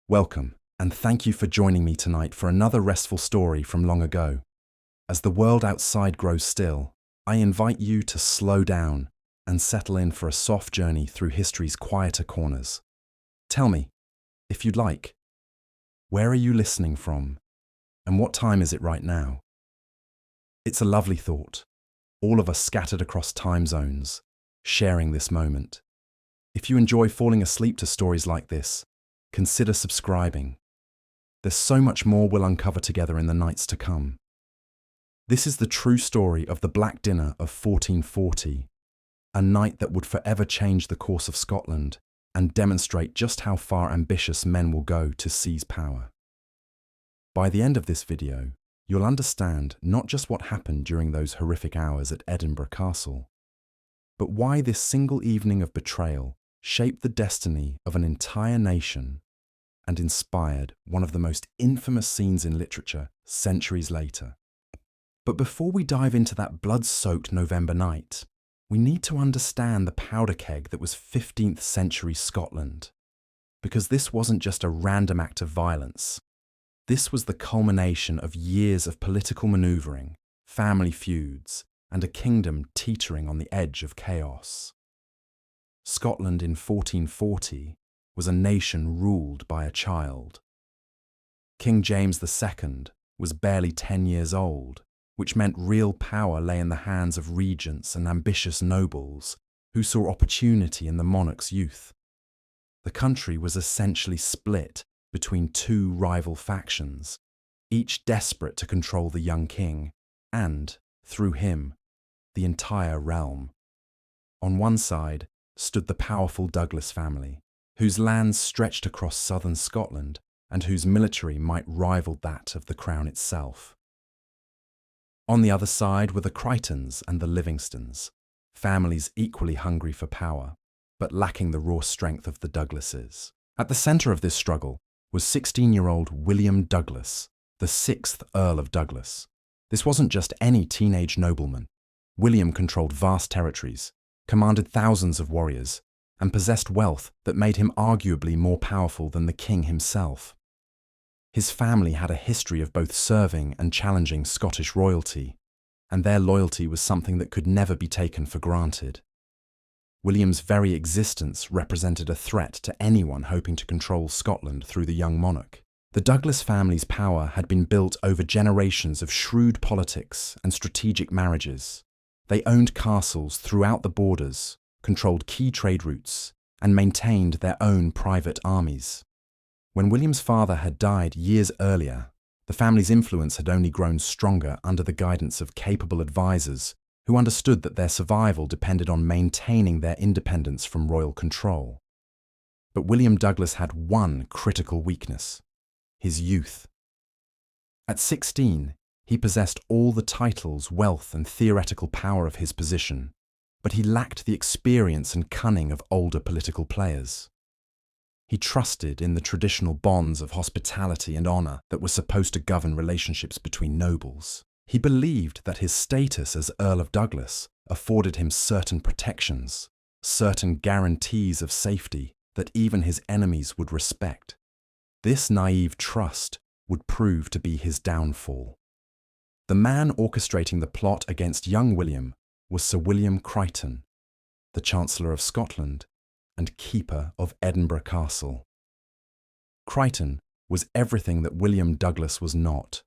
Welcome, and thank you for joining me tonight for another restful story from long ago. As the world outside grows still, I invite you to slow down and settle in for a soft journey through history's quieter corners. Tell me, if you'd like, where are you listening from, and what time is it right now? It's a lovely thought, all of us scattered across time zones, sharing this moment. If you enjoy falling asleep to stories like this, consider subscribing. There's so much more we'll uncover together in the nights to come. This is the true story of the Black Dinner of 1440, a night that would forever change the course of Scotland and demonstrate just how far ambitious men will go to seize power. By the end of this video, you'll understand not just what happened during those horrific hours at Edinburgh Castle, but why this single evening of betrayal shaped the destiny of an entire nation and inspired one of the most infamous scenes in literature centuries later. But before we dive into that blood-soaked November night, we need to understand the powder keg that was 15th century Scotland. Because this wasn't just a random act of violence. This was the culmination of years of political manoeuvring, family feuds, and a kingdom teetering on the edge of chaos. Scotland in 1440 was a nation ruled by a child. King James II was barely 10 years old, which meant real power lay in the hands of regents and ambitious nobles who saw opportunity in the monarch's youth. The country was essentially split between two rival factions, each desperate to control the young king and, through him, the entire realm. On one side stood the powerful Douglas family, whose lands stretched across southern Scotland and whose military might rival that of the crown itself. On the other side were the Crichtons and the Livingstons, families equally hungry for power, but lacking the raw strength of the Douglases. At the centre of this struggle was 16-year-old William Douglas, the 6th Earl of Douglas. This wasn't just any teenage nobleman. William controlled vast territories, commanded thousands of warriors, and possessed wealth that made him arguably more powerful than the king himself. His family had a history of both serving and challenging Scottish royalty, and their loyalty was something that could never be taken for granted. William's very existence represented a threat to anyone hoping to control Scotland through the young monarch. The Douglas family's power had been built over generations of shrewd politics and strategic marriages. They owned castles throughout the borders, controlled key trade routes, and maintained their own private armies. When William's father had died years earlier, the family's influence had only grown stronger under the guidance of capable advisors who understood that their survival depended on maintaining their independence from royal control. But William Douglas had one critical weakness: his youth. At 16, he possessed all the titles, wealth, and theoretical power of his position, but he lacked the experience and cunning of older political players. He trusted in the traditional bonds of hospitality and honour that were supposed to govern relationships between nobles. He believed that his status as Earl of Douglas afforded him certain protections, certain guarantees of safety that even his enemies would respect. This naive trust would prove to be his downfall. The man orchestrating the plot against young William was Sir William Crichton, the Chancellor of Scotland and keeper of Edinburgh Castle. Crichton was everything that William Douglas was not: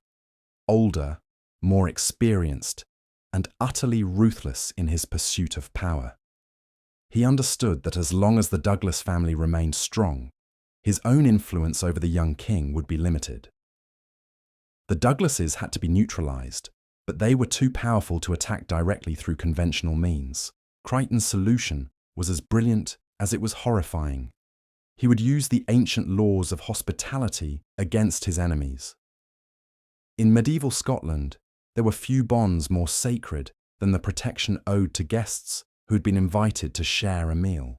older, more experienced, and utterly ruthless in his pursuit of power. He understood that as long as the Douglas family remained strong, his own influence over the young king would be limited. The Douglases had to be neutralized, but they were too powerful to attack directly through conventional means. Crichton's solution was as brilliant as it was horrifying. He would use the ancient laws of hospitality against his enemies. In medieval Scotland, there were few bonds more sacred than the protection owed to guests who had been invited to share a meal.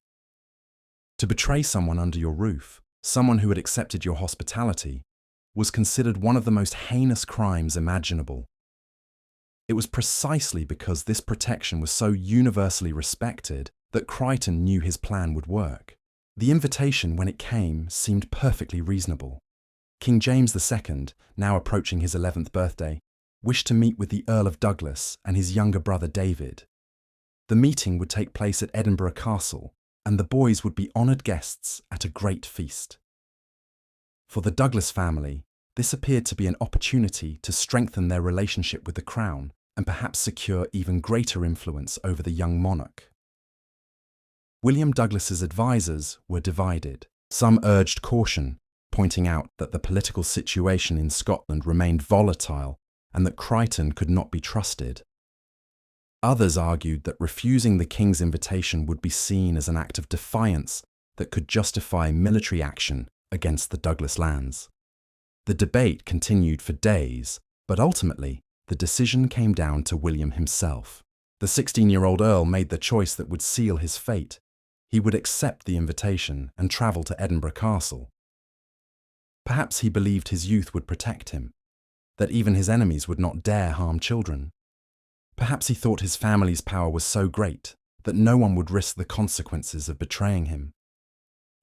To betray someone under your roof, someone who had accepted your hospitality, was considered one of the most heinous crimes imaginable. It was precisely because this protection was so universally respected that Crichton knew his plan would work. The invitation, when it came, seemed perfectly reasonable. King James II, now approaching his 11th birthday, wished to meet with the Earl of Douglas and his younger brother David. The meeting would take place at Edinburgh Castle, and the boys would be honoured guests at a great feast. For the Douglas family, this appeared to be an opportunity to strengthen their relationship with the crown and perhaps secure even greater influence over the young monarch. William Douglas's advisers were divided. Some urged caution, pointing out that the political situation in Scotland remained volatile and that Crichton could not be trusted. Others argued that refusing the king's invitation would be seen as an act of defiance that could justify military action against the Douglas lands. The debate continued for days, but ultimately, the decision came down to William himself. The 16-year-old Earl made the choice that would seal his fate. He would accept the invitation and travel to Edinburgh Castle. Perhaps he believed his youth would protect him, that even his enemies would not dare harm children. Perhaps he thought his family's power was so great that no one would risk the consequences of betraying him.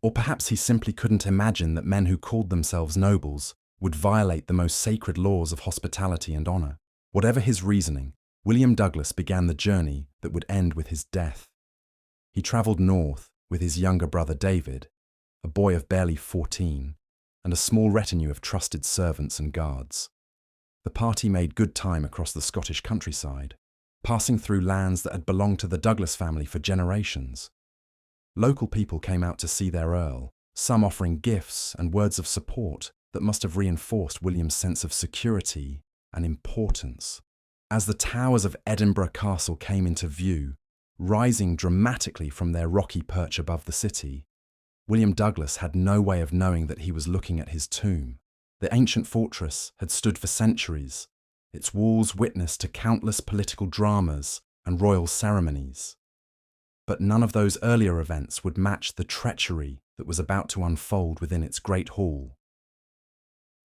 Or perhaps he simply couldn't imagine that men who called themselves nobles would violate the most sacred laws of hospitality and honour. Whatever his reasoning, William Douglas began the journey that would end with his death. He travelled north with his younger brother David, a boy of barely 14, and a small retinue of trusted servants and guards. The party made good time across the Scottish countryside, passing through lands that had belonged to the Douglas family for generations. Local people came out to see their Earl, some offering gifts and words of support that must have reinforced William's sense of security and importance. As the towers of Edinburgh Castle came into view, rising dramatically from their rocky perch above the city, William Douglas had no way of knowing that he was looking at his tomb. The ancient fortress had stood for centuries, its walls witness to countless political dramas and royal ceremonies. But none of those earlier events would match the treachery that was about to unfold within its great hall.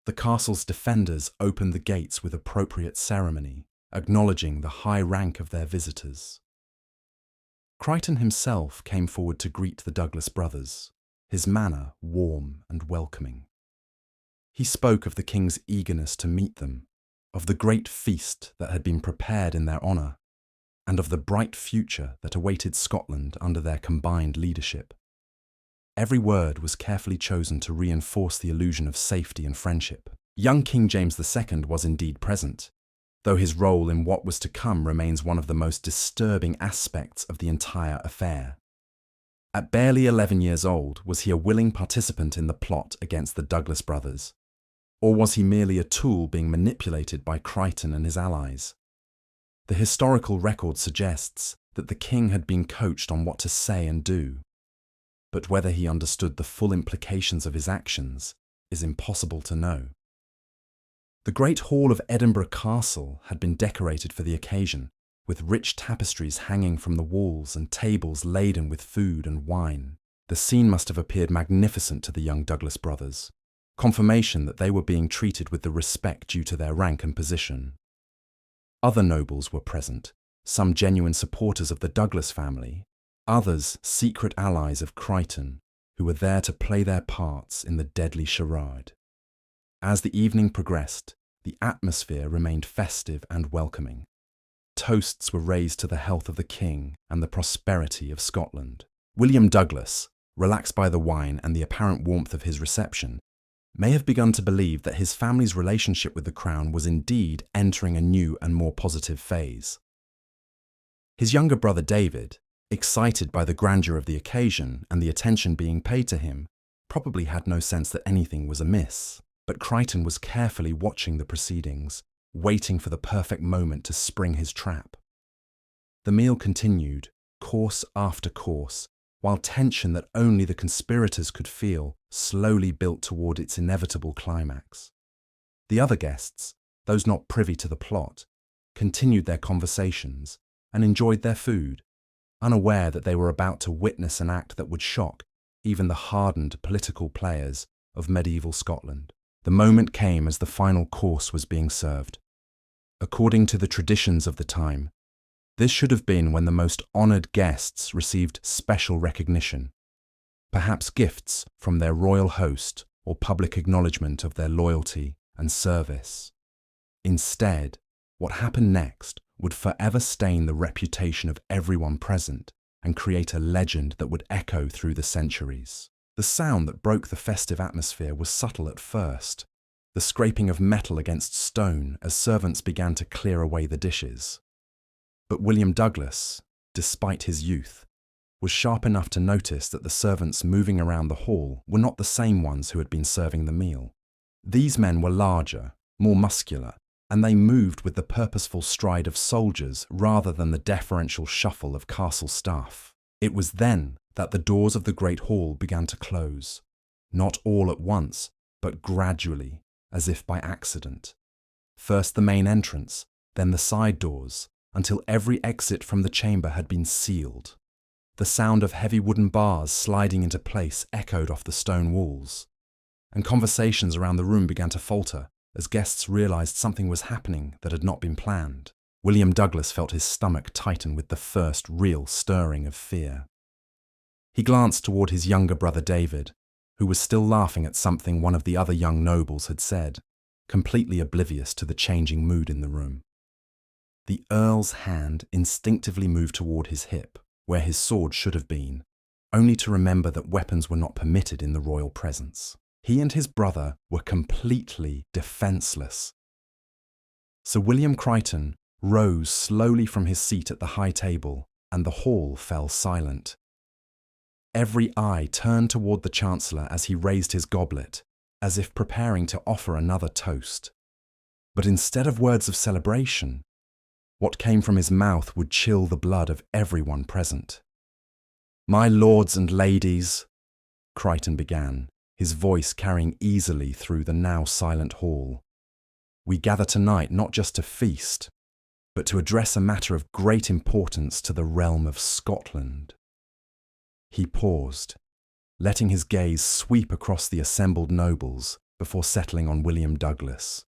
The castle's defenders opened the gates with appropriate ceremony, acknowledging the high rank of their visitors. Crichton himself came forward to greet the Douglas brothers, his manner warm and welcoming. He spoke of the king's eagerness to meet them, of the great feast that had been prepared in their honour, and of the bright future that awaited Scotland under their combined leadership. Every word was carefully chosen to reinforce the illusion of safety and friendship. Young King James II was indeed present, though his role in what was to come remains one of the most disturbing aspects of the entire affair. At barely 11 years old, was he a willing participant in the plot against the Douglas brothers? Or was he merely a tool being manipulated by Crichton and his allies? The historical record suggests that the king had been coached on what to say and do, but whether he understood the full implications of his actions is impossible to know. The great hall of Edinburgh Castle had been decorated for the occasion, with rich tapestries hanging from the walls and tables laden with food and wine. The scene must have appeared magnificent to the young Douglas brothers, confirmation that they were being treated with the respect due to their rank and position. Other nobles were present, some genuine supporters of the Douglas family, others secret allies of Crichton, who were there to play their parts in the deadly charade. As the evening progressed, the atmosphere remained festive and welcoming. Toasts were raised to the health of the king and the prosperity of Scotland. William Douglas, relaxed by the wine and the apparent warmth of his reception, may have begun to believe that his family's relationship with the crown was indeed entering a new and more positive phase. His younger brother David, excited by the grandeur of the occasion and the attention being paid to him, probably had no sense that anything was amiss. But Crichton was carefully watching the proceedings, waiting for the perfect moment to spring his trap. The meal continued, course after course, while tension that only the conspirators could feel slowly built toward its inevitable climax. The other guests, those not privy to the plot, continued their conversations and enjoyed their food, unaware that they were about to witness an act that would shock even the hardened political players of medieval Scotland. The moment came as the final course was being served. According to the traditions of the time, this should have been when the most honoured guests received special recognition. perhaps gifts from their royal host or public acknowledgement of their loyalty and service. Instead, what happened next would forever stain the reputation of everyone present and create a legend that would echo through the centuries. The sound that broke the festive atmosphere was subtle at first, the scraping of metal against stone as servants began to clear away the dishes. But William Douglas, despite his youth, was sharp enough to notice that the servants moving around the hall were not the same ones who had been serving the meal. These men were larger, more muscular, and they moved with the purposeful stride of soldiers rather than the deferential shuffle of castle staff. It was then that the doors of the great hall began to close, not all at once, but gradually, as if by accident. First the main entrance, then the side doors, until every exit from the chamber had been sealed. The sound of heavy wooden bars sliding into place echoed off the stone walls, and conversations around the room began to falter as guests realized something was happening that had not been planned. William Douglas felt his stomach tighten with the first real stirring of fear. He glanced toward his younger brother David, who was still laughing at something one of the other young nobles had said, completely oblivious to the changing mood in the room. The Earl's hand instinctively moved toward his hip, where his sword should have been, only to remember that weapons were not permitted in the royal presence. He and his brother were completely defenseless. Sir William Crichton rose slowly from his seat at the high table, and the hall fell silent. Every eye turned toward the Chancellor as he raised his goblet, as if preparing to offer another toast. But instead of words of celebration, what came from his mouth would chill the blood of everyone present. "My lords and ladies," Crichton began, his voice carrying easily through the now silent hall, "we gather tonight not just to feast, but to address a matter of great importance to the realm of Scotland." He paused, letting his gaze sweep across the assembled nobles before settling on William Douglas.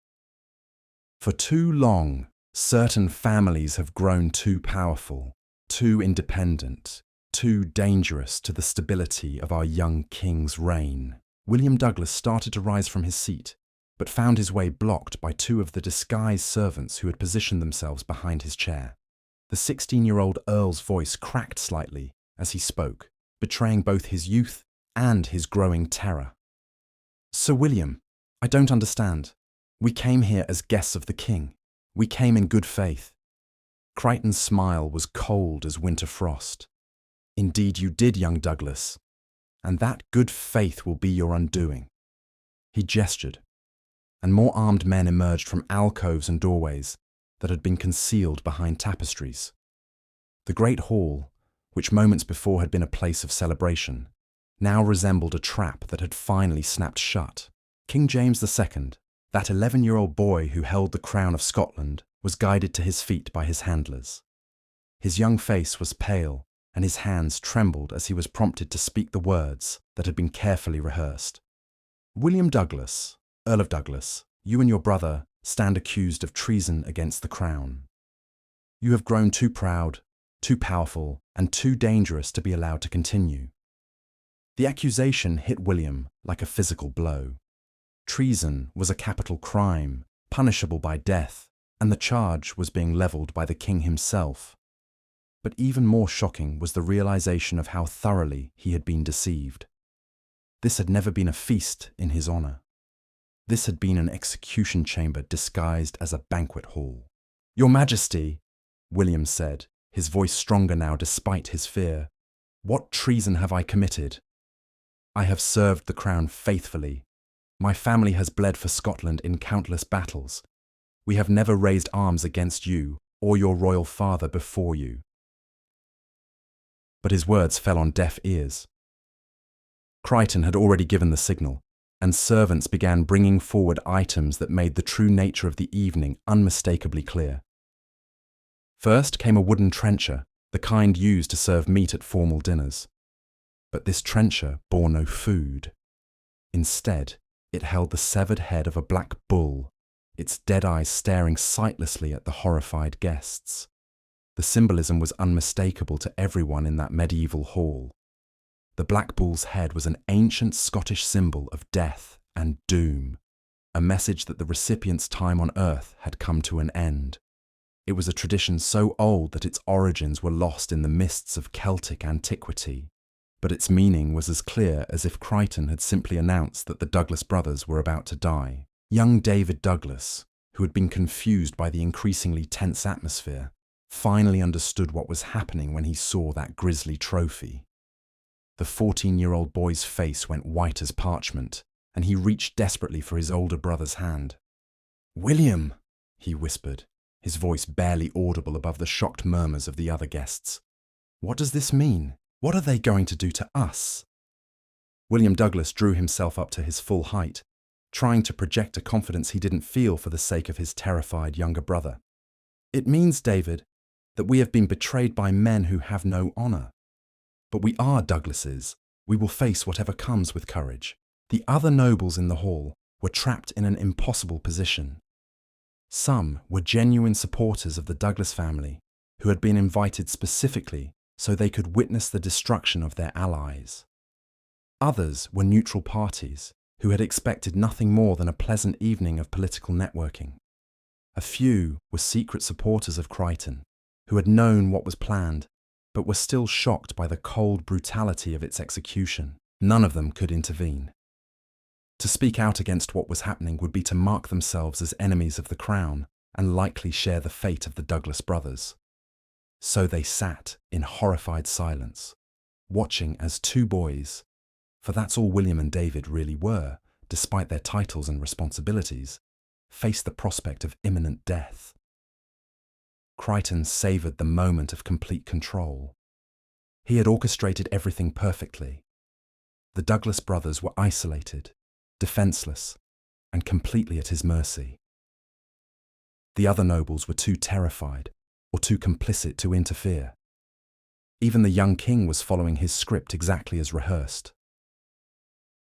For too long, certain families have grown too powerful, too independent, too dangerous to the stability of our young king's reign. William Douglas started to rise from his seat, but found his way blocked by two of the disguised servants who had positioned themselves behind his chair. The 16-year-old Earl's voice cracked slightly as he spoke, betraying both his youth and his growing terror. "Sir William, I don't understand. We came here as guests of the king. We came in good faith." Crichton's smile was cold as winter frost. "Indeed you did, young Douglas, and that good faith will be your undoing." He gestured, and more armed men emerged from alcoves and doorways that had been concealed behind tapestries. The great hall, which moments before had been a place of celebration, now resembled a trap that had finally snapped shut. King James II, that 11-year-old boy who held the crown of Scotland, was guided to his feet by his handlers. His young face was pale, and his hands trembled as he was prompted to speak the words that had been carefully rehearsed. "William Douglas, Earl of Douglas, you and your brother stand accused of treason against the crown. You have grown too proud, too powerful, and too dangerous to be allowed to continue." The accusation hit William like a physical blow. Treason was a capital crime, punishable by death, and the charge was being levelled by the king himself. But even more shocking was the realization of how thoroughly he had been deceived. This had never been a feast in his honour. This had been an execution chamber disguised as a banquet hall. "Your Majesty," William said, his voice stronger now despite his fear, "what treason have I committed? I have served the crown faithfully. My family has bled for Scotland in countless battles. We have never raised arms against you or your royal father before you." But his words fell on deaf ears. Crichton had already given the signal, and servants began bringing forward items that made the true nature of the evening unmistakably clear. First came a wooden trencher, the kind used to serve meat at formal dinners. But this trencher bore no food. Instead, it held the severed head of a black bull, its dead eyes staring sightlessly at the horrified guests. The symbolism was unmistakable to everyone in that medieval hall. The The black bull's head was an ancient Scottish symbol of death and doom, a message that the recipient's time on Earth had come to an end. It was a tradition so old that its origins were lost in the mists of Celtic antiquity, but its meaning was as clear as if Crichton had simply announced that the Douglas brothers were about to die. Young David Douglas, who had been confused by the increasingly tense atmosphere, finally understood what was happening when he saw that grisly trophy. The 14-year-old boy's face went white as parchment, and he reached desperately for his older brother's hand. "William," he whispered, his voice barely audible above the shocked murmurs of the other guests. "What does this mean? What are they going to do to us?" William Douglas drew himself up to his full height, trying to project a confidence he didn't feel for the sake of his terrified younger brother. "It means, David, that we have been betrayed by men who have no honour. But we are Douglases. We will face whatever comes with courage." The other nobles in the hall were trapped in an impossible position. Some were genuine supporters of the Douglas family who had been invited specifically so they could witness the destruction of their allies. Others were neutral parties who had expected nothing more than a pleasant evening of political networking. A few were secret supporters of Crichton, who had known what was planned, but were still shocked by the cold brutality of its execution. None of them could intervene. To speak out against what was happening would be to mark themselves as enemies of the crown and likely share the fate of the Douglas brothers. So they sat in horrified silence, watching as two boys, for that's all William and David really were, despite their titles and responsibilities, faced the prospect of imminent death. Crichton savoured the moment of complete control. He had orchestrated everything perfectly. The Douglas brothers were isolated, defenceless, and completely at his mercy. The other nobles were too terrified or too complicit to interfere. Even the young king was following his script exactly as rehearsed.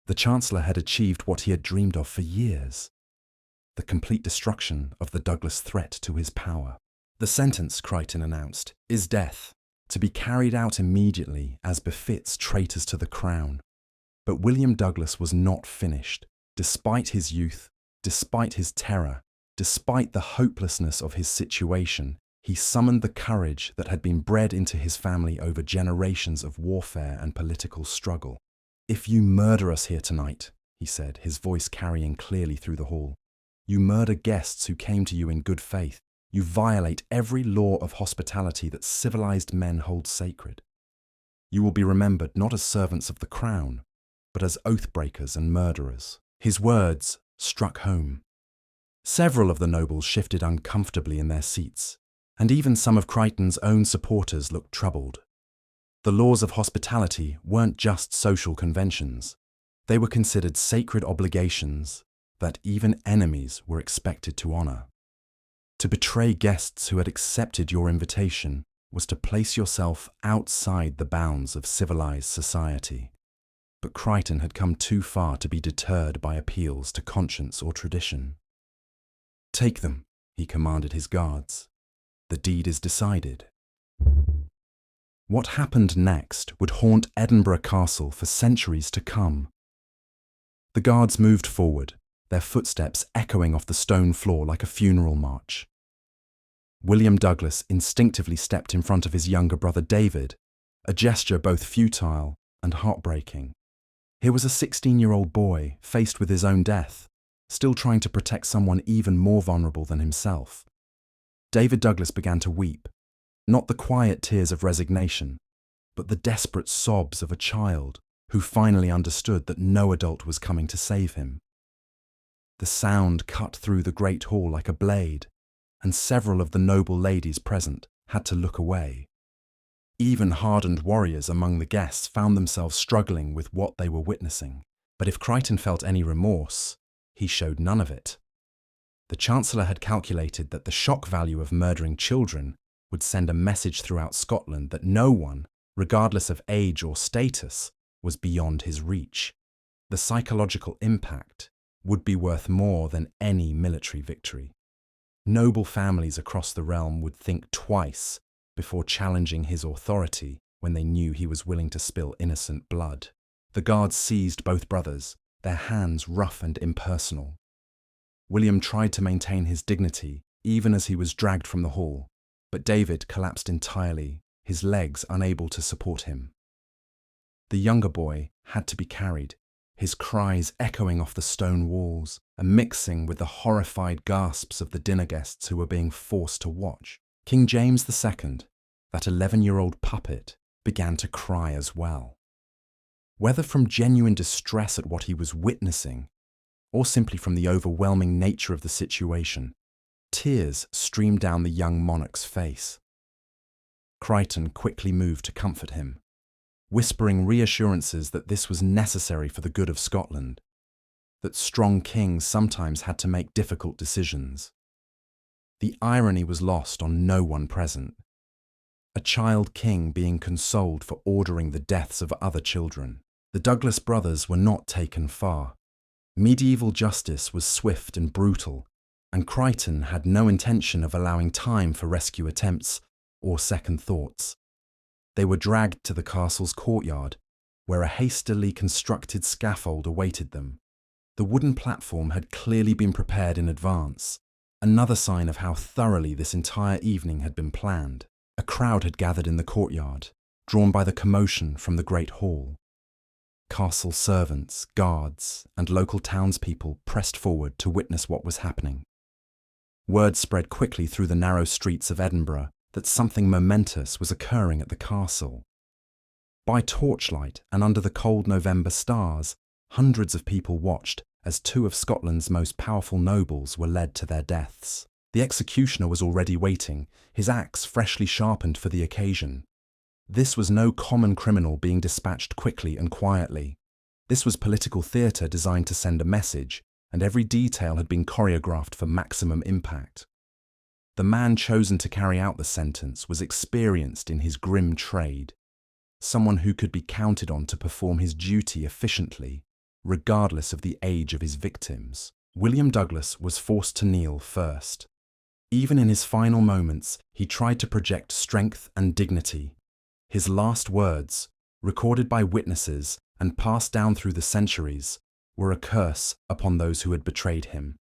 The Chancellor had achieved what he had dreamed of for years: the complete destruction of the Douglas threat to his power. "The sentence," Crichton announced, "is death, to be carried out immediately as befits traitors to the crown." But William Douglas was not finished. Despite his youth, despite his terror, despite the hopelessness of his situation, he summoned the courage that had been bred into his family over generations of warfare and political struggle. "If you murder us here tonight," he said, his voice carrying clearly through the hall, "you murder guests who came to you in good faith. You violate every law of hospitality that civilized men hold sacred. You will be remembered not as servants of the crown, but as oath-breakers and murderers." His words struck home. Several of the nobles shifted uncomfortably in their seats, and even some of Crichton's own supporters looked troubled. The laws of hospitality weren't just social conventions. They were considered sacred obligations that even enemies were expected to honor. To betray guests who had accepted your invitation was to place yourself outside the bounds of civilized society. But Crichton had come too far to be deterred by appeals to conscience or tradition. "Take them," he commanded his guards. "The deed is decided." What happened next would haunt Edinburgh Castle for centuries to come. The guards moved forward, their footsteps echoing off the stone floor like a funeral march. William Douglas instinctively stepped in front of his younger brother David, a gesture both futile and heartbreaking. Here was a 16-year-old boy faced with his own death, still trying to protect someone even more vulnerable than himself. David Douglas began to weep, not the quiet tears of resignation, but the desperate sobs of a child who finally understood that no adult was coming to save him. The sound cut through the great hall like a blade, and several of the noble ladies present had to look away. Even hardened warriors among the guests found themselves struggling with what they were witnessing. But if Crichton felt any remorse, he showed none of it. The Chancellor had calculated that the shock value of murdering children would send a message throughout Scotland that no one, regardless of age or status, was beyond his reach. The psychological impact would be worth more than any military victory. Noble families across the realm would think twice before challenging his authority when they knew he was willing to spill innocent blood. The guards seized both brothers, their hands rough and impersonal. William tried to maintain his dignity even as he was dragged from the hall, but David collapsed entirely, his legs unable to support him. The younger boy had to be carried, his cries echoing off the stone walls and mixing with the horrified gasps of the dinner guests who were being forced to watch. King James II, that 11-year-old puppet, began to cry as well. Whether from genuine distress at what he was witnessing, or simply from the overwhelming nature of the situation, tears streamed down the young monarch's face. Crichton quickly moved to comfort him, whispering reassurances that this was necessary for the good of Scotland, that strong kings sometimes had to make difficult decisions. The irony was lost on no one present. A child king being consoled for ordering the deaths of other children. The Douglas brothers were not taken far. Medieval justice was swift and brutal, and Crichton had no intention of allowing time for rescue attempts or second thoughts. They were dragged to the castle's courtyard, where a hastily constructed scaffold awaited them. The wooden platform had clearly been prepared in advance, another sign of how thoroughly this entire evening had been planned. A crowd had gathered in the courtyard, drawn by the commotion from the great hall. Castle servants, guards, and local townspeople pressed forward to witness what was happening. Word spread quickly through the narrow streets of Edinburgh that something momentous was occurring at the castle. By torchlight and under the cold November stars, hundreds of people watched as two of Scotland's most powerful nobles were led to their deaths. The executioner was already waiting, his axe freshly sharpened for the occasion. This was no common criminal being dispatched quickly and quietly. This was political theatre designed to send a message, and every detail had been choreographed for maximum impact. The man chosen to carry out the sentence was experienced in his grim trade, someone who could be counted on to perform his duty efficiently, regardless of the age of his victims. William Douglas was forced to kneel first. Even in his final moments, he tried to project strength and dignity. His last words, recorded by witnesses and passed down through the centuries, were a curse upon those who had betrayed him.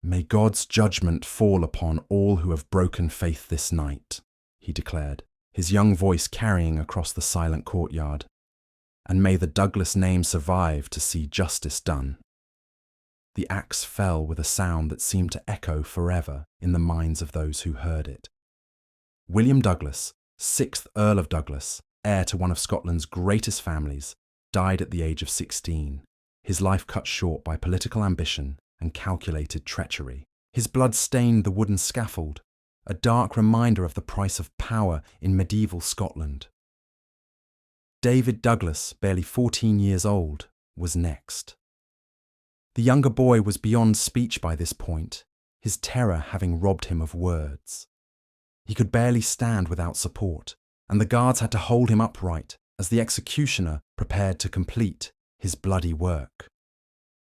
"May God's judgment fall upon all who have broken faith this night," he declared, his young voice carrying across the silent courtyard. "And may the Douglas name survive to see justice done." The axe fell with a sound that seemed to echo forever in the minds of those who heard it. William Douglas, 6th Earl of Douglas, heir to one of Scotland's greatest families, died at the age of 16, his life cut short by political ambition and calculated treachery. His blood stained the wooden scaffold, a dark reminder of the price of power in medieval Scotland. David Douglas, barely 14 years old, was next. The younger boy was beyond speech by this point, his terror having robbed him of words. He could barely stand without support, and the guards had to hold him upright as the executioner prepared to complete his bloody work.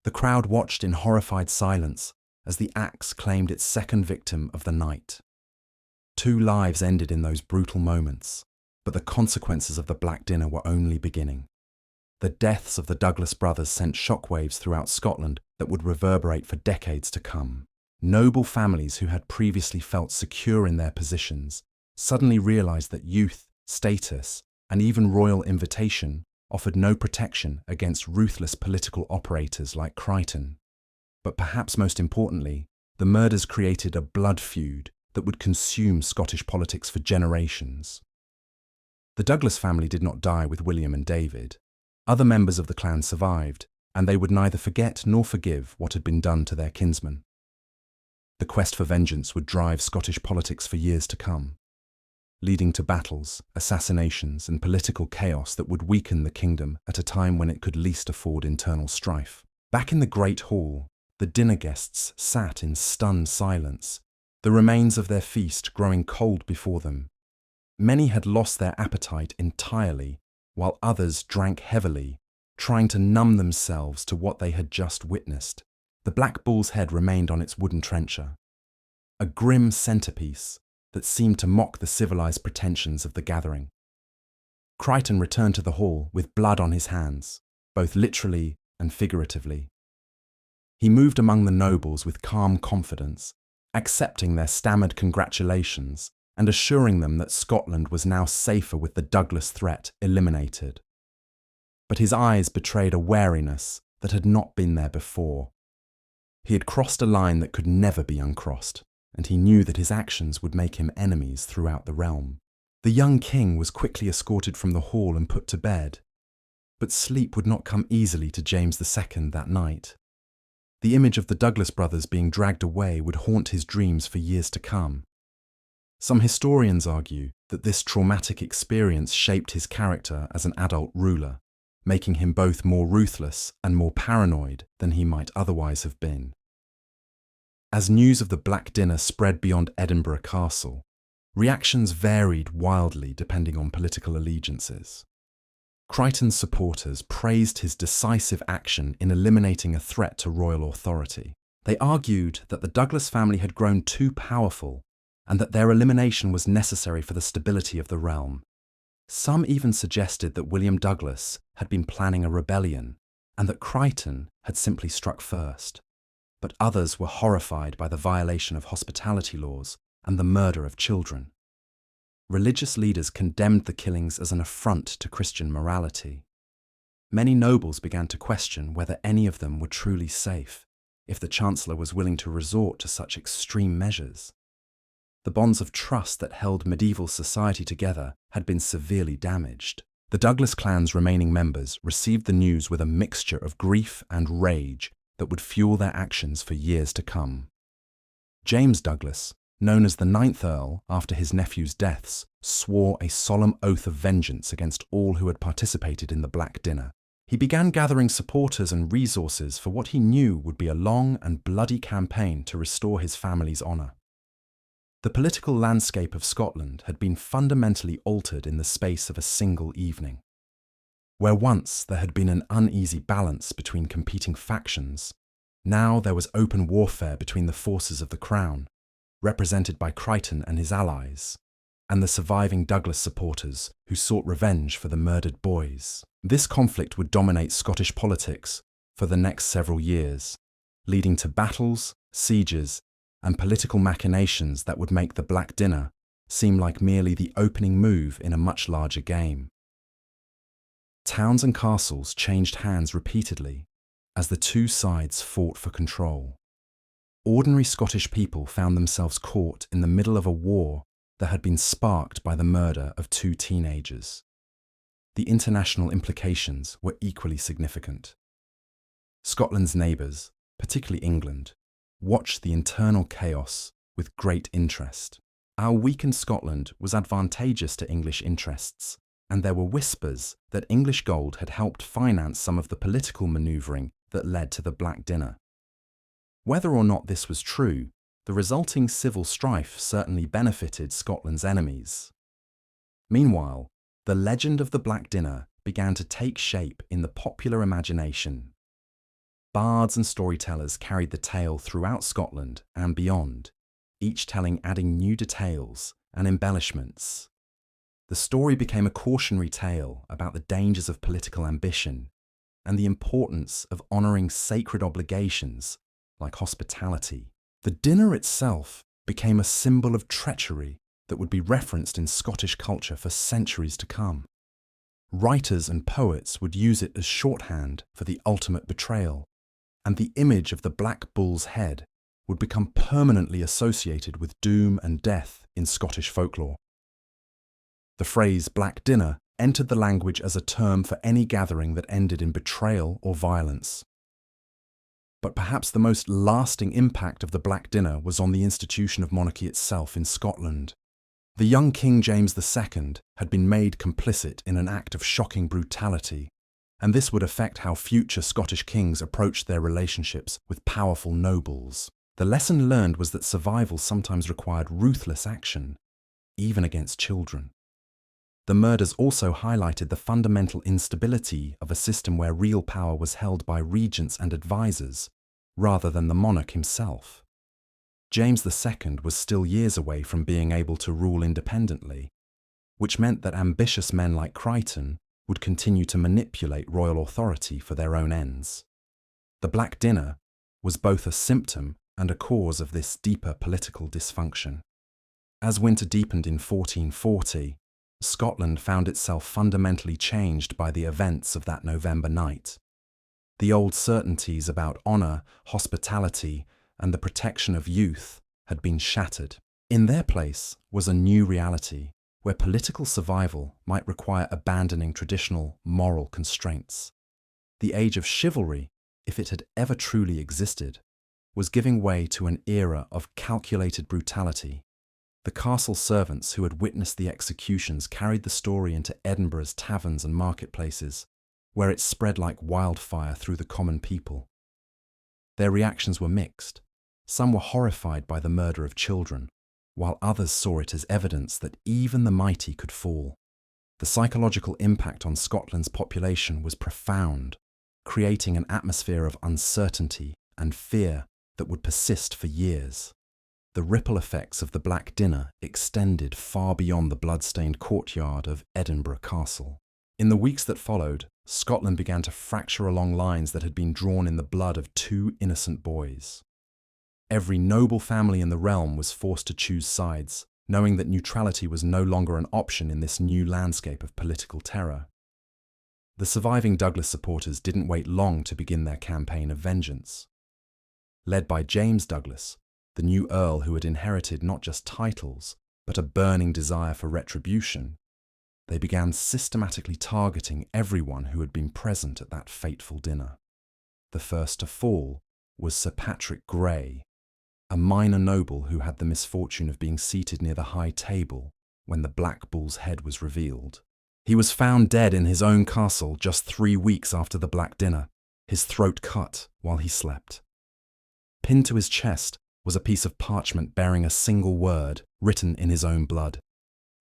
The crowd watched in horrified silence as the axe claimed its second victim of the night. 2 lives ended in those brutal moments, but the consequences of the Black Dinner were only beginning. The deaths of the Douglas brothers sent shockwaves throughout Scotland that would reverberate for decades to come. Noble families who had previously felt secure in their positions suddenly realised that youth, status, and even royal invitation offered no protection against ruthless political operators like Crichton. But perhaps most importantly, the murders created a blood feud that would consume Scottish politics for generations. The Douglas family did not die with William and David. Other members of the clan survived, and they would neither forget nor forgive what had been done to their kinsmen. The quest for vengeance would drive Scottish politics for years to come, leading to battles, assassinations, and political chaos that would weaken the kingdom at a time when it could least afford internal strife. Back in the Great Hall, the dinner guests sat in stunned silence, the remains of their feast growing cold before them. Many had lost their appetite entirely, while others drank heavily, trying to numb themselves to what they had just witnessed. The Black Bull's head remained on its wooden trencher, a grim centerpiece that seemed to mock the civilized pretensions of the gathering. Crichton returned to the hall with blood on his hands, both literally and figuratively. He moved among the nobles with calm confidence, accepting their stammered congratulations and assuring them that Scotland was now safer with the Douglas threat eliminated. But his eyes betrayed a wariness that had not been there before. He had crossed a line that could never be uncrossed, and he knew that his actions would make him enemies throughout the realm. The young king was quickly escorted from the hall and put to bed, but sleep would not come easily to James II that night. The image of the Douglas brothers being dragged away would haunt his dreams for years to come. Some historians argue that this traumatic experience shaped his character as an adult ruler, making him both more ruthless and more paranoid than he might otherwise have been. As news of the Black Dinner spread beyond Edinburgh Castle, reactions varied wildly depending on political allegiances. Crichton's supporters praised his decisive action in eliminating a threat to royal authority. They argued that the Douglas family had grown too powerful and that their elimination was necessary for the stability of the realm. Some even suggested that William Douglas had been planning a rebellion and that Crichton had simply struck first. But others were horrified by the violation of hospitality laws and the murder of children. Religious leaders condemned the killings as an affront to Christian morality. Many nobles began to question whether any of them were truly safe if the Chancellor was willing to resort to such extreme measures. The bonds of trust that held medieval society together had been severely damaged. The Douglas clan's remaining members received the news with a mixture of grief and rage that would fuel their actions for years to come. James Douglas, known as the Ninth Earl after his nephew's deaths, swore a solemn oath of vengeance against all who had participated in the Black Dinner. He began gathering supporters and resources for what he knew would be a long and bloody campaign to restore his family's honour. The political landscape of Scotland had been fundamentally altered in the space of a single evening. Where once there had been an uneasy balance between competing factions, now there was open warfare between the forces of the Crown, represented by Crichton and his allies, and the surviving Douglas supporters who sought revenge for the murdered boys. This conflict would dominate Scottish politics for the next several years, leading to battles, sieges, and political machinations that would make the Black Dinner seem like merely the opening move in a much larger game. Towns and castles changed hands repeatedly as the two sides fought for control. Ordinary Scottish people found themselves caught in the middle of a war that had been sparked by the murder of two teenagers. The international implications were equally significant. Scotland's neighbours, particularly England, watched the internal chaos with great interest. Our weakened Scotland was advantageous to English interests, and there were whispers that English gold had helped finance some of the political manoeuvring that led to the Black Dinner. Whether or not this was true, the resulting civil strife certainly benefited Scotland's enemies. Meanwhile, the legend of the Black Dinner began to take shape in the popular imagination. Bards and storytellers carried the tale throughout Scotland and beyond, each telling adding new details and embellishments. The story became a cautionary tale about the dangers of political ambition and the importance of honouring sacred obligations like hospitality. The dinner itself became a symbol of treachery that would be referenced in Scottish culture for centuries to come. Writers and poets would use it as shorthand for the ultimate betrayal, and the image of the black bull's head would become permanently associated with doom and death in Scottish folklore. The phrase Black Dinner entered the language as a term for any gathering that ended in betrayal or violence. But perhaps the most lasting impact of the Black Dinner was on the institution of monarchy itself in Scotland. The young King James II had been made complicit in an act of shocking brutality, and this would affect how future Scottish kings approached their relationships with powerful nobles. The lesson learned was that survival sometimes required ruthless action, even against children. The murders also highlighted the fundamental instability of a system where real power was held by regents and advisors, rather than the monarch himself. James II was still years away from being able to rule independently, which meant that ambitious men like Crichton would continue to manipulate royal authority for their own ends. The Black Dinner was both a symptom and a cause of this deeper political dysfunction. As winter deepened in 1440, Scotland found itself fundamentally changed by the events of that November night. The old certainties about honour, hospitality, and the protection of youth had been shattered. In their place was a new reality where political survival might require abandoning traditional moral constraints. The age of chivalry, if it had ever truly existed, was giving way to an era of calculated brutality. The castle servants who had witnessed the executions carried the story into Edinburgh's taverns and marketplaces, where it spread like wildfire through the common people. Their reactions were mixed. Some were horrified by the murder of children, while others saw it as evidence that even the mighty could fall. The psychological impact on Scotland's population was profound, creating an atmosphere of uncertainty and fear that would persist for years. The ripple effects of the Black Dinner extended far beyond the blood-stained courtyard of Edinburgh Castle. In the weeks that followed, Scotland began to fracture along lines that had been drawn in the blood of two innocent boys. Every noble family in the realm was forced to choose sides, knowing that neutrality was no longer an option in this new landscape of political terror. The surviving Douglas supporters didn't wait long to begin their campaign of vengeance. Led by James Douglas, the new Earl who had inherited not just titles, but a burning desire for retribution, they began systematically targeting everyone who had been present at that fateful dinner. The first to fall was Sir Patrick Grey, a minor noble who had the misfortune of being seated near the high table when the Black Bull's head was revealed. He was found dead in his own castle just 3 weeks after the Black Dinner, his throat cut while he slept. Pinned to his chest was a piece of parchment bearing a single word written in his own blood: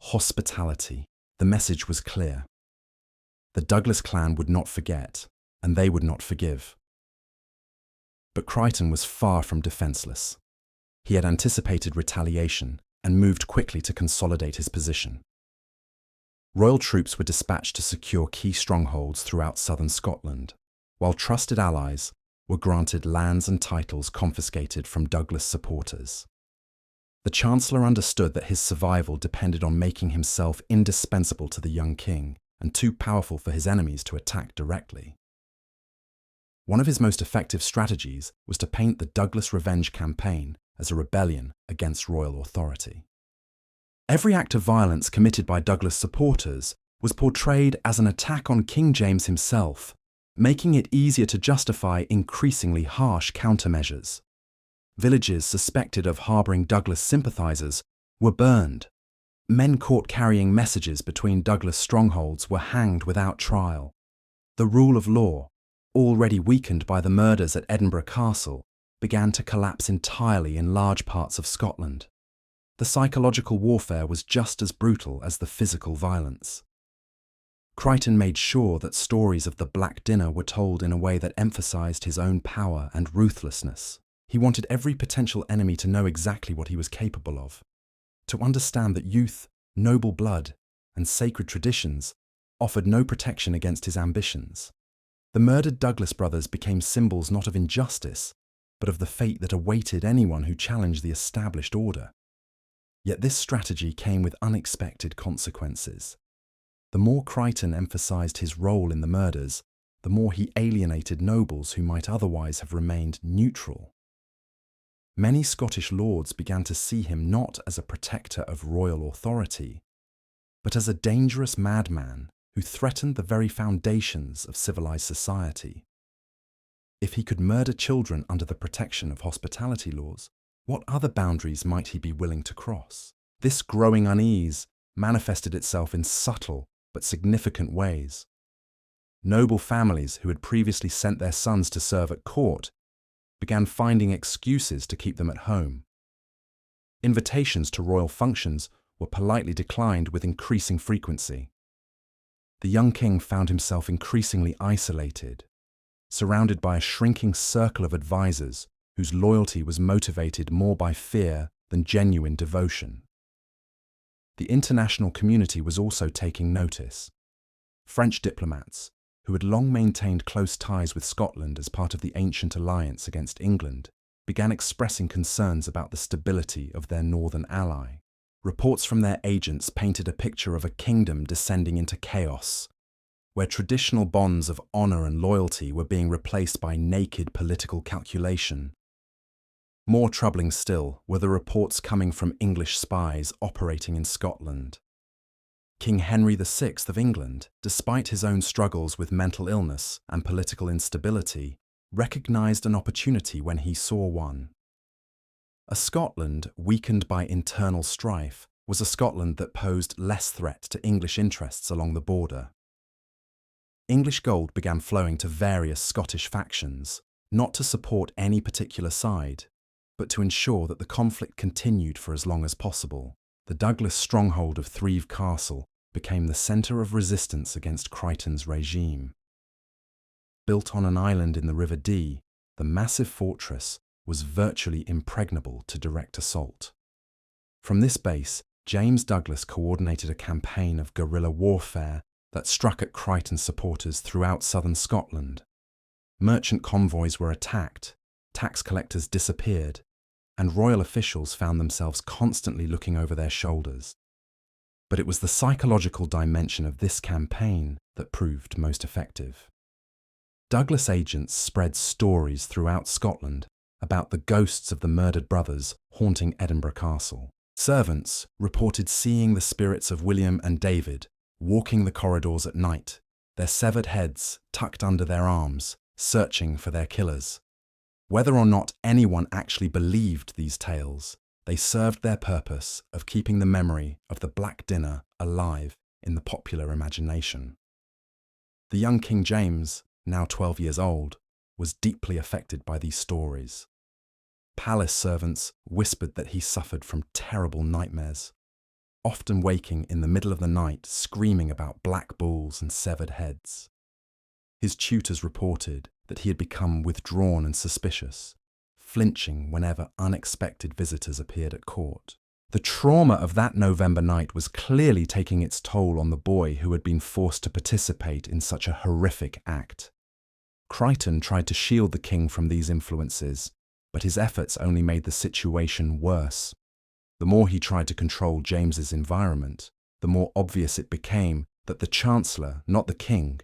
hospitality. The message was clear. The Douglas clan would not forget, and they would not forgive. But Crichton was far from defenceless. He had anticipated retaliation and moved quickly to consolidate his position. Royal troops were dispatched to secure key strongholds throughout southern Scotland, while trusted allies were granted lands and titles confiscated from Douglas supporters. The Chancellor understood that his survival depended on making himself indispensable to the young king and too powerful for his enemies to attack directly. One of his most effective strategies was to paint the Douglas Revenge campaign as a rebellion against royal authority. Every act of violence committed by Douglas supporters was portrayed as an attack on King James himself, making it easier to justify increasingly harsh countermeasures. Villages suspected of harbouring Douglas sympathisers were burned. Men caught carrying messages between Douglas strongholds were hanged without trial. The rule of law, already weakened by the murders at Edinburgh Castle, began to collapse entirely in large parts of Scotland. The psychological warfare was just as brutal as the physical violence. Crichton made sure that stories of the Black Dinner were told in a way that emphasised his own power and ruthlessness. He wanted every potential enemy to know exactly what he was capable of, to understand that youth, noble blood, and sacred traditions offered no protection against his ambitions. The murdered Douglas brothers became symbols not of injustice, but of the fate that awaited anyone who challenged the established order. Yet this strategy came with unexpected consequences. The more Crichton emphasised his role in the murders, the more he alienated nobles who might otherwise have remained neutral. Many Scottish lords began to see him not as a protector of royal authority, but as a dangerous madman who threatened the very foundations of civilised society. If he could murder children under the protection of hospitality laws, what other boundaries might he be willing to cross? This growing unease manifested itself in subtle but significant ways. Noble families who had previously sent their sons to serve at court began finding excuses to keep them at home. Invitations to royal functions were politely declined with increasing frequency. The young king found himself increasingly isolated, surrounded by a shrinking circle of advisors whose loyalty was motivated more by fear than genuine devotion. The international community was also taking notice. French diplomats, who had long maintained close ties with Scotland as part of the ancient alliance against England, began expressing concerns about the stability of their northern ally. Reports from their agents painted a picture of a kingdom descending into chaos, where traditional bonds of honour and loyalty were being replaced by naked political calculation. More troubling still were the reports coming from English spies operating in Scotland. King Henry VI of England, despite his own struggles with mental illness and political instability, recognised an opportunity when he saw one. A Scotland weakened by internal strife was a Scotland that posed less threat to English interests along the border. English gold began flowing to various Scottish factions, not to support any particular side, but to ensure that the conflict continued for as long as possible. The Douglas stronghold of Threave Castle became the centre of resistance against Crichton's regime. Built on an island in the River Dee, the massive fortress was virtually impregnable to direct assault. From this base, James Douglas coordinated a campaign of guerrilla warfare that struck at Crichton's supporters throughout southern Scotland. Merchant convoys were attacked, tax collectors disappeared, and royal officials found themselves constantly looking over their shoulders. But it was the psychological dimension of this campaign that proved most effective. Douglas agents spread stories throughout Scotland about the ghosts of the murdered brothers haunting Edinburgh Castle. Servants reported seeing the spirits of William and David walking the corridors at night, their severed heads tucked under their arms, searching for their killers. Whether or not anyone actually believed these tales, they served their purpose of keeping the memory of the Black Dinner alive in the popular imagination. The young King James, now 12 years old, was deeply affected by these stories. Palace servants whispered that he suffered from terrible nightmares, often waking in the middle of the night screaming about black bulls and severed heads. His tutors reported that he had become withdrawn and suspicious, flinching whenever unexpected visitors appeared at court. The trauma of that November night was clearly taking its toll on the boy who had been forced to participate in such a horrific act. Crichton tried to shield the king from these influences, but his efforts only made the situation worse. The more he tried to control James's environment, the more obvious it became that the Chancellor, not the king,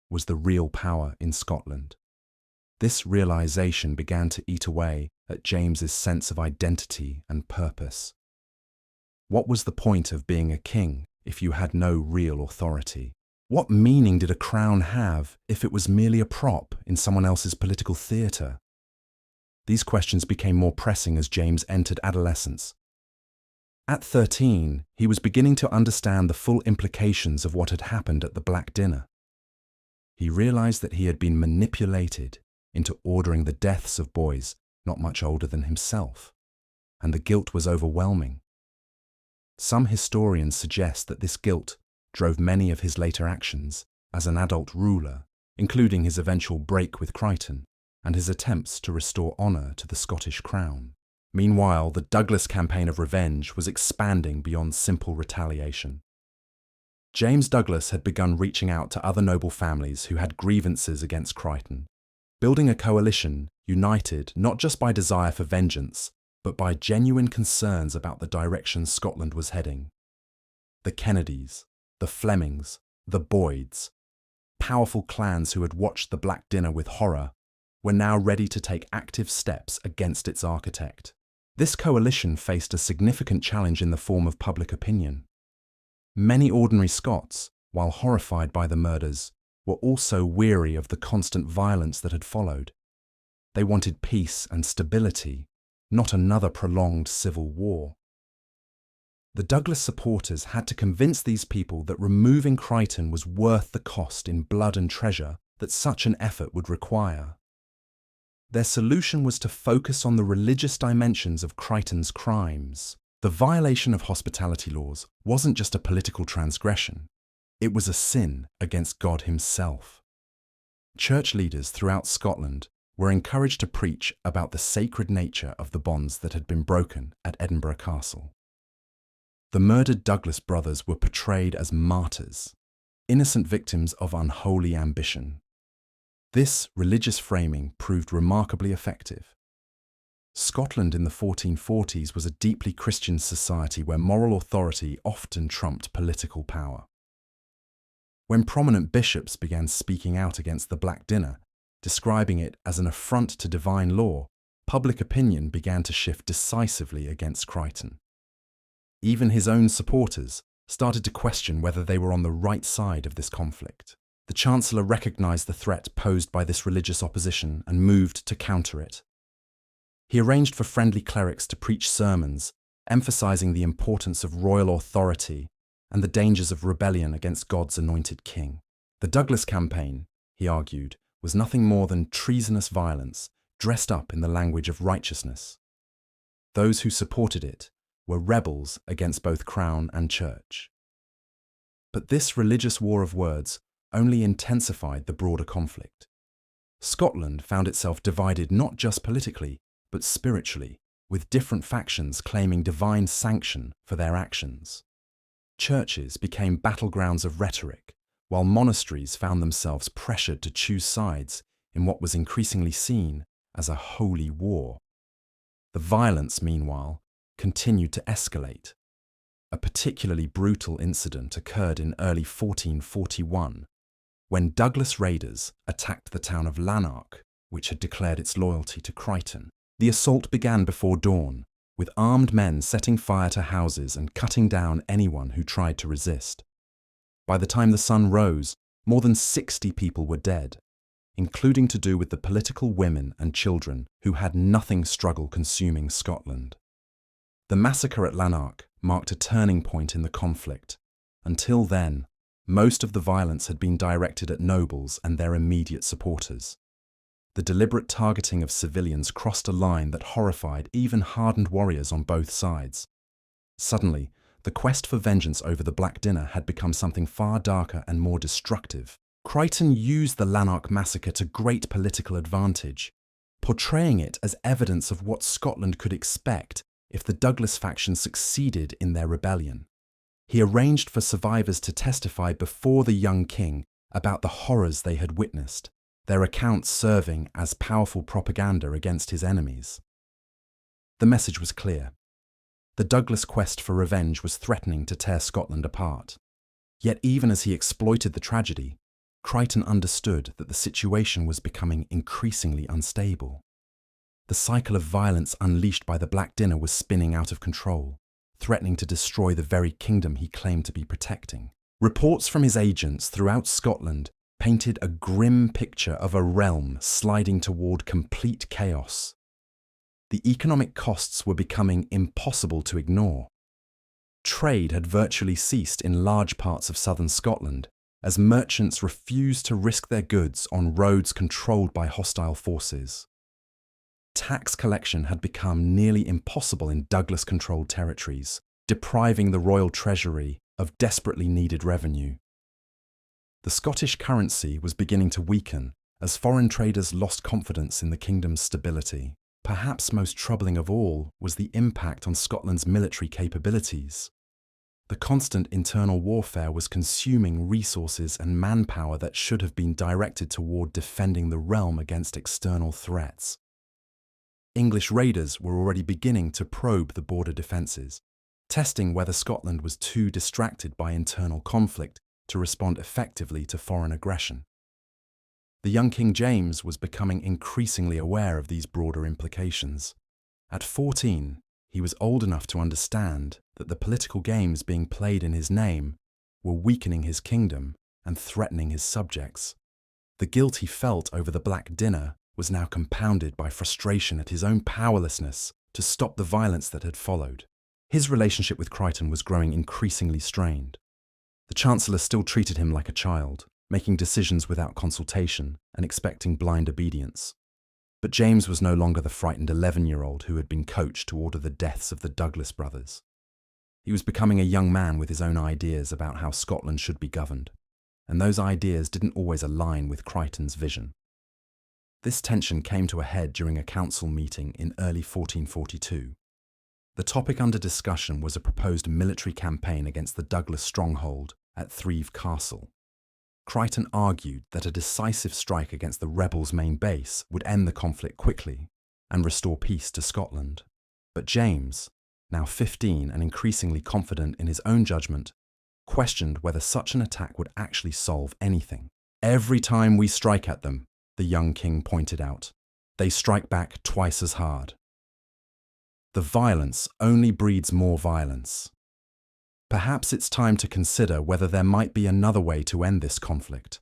was the real power in Scotland. This realization began to eat away at James's sense of identity and purpose. What was the point of being a king if you had no real authority? What meaning did a crown have if it was merely a prop in someone else's political theatre? These questions became more pressing as James entered adolescence. At 13, he was beginning to understand the full implications of what had happened at the Black Dinner. He realized that he had been manipulated into ordering the deaths of boys not much older than himself, and the guilt was overwhelming. Some historians suggest that this guilt drove many of his later actions as an adult ruler, including his eventual break with Crichton and his attempts to restore honour to the Scottish crown. Meanwhile, the Douglas campaign of revenge was expanding beyond simple retaliation. James Douglas had begun reaching out to other noble families who had grievances against Crichton, building a coalition united not just by desire for vengeance, but by genuine concerns about the direction Scotland was heading. The Kennedys, the Flemings, the Boyds, powerful clans who had watched the Black Dinner with horror, were now ready to take active steps against its architect. This coalition faced a significant challenge in the form of public opinion. Many ordinary Scots, while horrified by the murders, were also weary of the constant violence that had followed. They wanted peace and stability, not another prolonged civil war. The Douglas supporters had to convince these people that removing Crichton was worth the cost in blood and treasure that such an effort would require. Their solution was to focus on the religious dimensions of Crichton's crimes. The violation of hospitality laws wasn't just a political transgression, it was a sin against God himself. Church leaders throughout Scotland were encouraged to preach about the sacred nature of the bonds that had been broken at Edinburgh Castle. The murdered Douglas brothers were portrayed as martyrs, innocent victims of unholy ambition. This religious framing proved remarkably effective. Scotland in the 1440s was a deeply Christian society where moral authority often trumped political power. When prominent bishops began speaking out against the Black Dinner, describing it as an affront to divine law, public opinion began to shift decisively against Crichton. Even his own supporters started to question whether they were on the right side of this conflict. The Chancellor recognised the threat posed by this religious opposition and moved to counter it. He arranged for friendly clerics to preach sermons, emphasising the importance of royal authority and the dangers of rebellion against God's anointed king. The Douglas campaign, he argued, was nothing more than treasonous violence dressed up in the language of righteousness. Those who supported it were rebels against both Crown and Church. But this religious war of words only intensified the broader conflict. Scotland found itself divided not just politically, but spiritually, with different factions claiming divine sanction for their actions. Churches became battlegrounds of rhetoric, while monasteries found themselves pressured to choose sides in what was increasingly seen as a holy war. The violence, meanwhile, continued to escalate. A particularly brutal incident occurred in early 1441, when Douglas raiders attacked the town of Lanark, which had declared its loyalty to Crichton. The assault began before dawn, with armed men setting fire to houses and cutting down anyone who tried to resist. By the time the sun rose, more than 60 people were dead, including to do with the political women and children who had nothing struggle consuming Scotland. The massacre at Lanark marked a turning point in the conflict. Until then, most of the violence had been directed at nobles and their immediate supporters. The deliberate targeting of civilians crossed a line that horrified even hardened warriors on both sides. Suddenly, the quest for vengeance over the Black Dinner had become something far darker and more destructive. Crichton used the Lanark massacre to great political advantage, portraying it as evidence of what Scotland could expect if the Douglas faction succeeded in their rebellion. He arranged for survivors to testify before the young king about the horrors they had witnessed, their accounts serving as powerful propaganda against his enemies. The message was clear. The Douglas quest for revenge was threatening to tear Scotland apart. Yet even as he exploited the tragedy, Crichton understood that the situation was becoming increasingly unstable. The cycle of violence unleashed by the Black Dinner was spinning out of control, threatening to destroy the very kingdom he claimed to be protecting. Reports from his agents throughout Scotland painted a grim picture of a realm sliding toward complete chaos. The economic costs were becoming impossible to ignore. Trade had virtually ceased in large parts of southern Scotland, as merchants refused to risk their goods on roads controlled by hostile forces. Tax collection had become nearly impossible in Douglas-controlled territories, depriving the royal treasury of desperately needed revenue. The Scottish currency was beginning to weaken as foreign traders lost confidence in the kingdom's stability. Perhaps most troubling of all was the impact on Scotland's military capabilities. The constant internal warfare was consuming resources and manpower that should have been directed toward defending the realm against external threats. English raiders were already beginning to probe the border defences, testing whether Scotland was too distracted by internal conflict to respond effectively to foreign aggression. The young King James was becoming increasingly aware of these broader implications. At 14, he was old enough to understand that the political games being played in his name were weakening his kingdom and threatening his subjects. The guilt he felt over the Black Dinner was now compounded by frustration at his own powerlessness to stop the violence that had followed. His relationship with Crichton was growing increasingly strained. The Chancellor still treated him like a child, making decisions without consultation and expecting blind obedience. But James was no longer the frightened 11-year-old who had been coached to order the deaths of the Douglas brothers. He was becoming a young man with his own ideas about how Scotland should be governed, and those ideas didn't always align with Crichton's vision. This tension came to a head during a council meeting in early 1442. The topic under discussion was a proposed military campaign against the Douglas stronghold at Thrieve Castle. Crichton argued that a decisive strike against the rebels' main base would end the conflict quickly and restore peace to Scotland. But James, now 15 and increasingly confident in his own judgment, questioned whether such an attack would actually solve anything. "Every time we strike at them," the young king pointed out, "they strike back twice as hard. The violence only breeds more violence. Perhaps it's time to consider whether there might be another way to end this conflict."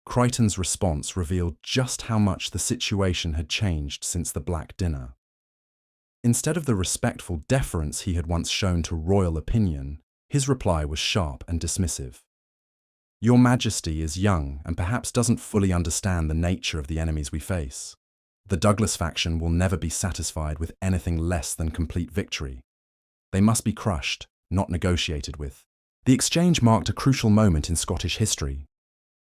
Crichton's response revealed just how much the situation had changed since the Black Dinner. Instead of the respectful deference he had once shown to royal opinion, his reply was sharp and dismissive. "Your Majesty is young and perhaps doesn't fully understand the nature of the enemies we face. The Douglas faction will never be satisfied with anything less than complete victory. They must be crushed, not negotiated with." The exchange marked a crucial moment in Scottish history.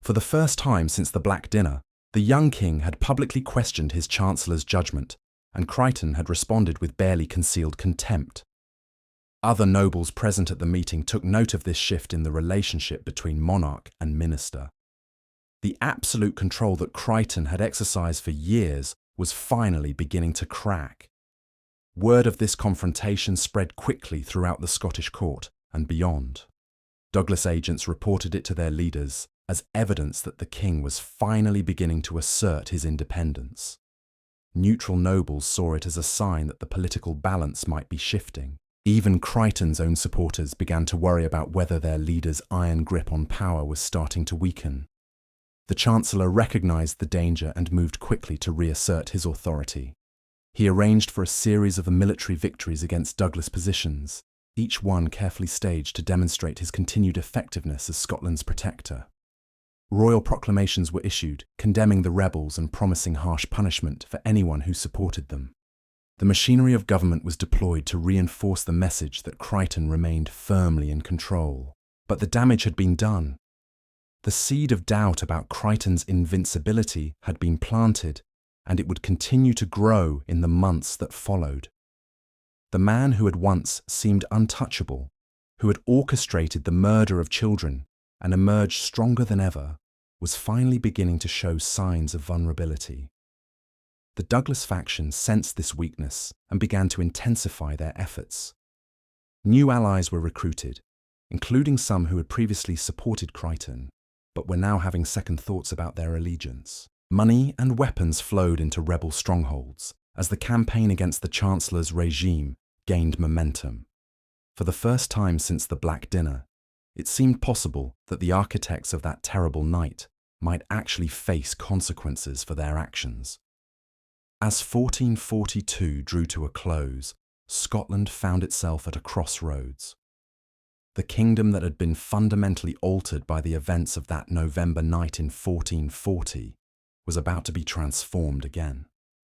For the first time since the Black Dinner, the young king had publicly questioned his chancellor's judgment, and Crichton had responded with barely concealed contempt. Other nobles present at the meeting took note of this shift in the relationship between monarch and minister. The absolute control that Crichton had exercised for years was finally beginning to crack. Word of this confrontation spread quickly throughout the Scottish court and beyond. Douglas agents reported it to their leaders as evidence that the king was finally beginning to assert his independence. Neutral nobles saw it as a sign that the political balance might be shifting. Even Crichton's own supporters began to worry about whether their leader's iron grip on power was starting to weaken. The Chancellor recognized the danger and moved quickly to reassert his authority. He arranged for a series of military victories against Douglas positions, each one carefully staged to demonstrate his continued effectiveness as Scotland's protector. Royal proclamations were issued, condemning the rebels and promising harsh punishment for anyone who supported them. The machinery of government was deployed to reinforce the message that Crichton remained firmly in control. But the damage had been done. The seed of doubt about Crichton's invincibility had been planted, and it would continue to grow in the months that followed. The man who had once seemed untouchable, who had orchestrated the murder of children and emerged stronger than ever, was finally beginning to show signs of vulnerability. The Douglas faction sensed this weakness and began to intensify their efforts. New allies were recruited, including some who had previously supported Crichton, but were now having second thoughts about their allegiance. Money and weapons flowed into rebel strongholds as the campaign against the Chancellor's regime gained momentum. For the first time since the Black Dinner, it seemed possible that the architects of that terrible night might actually face consequences for their actions. As 1442 drew to a close, Scotland found itself at a crossroads. The kingdom that had been fundamentally altered by the events of that November night in 1440 was about to be transformed again.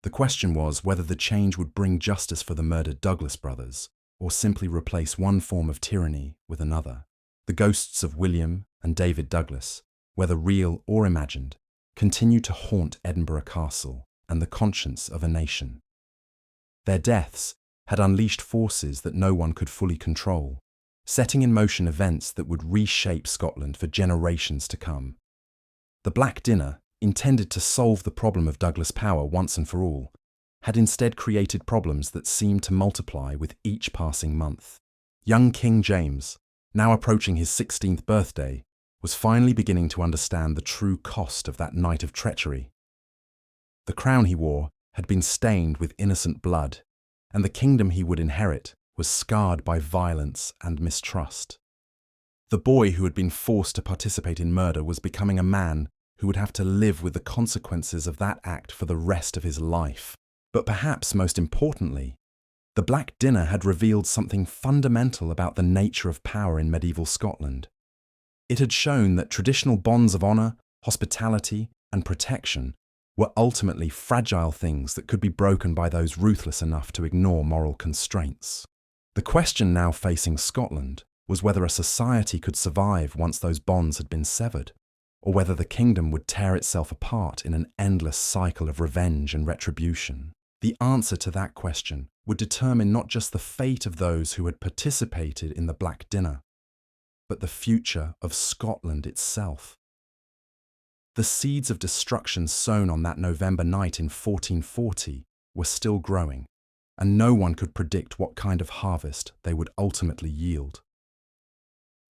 The question was whether the change would bring justice for the murdered Douglas brothers, or simply replace one form of tyranny with another. The ghosts of William and David Douglas, whether real or imagined, continued to haunt Edinburgh Castle and the conscience of a nation. Their deaths had unleashed forces that no one could fully control, setting in motion events that would reshape Scotland for generations to come. The Black Dinner, intended to solve the problem of Douglas power once and for all, had instead created problems that seemed to multiply with each passing month. Young King James, now approaching his 16th birthday, was finally beginning to understand the true cost of that night of treachery. The crown he wore had been stained with innocent blood, and the kingdom he would inherit was scarred by violence and mistrust. The boy who had been forced to participate in murder was becoming a man who would have to live with the consequences of that act for the rest of his life. But perhaps most importantly, the Black Dinner had revealed something fundamental about the nature of power in medieval Scotland. It had shown that traditional bonds of honour, hospitality, and protection were ultimately fragile things that could be broken by those ruthless enough to ignore moral constraints. The question now facing Scotland was whether a society could survive once those bonds had been severed, or whether the kingdom would tear itself apart in an endless cycle of revenge and retribution. The answer to that question would determine not just the fate of those who had participated in the Black Dinner, but the future of Scotland itself. The seeds of destruction sown on that November night in 1440 were still growing, and no one could predict what kind of harvest they would ultimately yield.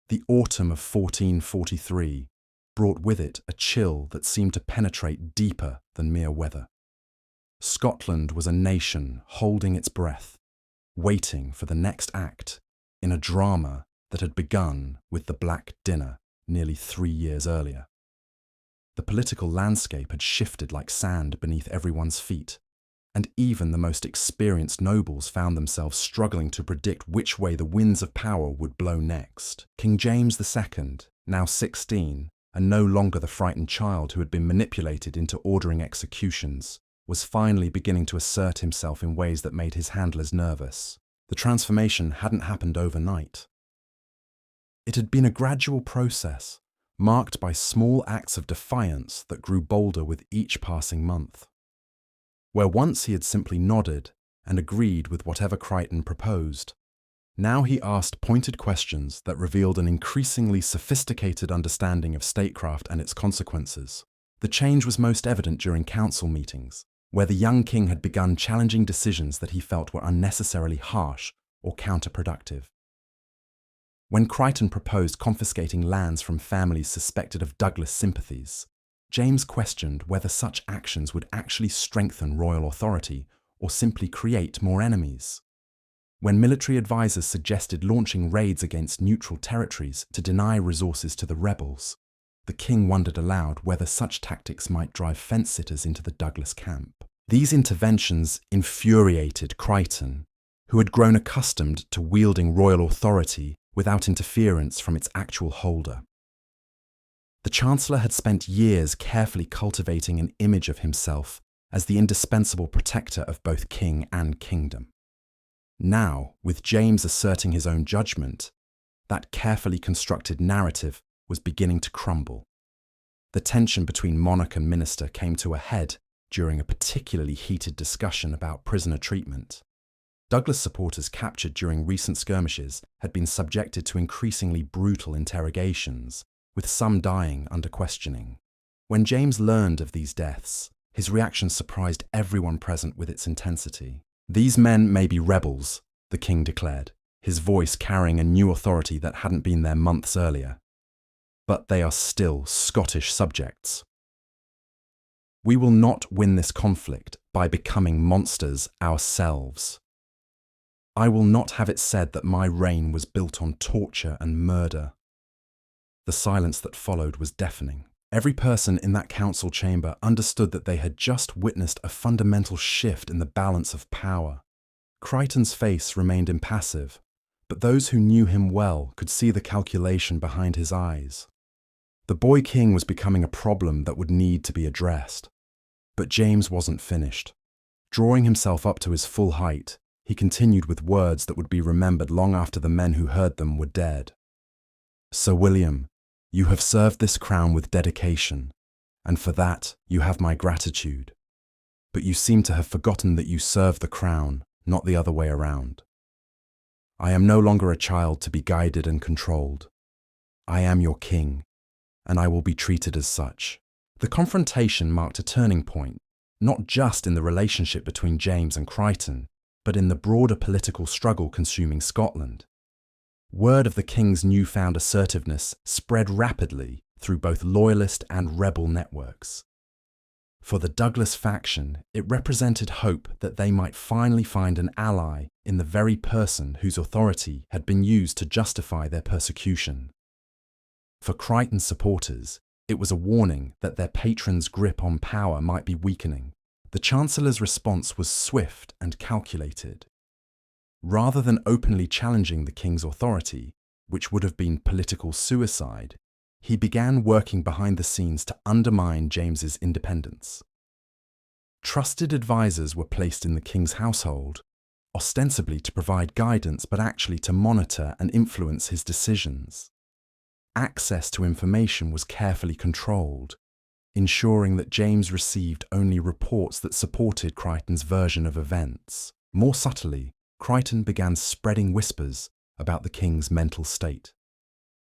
The autumn of 1443 brought with it a chill that seemed to penetrate deeper than mere weather. Scotland was a nation holding its breath, waiting for the next act in a drama that had begun with the Black Dinner nearly 3 years earlier. The political landscape had shifted like sand beneath everyone's feet, and even the most experienced nobles found themselves struggling to predict which way the winds of power would blow next. King James II, now 16, and no longer the frightened child who had been manipulated into ordering executions, was finally beginning to assert himself in ways that made his handlers nervous. The transformation hadn't happened overnight. It had been a gradual process, marked by small acts of defiance that grew bolder with each passing month. Where once he had simply nodded and agreed with whatever Crichton proposed, now he asked pointed questions that revealed an increasingly sophisticated understanding of statecraft and its consequences. The change was most evident during council meetings, where the young king had begun challenging decisions that he felt were unnecessarily harsh or counterproductive. When Crichton proposed confiscating lands from families suspected of Douglas sympathies, James questioned whether such actions would actually strengthen royal authority or simply create more enemies. When military advisors suggested launching raids against neutral territories to deny resources to the rebels, the king wondered aloud whether such tactics might drive fence-sitters into the Douglas camp. These interventions infuriated Crichton, who had grown accustomed to wielding royal authority without interference from its actual holder. The Chancellor had spent years carefully cultivating an image of himself as the indispensable protector of both king and kingdom. Now, with James asserting his own judgment, that carefully constructed narrative was beginning to crumble. The tension between monarch and minister came to a head during a particularly heated discussion about prisoner treatment. Douglas supporters captured during recent skirmishes had been subjected to increasingly brutal interrogations, with some dying under questioning. When James learned of these deaths, his reaction surprised everyone present with its intensity. "These men may be rebels," the king declared, his voice carrying a new authority that hadn't been there months earlier. "But they are still Scottish subjects. We will not win this conflict by becoming monsters ourselves. I will not have it said that my reign was built on torture and murder." The silence that followed was deafening. Every person in that council chamber understood that they had just witnessed a fundamental shift in the balance of power. Crichton's face remained impassive, but those who knew him well could see the calculation behind his eyes. The boy king was becoming a problem that would need to be addressed. But James wasn't finished. Drawing himself up to his full height, he continued with words that would be remembered long after the men who heard them were dead. "Sir William, you have served this crown with dedication, and for that you have my gratitude. But you seem to have forgotten that you serve the crown, not the other way around. I am no longer a child to be guided and controlled. I am your king, and I will be treated as such." The confrontation marked a turning point, not just in the relationship between James and Crichton, but in the broader political struggle consuming Scotland. Word of the king's newfound assertiveness spread rapidly through both loyalist and rebel networks. For the Douglas faction, it represented hope that they might finally find an ally in the very person whose authority had been used to justify their persecution. For Crichton's supporters, it was a warning that their patron's grip on power might be weakening. The Chancellor's response was swift and calculated. Rather than openly challenging the king's authority, which would have been political suicide, he began working behind the scenes to undermine James's independence. Trusted advisors were placed in the king's household, ostensibly to provide guidance but actually to monitor and influence his decisions. Access to information was carefully controlled, ensuring that James received only reports that supported Crichton's version of events. More subtly, Crichton began spreading whispers about the king's mental state.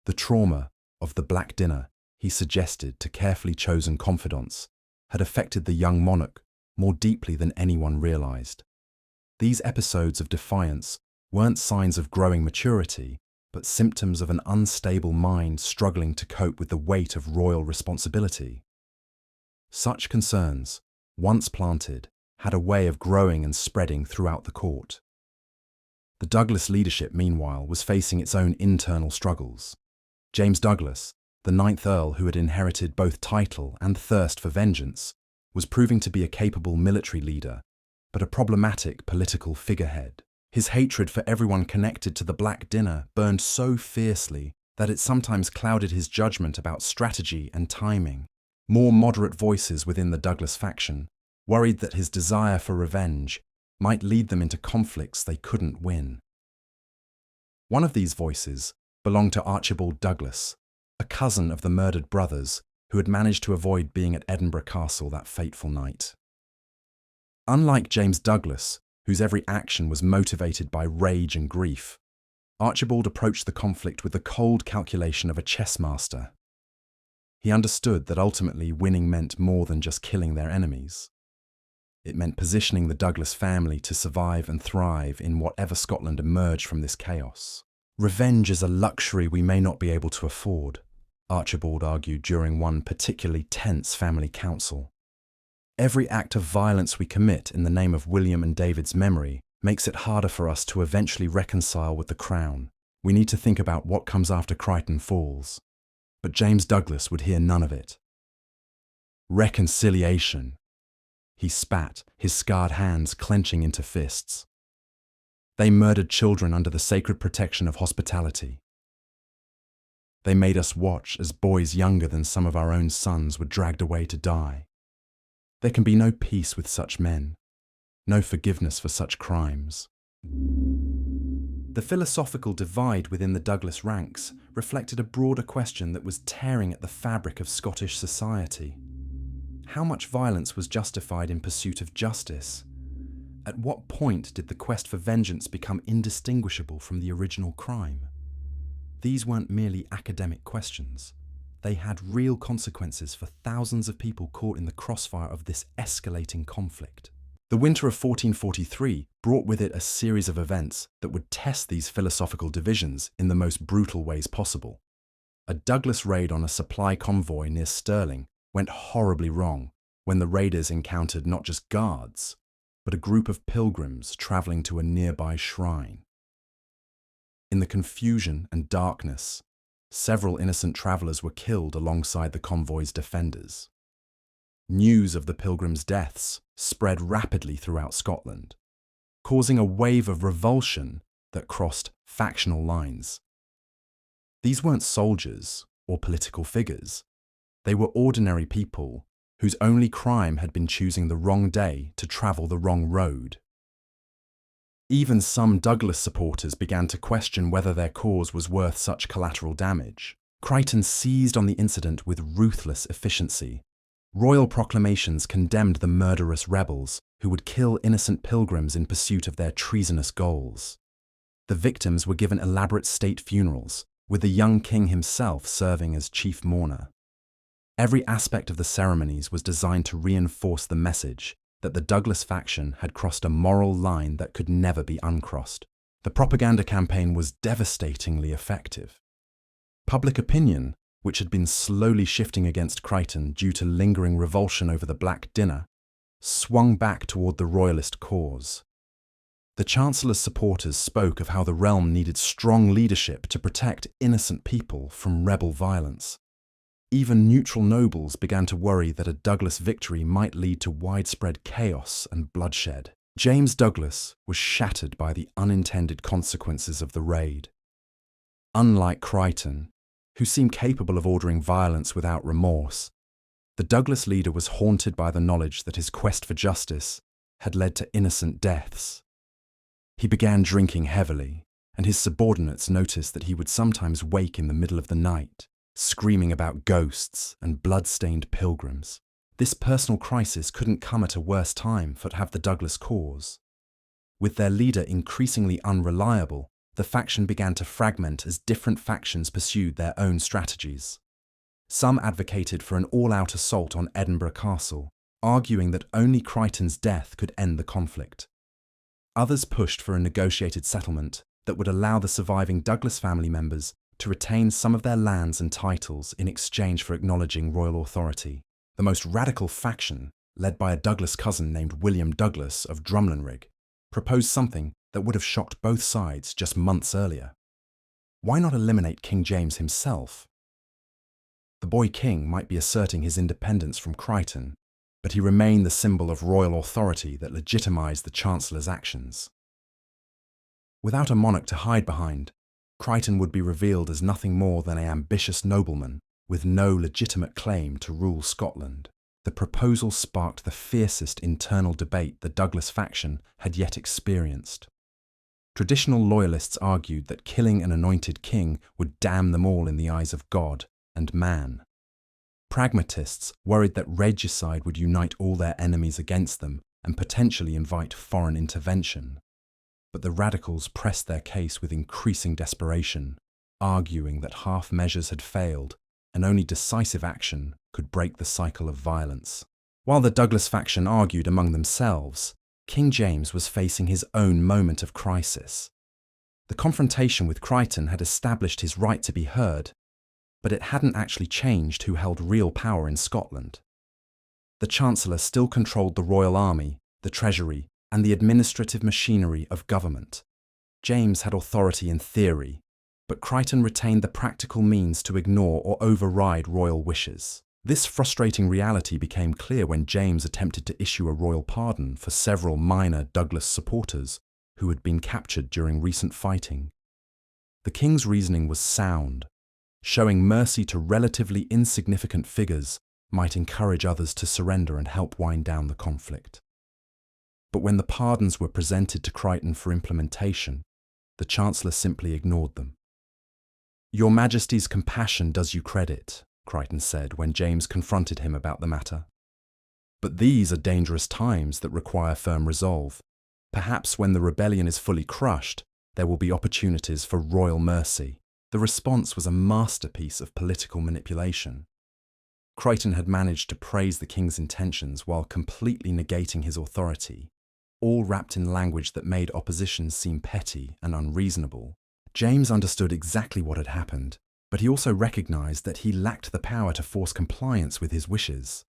The trauma of the Black Dinner he suggested to carefully chosen confidants, had affected the young monarch more deeply than anyone realized. These episodes of defiance weren't signs of growing maturity, but symptoms of an unstable mind struggling to cope with the weight of royal responsibility. Such concerns, once planted, had a way of growing and spreading throughout the court. The Douglas leadership, meanwhile, was facing its own internal struggles. James Douglas, the ninth Earl who had inherited both title and thirst for vengeance, was proving to be a capable military leader, but a problematic political figurehead. His hatred for everyone connected to the Black Dinner burned so fiercely that it sometimes clouded his judgment about strategy and timing. More moderate voices within the Douglas faction worried that his desire for revenge might lead them into conflicts they couldn't win. One of these voices belonged to Archibald Douglas, a cousin of the murdered brothers who had managed to avoid being at Edinburgh Castle that fateful night. Unlike James Douglas, whose every action was motivated by rage and grief, Archibald approached the conflict with the cold calculation of a chess master. He understood that ultimately winning meant more than just killing their enemies. It meant positioning the Douglas family to survive and thrive in whatever Scotland emerged from this chaos. Revenge is a luxury we may not be able to afford, Archibald argued during one particularly tense family council. Every act of violence we commit in the name of William and David's memory makes it harder for us to eventually reconcile with the crown. We need to think about what comes after Crichton falls. But James Douglas would hear none of it. Reconciliation. He spat, his scarred hands clenching into fists. They murdered children under the sacred protection of hospitality. They made us watch as boys younger than some of our own sons were dragged away to die. There can be no peace with such men, no forgiveness for such crimes. The philosophical divide within the Douglas ranks reflected a broader question that was tearing at the fabric of Scottish society. How much violence was justified in pursuit of justice? At what point did the quest for vengeance become indistinguishable from the original crime? These weren't merely academic questions. They had real consequences for thousands of people caught in the crossfire of this escalating conflict. The winter of 1443 brought with it a series of events that would test these philosophical divisions in the most brutal ways possible. A Douglas raid on a supply convoy near Stirling went horribly wrong when the raiders encountered not just guards, but a group of pilgrims travelling to a nearby shrine. In the confusion and darkness, several innocent travellers were killed alongside the convoy's defenders. News of the pilgrims' deaths spread rapidly throughout Scotland, causing a wave of revulsion that crossed factional lines. These weren't soldiers or political figures. They were ordinary people whose only crime had been choosing the wrong day to travel the wrong road. Even some Douglas supporters began to question whether their cause was worth such collateral damage. Crichton seized on the incident with ruthless efficiency. Royal proclamations condemned the murderous rebels who would kill innocent pilgrims in pursuit of their treasonous goals. The victims were given elaborate state funerals, with the young king himself serving as chief mourner. Every aspect of the ceremonies was designed to reinforce the message that the Douglas faction had crossed a moral line that could never be uncrossed. The propaganda campaign was devastatingly effective. Public opinion, which had been slowly shifting against Crichton due to lingering revulsion over the Black Dinner, swung back toward the royalist cause. The Chancellor's supporters spoke of how the realm needed strong leadership to protect innocent people from rebel violence. Even neutral nobles began to worry that a Douglas victory might lead to widespread chaos and bloodshed. James Douglas was shattered by the unintended consequences of the raid. Unlike Crichton, who seemed capable of ordering violence without remorse, the Douglas leader was haunted by the knowledge that his quest for justice had led to innocent deaths. He began drinking heavily, and his subordinates noticed that he would sometimes wake in the middle of the night, screaming about ghosts and blood-stained pilgrims. This personal crisis couldn't come at a worse time for to have the Douglas cause. With their leader increasingly unreliable, the faction began to fragment as different factions pursued their own strategies. Some advocated for an all-out assault on Edinburgh Castle, arguing that only Crichton's death could end the conflict. Others pushed for a negotiated settlement that would allow the surviving Douglas family members to retain some of their lands and titles in exchange for acknowledging royal authority. The most radical faction, led by a Douglas cousin named William Douglas of Drumlanrig, proposed something that would have shocked both sides just months earlier. Why not eliminate King James himself? The boy king might be asserting his independence from Crichton, but he remained the symbol of royal authority that legitimised the Chancellor's actions. Without a monarch to hide behind, Crichton would be revealed as nothing more than an ambitious nobleman with no legitimate claim to rule Scotland. The proposal sparked the fiercest internal debate the Douglas faction had yet experienced. Traditional loyalists argued that killing an anointed king would damn them all in the eyes of God and man. Pragmatists worried that regicide would unite all their enemies against them and potentially invite foreign intervention. But the radicals pressed their case with increasing desperation, arguing that half measures had failed and only decisive action could break the cycle of violence. While the Douglas faction argued among themselves, King James was facing his own moment of crisis. The confrontation with Crichton had established his right to be heard, but it hadn't actually changed who held real power in Scotland. The Chancellor still controlled the royal army, the treasury, and the administrative machinery of government. James had authority in theory, but Crichton retained the practical means to ignore or override royal wishes. This frustrating reality became clear when James attempted to issue a royal pardon for several minor Douglas supporters who had been captured during recent fighting. The king's reasoning was sound. Showing mercy to relatively insignificant figures might encourage others to surrender and help wind down the conflict. But when the pardons were presented to Crichton for implementation, the Chancellor simply ignored them. "Your Majesty's compassion does you credit," Crichton said when James confronted him about the matter. "But these are dangerous times that require firm resolve. Perhaps when the rebellion is fully crushed, there will be opportunities for royal mercy." The response was a masterpiece of political manipulation. Crichton had managed to praise the king's intentions while completely negating his authority, all wrapped in language that made opposition seem petty and unreasonable. James understood exactly what had happened, but he also recognized that he lacked the power to force compliance with his wishes.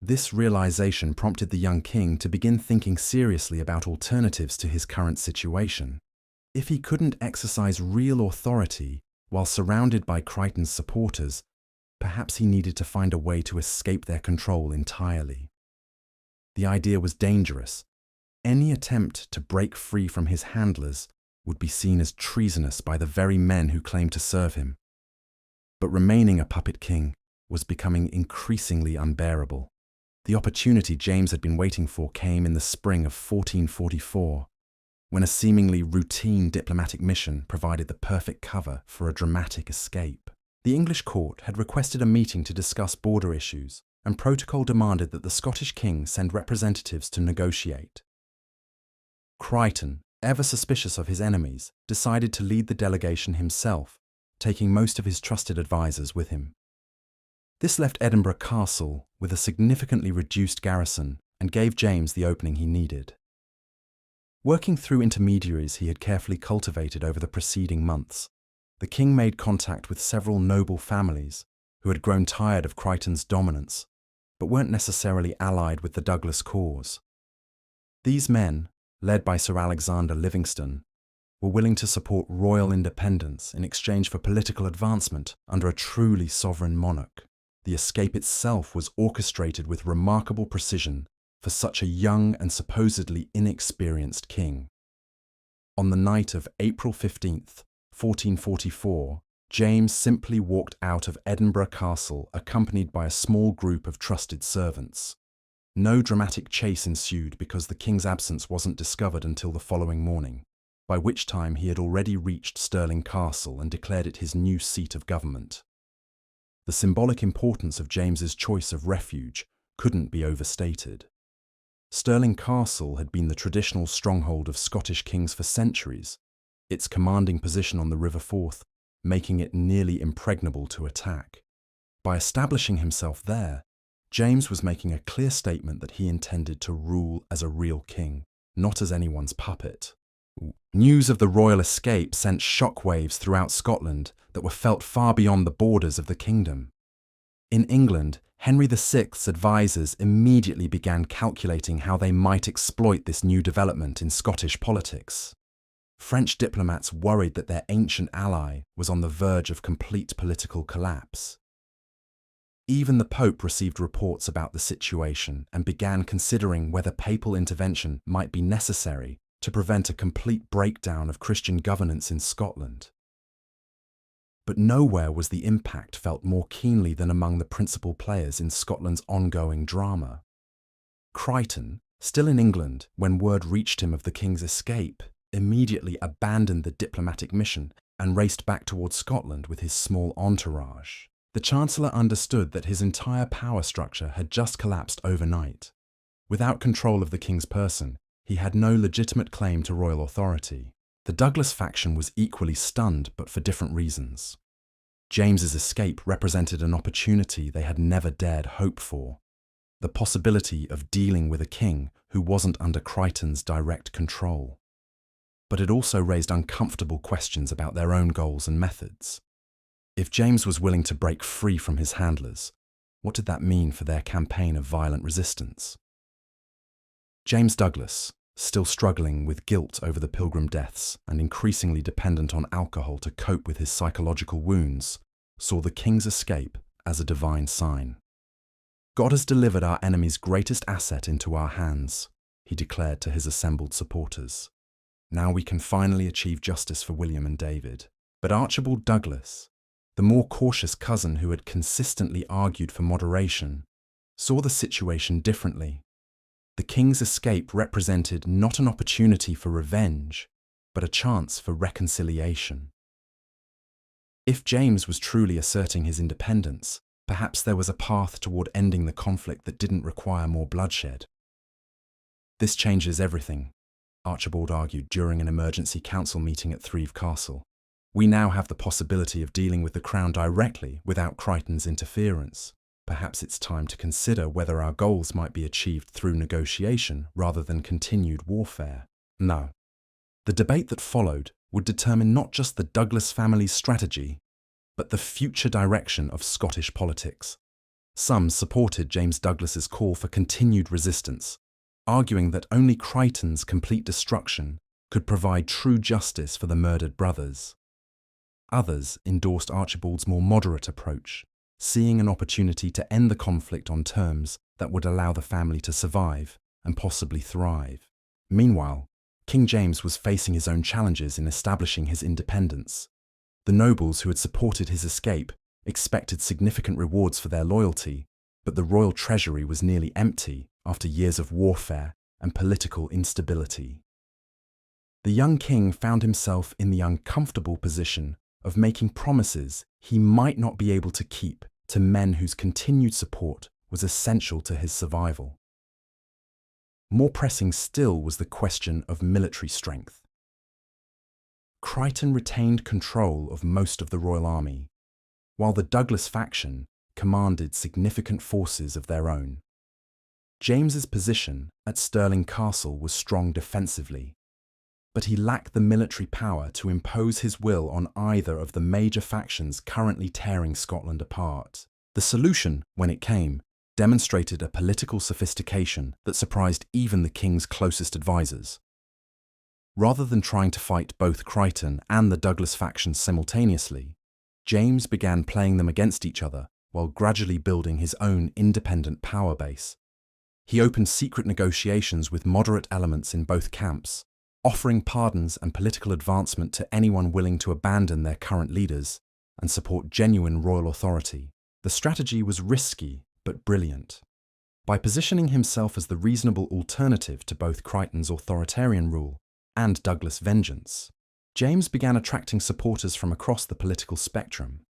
This realization prompted the young king to begin thinking seriously about alternatives to his current situation. If he couldn't exercise real authority while surrounded by Crichton's supporters, perhaps he needed to find a way to escape their control entirely. The idea was dangerous. Any attempt to break free from his handlers would be seen as treasonous by the very men who claimed to serve him. But remaining a puppet king was becoming increasingly unbearable. The opportunity James had been waiting for came in the spring of 1444, when a seemingly routine diplomatic mission provided the perfect cover for a dramatic escape. The English court had requested a meeting to discuss border issues, and protocol demanded that the Scottish king send representatives to negotiate. Crichton, ever suspicious of his enemies, decided to lead the delegation himself, taking most of his trusted advisors with him. This left Edinburgh Castle with a significantly reduced garrison and gave James the opening he needed. Working through intermediaries he had carefully cultivated over the preceding months, the king made contact with several noble families who had grown tired of Crichton's dominance, but weren't necessarily allied with the Douglas cause. These men, led by Sir Alexander Livingston, were willing to support royal independence in exchange for political advancement under a truly sovereign monarch. The escape itself was orchestrated with remarkable precision for such a young and supposedly inexperienced king. On the night of April 15th, 1444, James simply walked out of Edinburgh Castle accompanied by a small group of trusted servants. No dramatic chase ensued because the king's absence wasn't discovered until the following morning, by which time he had already reached Stirling Castle and declared it his new seat of government. The symbolic importance of James's choice of refuge couldn't be overstated. Stirling Castle had been the traditional stronghold of Scottish kings for centuries, its commanding position on the River Forth making it nearly impregnable to attack. By establishing himself there, James was making a clear statement that he intended to rule as a real king, not as anyone's puppet. News of the royal escape sent shockwaves throughout Scotland that were felt far beyond the borders of the kingdom. In England, Henry VI's advisors immediately began calculating how they might exploit this new development in Scottish politics. French diplomats worried that their ancient ally was on the verge of complete political collapse. Even the Pope received reports about the situation and began considering whether papal intervention might be necessary to prevent a complete breakdown of Christian governance in Scotland. But nowhere was the impact felt more keenly than among the principal players in Scotland's ongoing drama. Crichton, still in England when word reached him of the king's escape, immediately abandoned the diplomatic mission and raced back towards Scotland with his small entourage. The Chancellor understood that his entire power structure had just collapsed overnight. Without control of the king's person, he had no legitimate claim to royal authority. The Douglas faction was equally stunned, but for different reasons. James's escape represented an opportunity they had never dared hope for. The possibility of dealing with a king who wasn't under Crichton's direct control. But it also raised uncomfortable questions about their own goals and methods. If James was willing to break free from his handlers, what did that mean for their campaign of violent resistance? James Douglas, still struggling with guilt over the Pilgrim deaths and increasingly dependent on alcohol to cope with his psychological wounds, saw the king's escape as a divine sign. "God has delivered our enemy's greatest asset into our hands," he declared to his assembled supporters. "Now we can finally achieve justice for William and David." But Archibald Douglas, the more cautious cousin who had consistently argued for moderation, saw the situation differently. The king's escape represented not an opportunity for revenge, but a chance for reconciliation. If James was truly asserting his independence, perhaps there was a path toward ending the conflict that didn't require more bloodshed. "This changes everything," Archibald argued during an emergency council meeting at Threave Castle. "We now have the possibility of dealing with the crown directly without Crichton's interference. Perhaps it's time to consider whether our goals might be achieved through negotiation rather than continued warfare." No. The debate that followed would determine not just the Douglas family's strategy, but the future direction of Scottish politics. Some supported James Douglas's call for continued resistance, arguing that only Crichton's complete destruction could provide true justice for the murdered brothers. Others endorsed Archibald's more moderate approach, seeing an opportunity to end the conflict on terms that would allow the family to survive and possibly thrive. Meanwhile, King James was facing his own challenges in establishing his independence. The nobles who had supported his escape expected significant rewards for their loyalty, but the royal treasury was nearly empty after years of warfare and political instability. The young king found himself in the uncomfortable position of making promises he might not be able to keep to men whose continued support was essential to his survival. More pressing still was the question of military strength. Crichton retained control of most of the royal army, while the Douglas faction commanded significant forces of their own. James's position at Stirling Castle was strong defensively, but he lacked the military power to impose his will on either of the major factions currently tearing Scotland apart. The solution, when it came, demonstrated a political sophistication that surprised even the king's closest advisors. Rather than trying to fight both Crichton and the Douglas factions simultaneously, James began playing them against each other while gradually building his own independent power base. He opened secret negotiations with moderate elements in both camps, offering pardons and political advancement to anyone willing to abandon their current leaders and support genuine royal authority. The strategy was risky but brilliant. By positioning himself as the reasonable alternative to both Crichton's authoritarian rule and Douglas' vengeance, James began attracting supporters from across the political spectrum.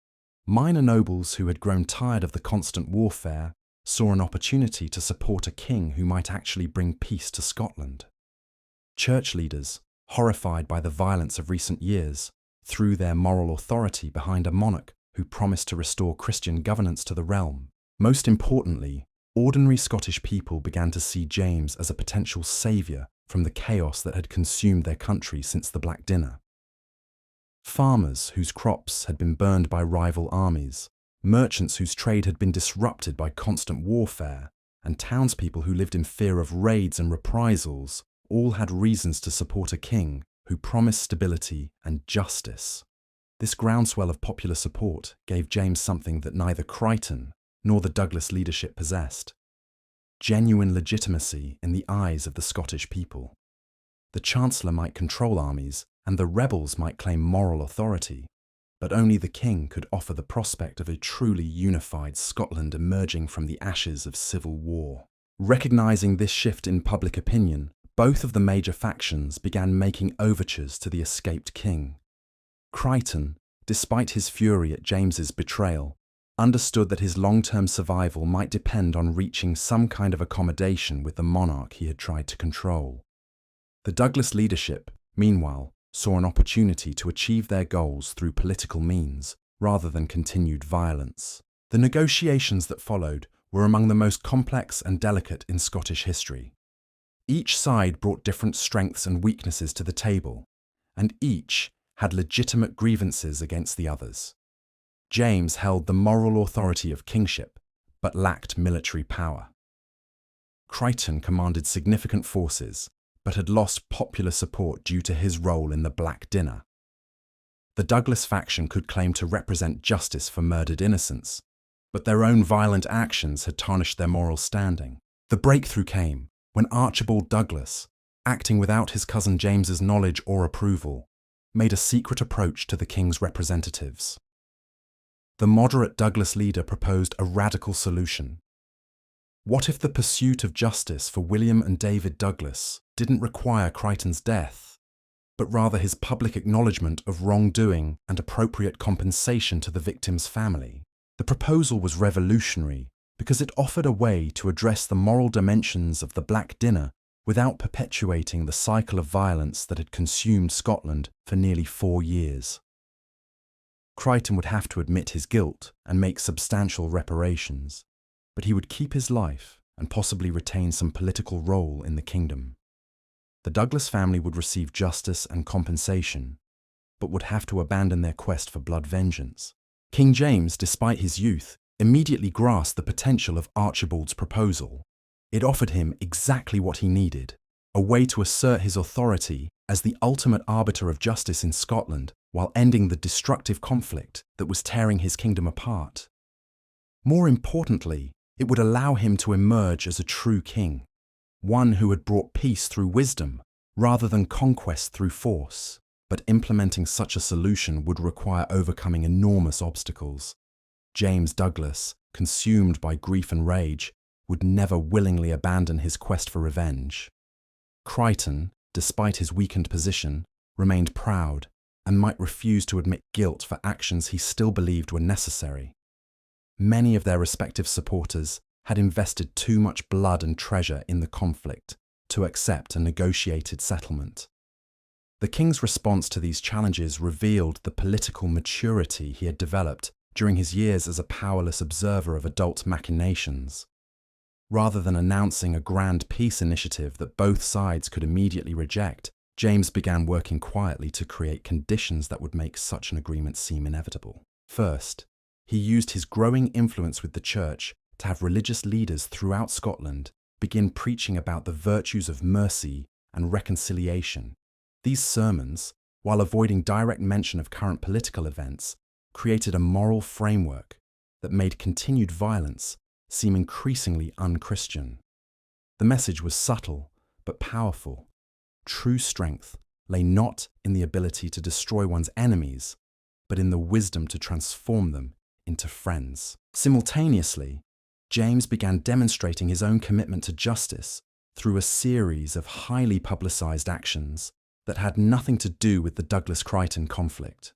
Minor nobles who had grown tired of the constant warfare saw an opportunity to support a king who might actually bring peace to Scotland. Church leaders, horrified by the violence of recent years, threw their moral authority behind a monarch who promised to restore Christian governance to the realm. Most importantly, ordinary Scottish people began to see James as a potential saviour from the chaos that had consumed their country since the Black Dinner. Farmers whose crops had been burned by rival armies, merchants whose trade had been disrupted by constant warfare, and townspeople who lived in fear of raids and reprisals all had reasons to support a king who promised stability and justice. This groundswell of popular support gave James something that neither Crichton nor the Douglas leadership possessed: genuine legitimacy in the eyes of the Scottish people. The Chancellor might control armies, and the rebels might claim moral authority, but only the king could offer the prospect of a truly unified Scotland emerging from the ashes of civil war. Recognising this shift in public opinion, both of the major factions began making overtures to the escaped king. Crichton, despite his fury at James's betrayal, understood that his long-term survival might depend on reaching some kind of accommodation with the monarch he had tried to control. The Douglas leadership, meanwhile, saw an opportunity to achieve their goals through political means, rather than continued violence. The negotiations that followed were among the most complex and delicate in Scottish history. Each side brought different strengths and weaknesses to the table, and each had legitimate grievances against the others. James held the moral authority of kingship, but lacked military power. Crichton commanded significant forces, but had lost popular support due to his role in the Black Dinner. The Douglas faction could claim to represent justice for murdered innocents, but their own violent actions had tarnished their moral standing. The breakthrough came when Archibald Douglas, acting without his cousin James's knowledge or approval, made a secret approach to the king's representatives. The moderate Douglas leader proposed a radical solution. What if the pursuit of justice for William and David Douglas didn't require Crichton's death, but rather his public acknowledgement of wrongdoing and appropriate compensation to the victim's family? The proposal was revolutionary because it offered a way to address the moral dimensions of the Black Dinner without perpetuating the cycle of violence that had consumed Scotland for nearly 4 years. Crichton would have to admit his guilt and make substantial reparations, but he would keep his life and possibly retain some political role in the kingdom. The Douglas family would receive justice and compensation, but would have to abandon their quest for blood vengeance. King James, despite his youth, immediately grasped the potential of Archibald's proposal. It offered him exactly what he needed: a way to assert his authority as the ultimate arbiter of justice in Scotland while ending the destructive conflict that was tearing his kingdom apart. More importantly, it would allow him to emerge as a true king, one who had brought peace through wisdom rather than conquest through force. But implementing such a solution would require overcoming enormous obstacles. James Douglas, consumed by grief and rage, would never willingly abandon his quest for revenge. Crichton, despite his weakened position, remained proud and might refuse to admit guilt for actions he still believed were necessary. Many of their respective supporters had invested too much blood and treasure in the conflict to accept a negotiated settlement. The king's response to these challenges revealed the political maturity he had developed during his years as a powerless observer of adult machinations. Rather than announcing a grand peace initiative that both sides could immediately reject, James began working quietly to create conditions that would make such an agreement seem inevitable. First, he used his growing influence with the church to have religious leaders throughout Scotland begin preaching about the virtues of mercy and reconciliation. These sermons, while avoiding direct mention of current political events, created a moral framework that made continued violence seem increasingly un-Christian. The message was subtle but powerful. True strength lay not in the ability to destroy one's enemies, but in the wisdom to transform them into friends. Simultaneously, James began demonstrating his own commitment to justice through a series of highly publicized actions that had nothing to do with the Douglas-Crichton conflict.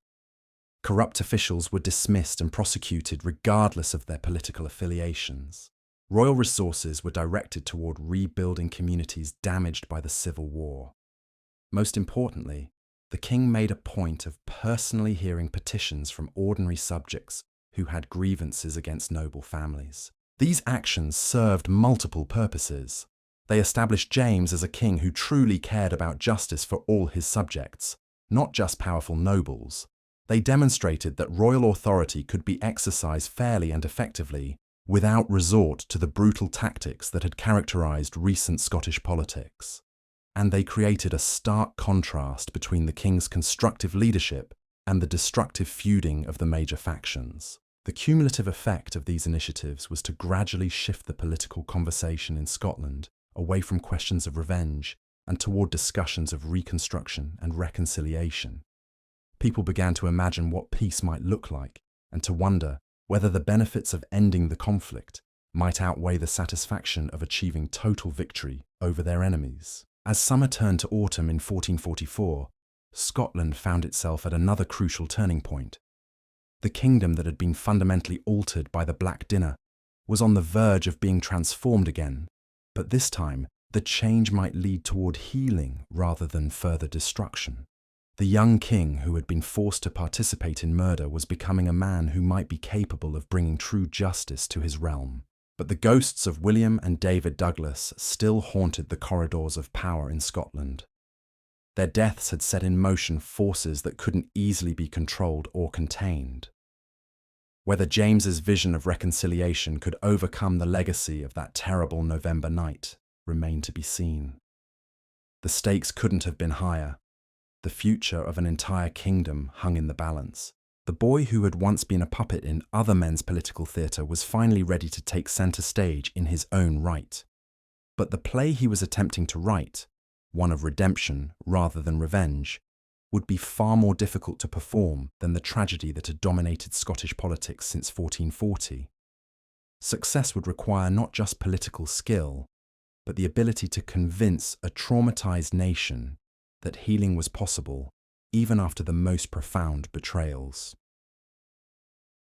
Corrupt officials were dismissed and prosecuted regardless of their political affiliations. Royal resources were directed toward rebuilding communities damaged by the Civil War. Most importantly, The king made a point of personally hearing petitions from ordinary subjects who had grievances against noble families. These actions served multiple purposes. They established James as a king who truly cared about justice for all his subjects, not just powerful nobles. They demonstrated that royal authority could be exercised fairly and effectively without resort to the brutal tactics that had characterized recent Scottish politics. And they created a stark contrast between the king's constructive leadership and the destructive feuding of the major factions. The cumulative effect of these initiatives was to gradually shift the political conversation in Scotland away from questions of revenge and toward discussions of reconstruction and reconciliation. People began to imagine what peace might look like and to wonder whether the benefits of ending the conflict might outweigh the satisfaction of achieving total victory over their enemies. As summer turned to autumn in 1444, Scotland found itself at another crucial turning point. The kingdom that had been fundamentally altered by the Black Dinner was on the verge of being transformed again, but this time the change might lead toward healing rather than further destruction. The young king who had been forced to participate in murder was becoming a man who might be capable of bringing true justice to his realm. But the ghosts of William and David Douglas still haunted the corridors of power in Scotland. Their deaths had set in motion forces that couldn't easily be controlled or contained. Whether James's vision of reconciliation could overcome the legacy of that terrible November night remained to be seen. The stakes couldn't have been higher. The future of an entire kingdom hung in the balance. The boy who had once been a puppet in other men's political theatre was finally ready to take centre stage in his own right. But the play he was attempting to write, one of redemption rather than revenge, would be far more difficult to perform than the tragedy that had dominated Scottish politics since 1440. Success would require not just political skill, but the ability to convince a traumatized nation that healing was possible even after the most profound betrayals.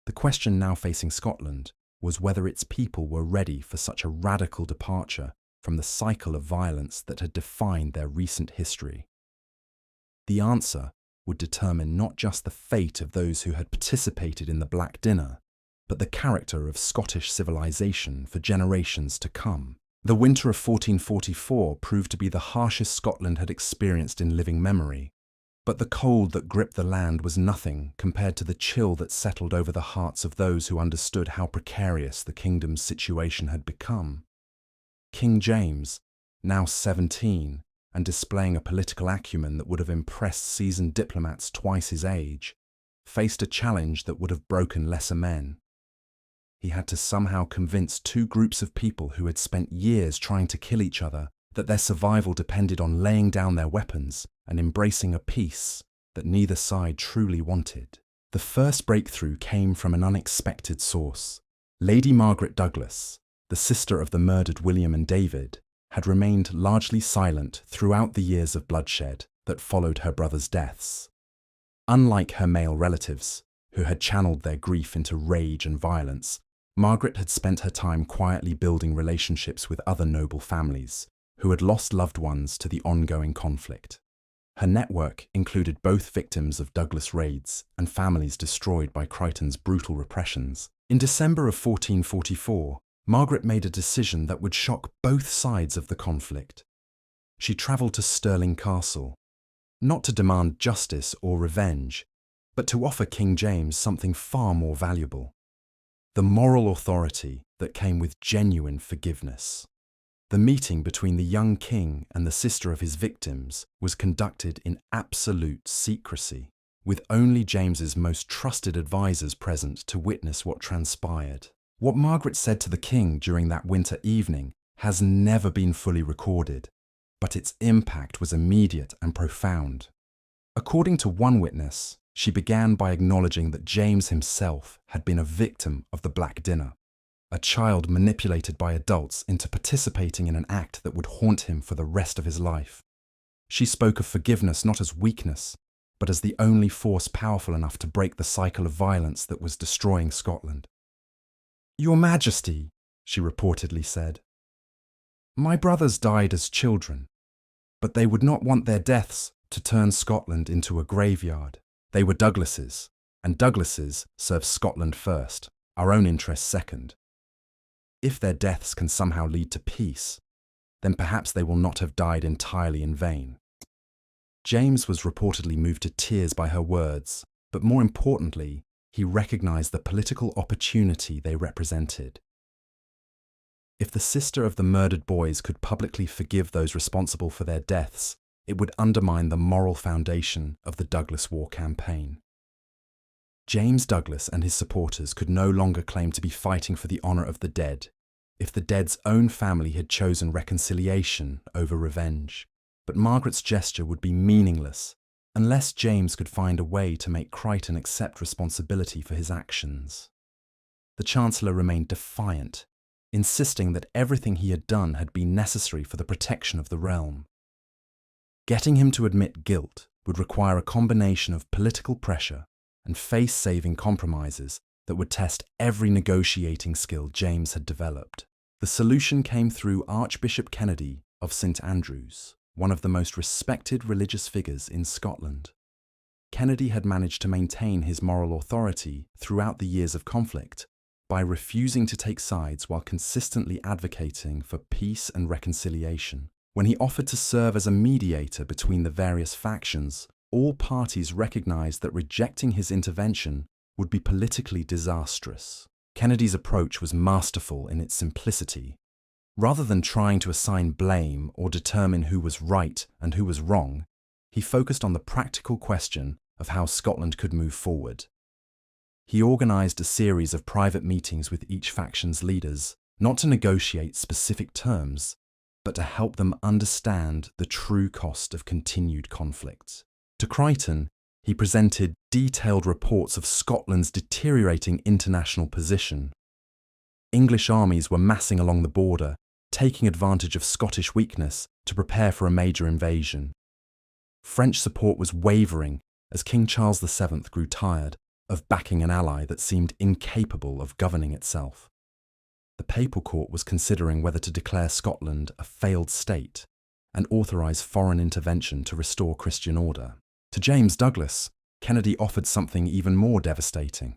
The question now facing Scotland was whether its people were ready for such a radical departure from the cycle of violence that had defined their recent history. The answer would determine not just the fate of those who had participated in the Black Dinner, but the character of Scottish civilization for generations to come. The winter of 1444 proved to be the harshest Scotland had experienced in living memory, but the cold that gripped the land was nothing compared to the chill that settled over the hearts of those who understood how precarious the kingdom's situation had become. King James, now 17, and displaying a political acumen that would have impressed seasoned diplomats twice his age, faced a challenge that would have broken lesser men. He had to somehow convince two groups of people who had spent years trying to kill each other that their survival depended on laying down their weapons and embracing a peace that neither side truly wanted. The first breakthrough came from an unexpected source. Lady Margaret Douglas, the sister of the murdered William and David, had remained largely silent throughout the years of bloodshed that followed her brothers' deaths. Unlike her male relatives, who had channeled their grief into rage and violence, Margaret had spent her time quietly building relationships with other noble families who had lost loved ones to the ongoing conflict. Her network included both victims of Douglas raids and families destroyed by Crichton's brutal repressions. In December of 1444, Margaret made a decision that would shock both sides of the conflict. She travelled to Stirling Castle, not to demand justice or revenge, but to offer King James something far more valuable: the moral authority that came with genuine forgiveness. The meeting between the young king and the sister of his victims was conducted in absolute secrecy, with only James's most trusted advisors present to witness what transpired. What Margaret said to the king during that winter evening has never been fully recorded, but its impact was immediate and profound. According to one witness, she began by acknowledging that James himself had been a victim of the Black Dinner, a child manipulated by adults into participating in an act that would haunt him for the rest of his life. She spoke of forgiveness not as weakness, but as the only force powerful enough to break the cycle of violence that was destroying Scotland. "Your Majesty," she reportedly said, "my brothers died as children, but they would not want their deaths to turn Scotland into a graveyard. They were Douglases, and Douglases serve Scotland first, our own interests second. If their deaths can somehow lead to peace, then perhaps they will not have died entirely in vain. James was reportedly moved to tears by her words, but more importantly, he recognized the political opportunity they represented. If the sister of the murdered boys could publicly forgive those responsible for their deaths, it would undermine the moral foundation of the Douglas War campaign. James Douglas and his supporters could no longer claim to be fighting for the honour of the dead, if the dead's own family had chosen reconciliation over revenge. But Margaret's gesture would be meaningless unless James could find a way to make Crichton accept responsibility for his actions. The Chancellor remained defiant, insisting that everything he had done had been necessary for the protection of the realm. Getting him to admit guilt would require a combination of political pressure and face-saving compromises that would test every negotiating skill James had developed. The solution came through Archbishop Kennedy of St Andrews, one of the most respected religious figures in Scotland. Kennedy had managed to maintain his moral authority throughout the years of conflict by refusing to take sides while consistently advocating for peace and reconciliation. When he offered to serve as a mediator between the various factions, all parties recognized that rejecting his intervention would be politically disastrous. Kennedy's approach was masterful in its simplicity. Rather than trying to assign blame or determine who was right and who was wrong, he focused on the practical question of how Scotland could move forward. He organized a series of private meetings with each faction's leaders, not to negotiate specific terms, but to help them understand the true cost of continued conflict. To Crichton, he presented detailed reports of Scotland's deteriorating international position. English armies were massing along the border, taking advantage of Scottish weakness to prepare for a major invasion. French support was wavering as King Charles VII grew tired of backing an ally that seemed incapable of governing itself. The papal court was considering whether to declare Scotland a failed state and authorise foreign intervention to restore Christian order. To James Douglas, Kennedy offered something even more devastating: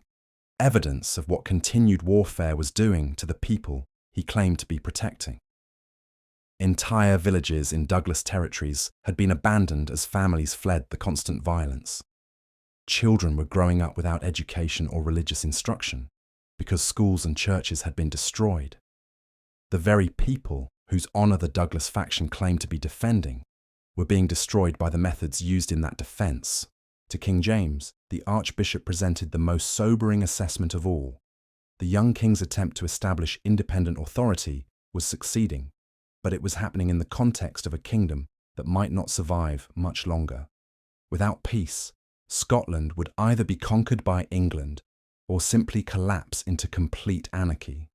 evidence of what continued warfare was doing to the people he claimed to be protecting. Entire villages in Douglas territories had been abandoned as families fled the constant violence. Children were growing up without education or religious instruction because schools and churches had been destroyed. The very people whose honour the Douglas faction claimed to be defending were being destroyed by the methods used in that defence. To King James, the Archbishop presented the most sobering assessment of all. The young king's attempt to establish independent authority was succeeding, but it was happening in the context of a kingdom that might not survive much longer. Without peace, Scotland would either be conquered by England or simply collapse into complete anarchy.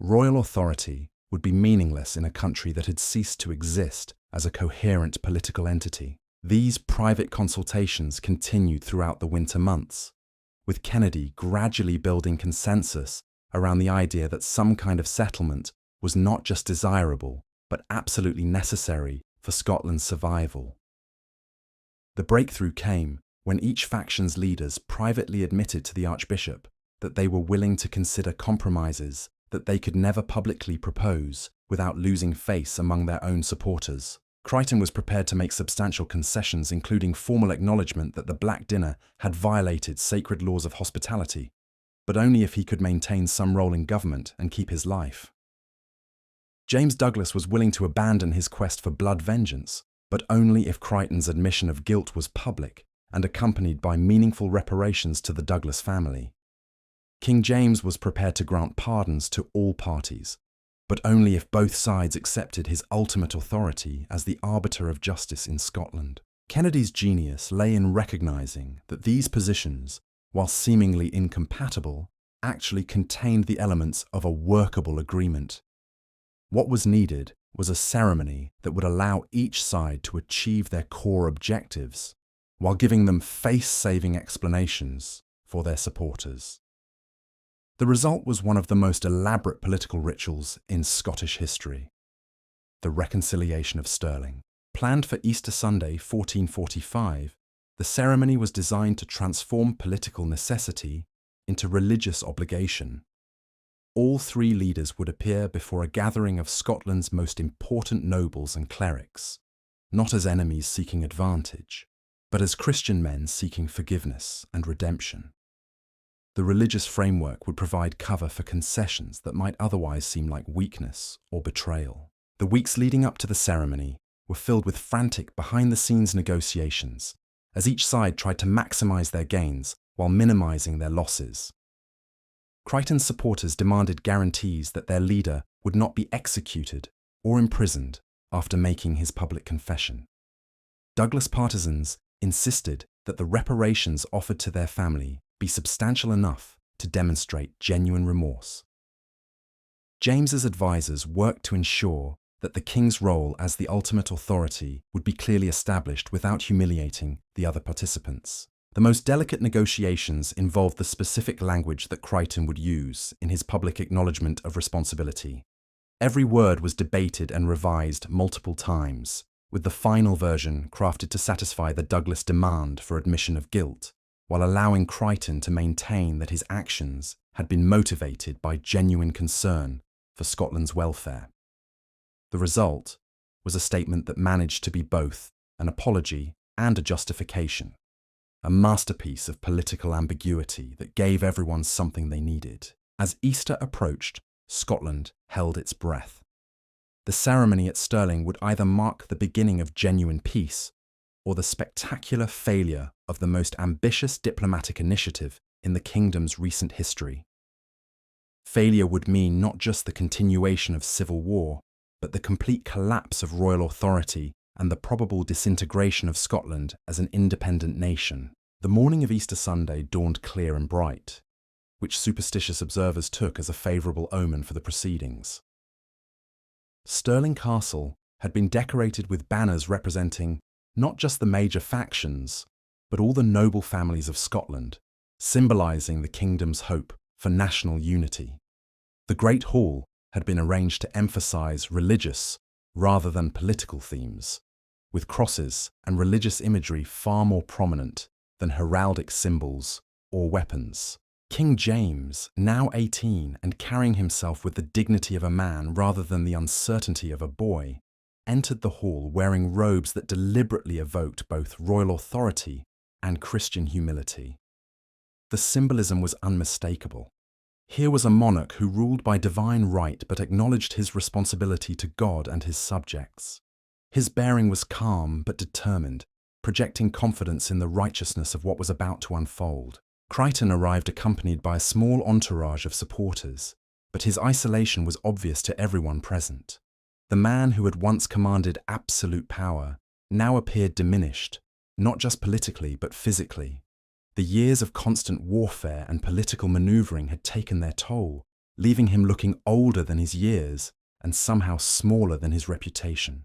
Royal authority would be meaningless in a country that had ceased to exist as a coherent political entity. These private consultations continued throughout the winter months, with Kennedy gradually building consensus around the idea that some kind of settlement was not just desirable, but absolutely necessary for Scotland's survival. The breakthrough came when each faction's leaders privately admitted to the Archbishop that they were willing to consider compromises that they could never publicly propose without losing face among their own supporters. Crichton was prepared to make substantial concessions, including formal acknowledgement that the Black Dinner had violated sacred laws of hospitality, but only if he could maintain some role in government and keep his life. James Douglas was willing to abandon his quest for blood vengeance, but only if Crichton's admission of guilt was public and accompanied by meaningful reparations to the Douglas family. King James was prepared to grant pardons to all parties, but only if both sides accepted his ultimate authority as the arbiter of justice in Scotland. Kennedy's genius lay in recognizing that these positions, while seemingly incompatible, actually contained the elements of a workable agreement. What was needed was a ceremony that would allow each side to achieve their core objectives, while giving them face-saving explanations for their supporters. The result was one of the most elaborate political rituals in Scottish history: the Reconciliation of Stirling. Planned for Easter Sunday 1445, the ceremony was designed to transform political necessity into religious obligation. All three leaders would appear before a gathering of Scotland's most important nobles and clerics, not as enemies seeking advantage, but as Christian men seeking forgiveness and redemption. The religious framework would provide cover for concessions that might otherwise seem like weakness or betrayal. The weeks leading up to the ceremony were filled with frantic behind-the-scenes negotiations, as each side tried to maximize their gains while minimizing their losses. Crichton's supporters demanded guarantees that their leader would not be executed or imprisoned after making his public confession. Douglas partisans insisted that the reparations offered to their family be substantial enough to demonstrate genuine remorse. James's advisors worked to ensure that the king's role as the ultimate authority would be clearly established without humiliating the other participants. The most delicate negotiations involved the specific language that Crichton would use in his public acknowledgement of responsibility. Every word was debated and revised multiple times, with the final version crafted to satisfy the Douglas demand for admission of guilt, while allowing Crichton to maintain that his actions had been motivated by genuine concern for Scotland's welfare. The result was a statement that managed to be both an apology and a justification, a masterpiece of political ambiguity that gave everyone something they needed. As Easter approached, Scotland held its breath. The ceremony at Stirling would either mark the beginning of genuine peace or the spectacular failure of the most ambitious diplomatic initiative in the kingdom's recent history. Failure would mean not just the continuation of civil war, but the complete collapse of royal authority and the probable disintegration of Scotland as an independent nation. The morning of Easter Sunday dawned clear and bright, which superstitious observers took as a favourable omen for the proceedings. Stirling Castle had been decorated with banners representing not just the major factions, but all the noble families of Scotland, symbolising the kingdom's hope for national unity. The Great Hall had been arranged to emphasise religious rather than political themes, with crosses and religious imagery far more prominent than heraldic symbols or weapons. King James, now 18 and carrying himself with the dignity of a man rather than the uncertainty of a boy, entered the hall wearing robes that deliberately evoked both royal authority and Christian humility. The symbolism was unmistakable. Here was a monarch who ruled by divine right but acknowledged his responsibility to God and his subjects. His bearing was calm but determined, projecting confidence in the righteousness of what was about to unfold. Crichton arrived accompanied by a small entourage of supporters, but his isolation was obvious to everyone present. The man who had once commanded absolute power now appeared diminished, not just politically but physically. The years of constant warfare and political manoeuvring had taken their toll, leaving him looking older than his years and somehow smaller than his reputation.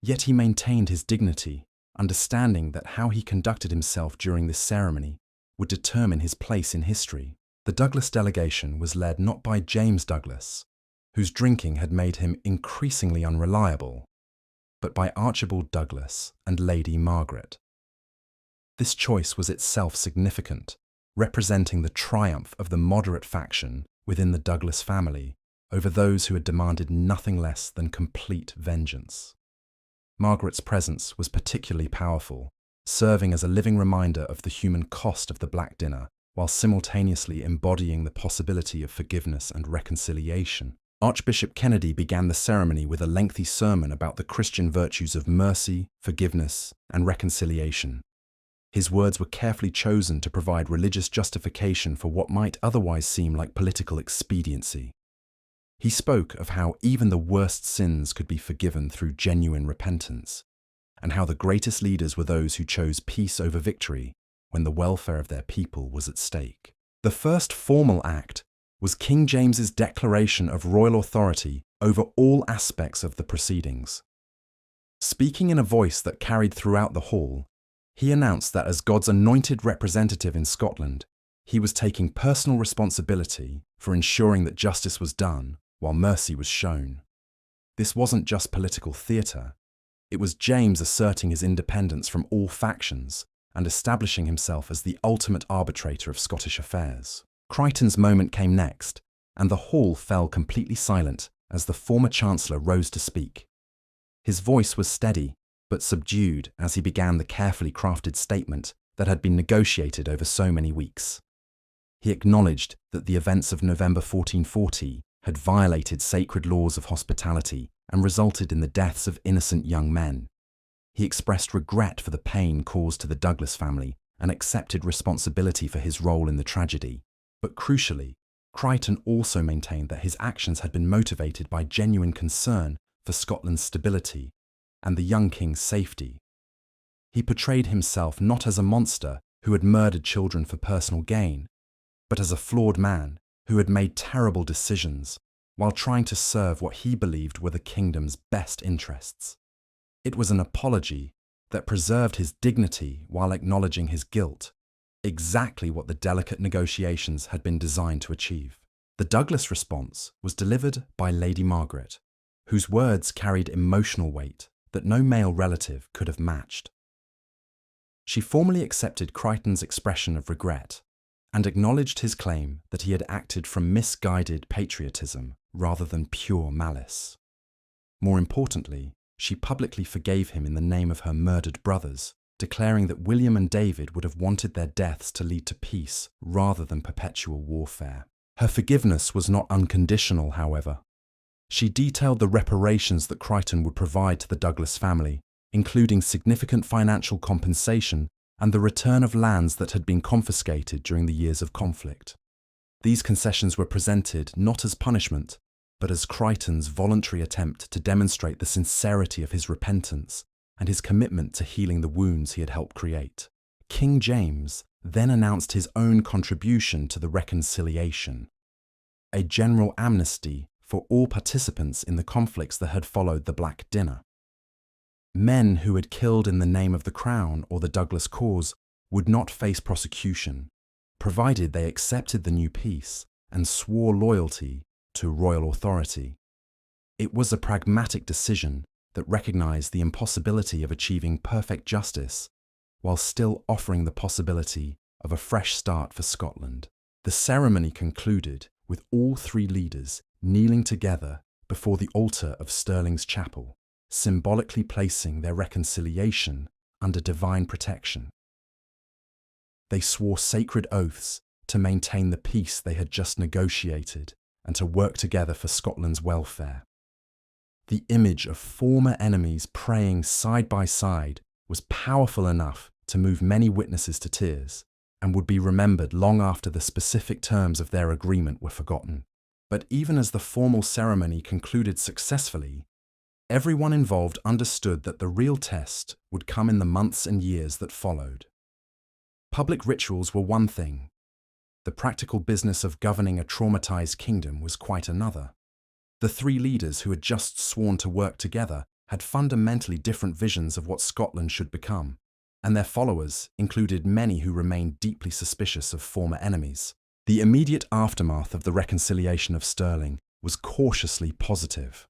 Yet he maintained his dignity, understanding that how he conducted himself during this ceremony would determine his place in history. The Douglas delegation was led not by James Douglas, whose drinking had made him increasingly unreliable, but by Archibald Douglas and Lady Margaret. This choice was itself significant, representing the triumph of the moderate faction within the Douglas family over those who had demanded nothing less than complete vengeance. Margaret's presence was particularly powerful, serving as a living reminder of the human cost of the Black Dinner, while simultaneously embodying the possibility of forgiveness and reconciliation. Archbishop Kennedy began the ceremony with a lengthy sermon about the Christian virtues of mercy, forgiveness, and reconciliation. His words were carefully chosen to provide religious justification for what might otherwise seem like political expediency. He spoke of how even the worst sins could be forgiven through genuine repentance, and how the greatest leaders were those who chose peace over victory when the welfare of their people was at stake. The first formal act was King James's declaration of royal authority over all aspects of the proceedings. Speaking in a voice that carried throughout the hall, he announced that as God's anointed representative in Scotland, he was taking personal responsibility for ensuring that justice was done while mercy was shown. This wasn't just political theatre, It was James asserting his independence from all factions and establishing himself as the ultimate arbitrator of Scottish affairs. Crichton's moment came next, and the hall fell completely silent as the former Chancellor rose to speak. His voice was steady, but subdued as he began the carefully crafted statement that had been negotiated over so many weeks. He acknowledged that the events of November 1440 had violated sacred laws of hospitality and resulted in the deaths of innocent young men. He expressed regret for the pain caused to the Douglas family and accepted responsibility for his role in the tragedy. But crucially, Crichton also maintained that his actions had been motivated by genuine concern for Scotland's stability and the young king's safety. He portrayed himself not as a monster who had murdered children for personal gain, but as a flawed man who had made terrible decisions while trying to serve what he believed were the kingdom's best interests. It was an apology that preserved his dignity while acknowledging his guilt, exactly what the delicate negotiations had been designed to achieve. The Douglas response was delivered by Lady Margaret, whose words carried emotional weight that no male relative could have matched. She formally accepted Crichton's expression of regret and acknowledged his claim that he had acted from misguided patriotism rather than pure malice. More importantly, she publicly forgave him in the name of her murdered brothers, declaring that William and David would have wanted their deaths to lead to peace rather than perpetual warfare. Her forgiveness was not unconditional, however. She detailed the reparations that Crichton would provide to the Douglas family, including significant financial compensation and the return of lands that had been confiscated during the years of conflict. These concessions were presented not as punishment, but as Crichton's voluntary attempt to demonstrate the sincerity of his repentance and his commitment to healing the wounds he had helped create. King James then announced his own contribution to the reconciliation, a general amnesty for all participants in the conflicts that had followed the Black Dinner. Men who had killed in the name of the Crown or the Douglas cause would not face prosecution, provided they accepted the new peace and swore loyalty to royal authority. It was a pragmatic decision that recognized the impossibility of achieving perfect justice while still offering the possibility of a fresh start for Scotland. The ceremony concluded with all three leaders kneeling together before the altar of Stirling's chapel, symbolically placing their reconciliation under divine protection. They swore sacred oaths to maintain the peace they had just negotiated and to work together for Scotland's welfare. The image of former enemies praying side by side was powerful enough to move many witnesses to tears and would be remembered long after the specific terms of their agreement were forgotten. But even as the formal ceremony concluded successfully, everyone involved understood that the real test would come in the months and years that followed. Public rituals were one thing. The practical business of governing a traumatized kingdom was quite another. The three leaders who had just sworn to work together had fundamentally different visions of what Scotland should become, and their followers included many who remained deeply suspicious of former enemies. The immediate aftermath of the reconciliation of Stirling was cautiously positive.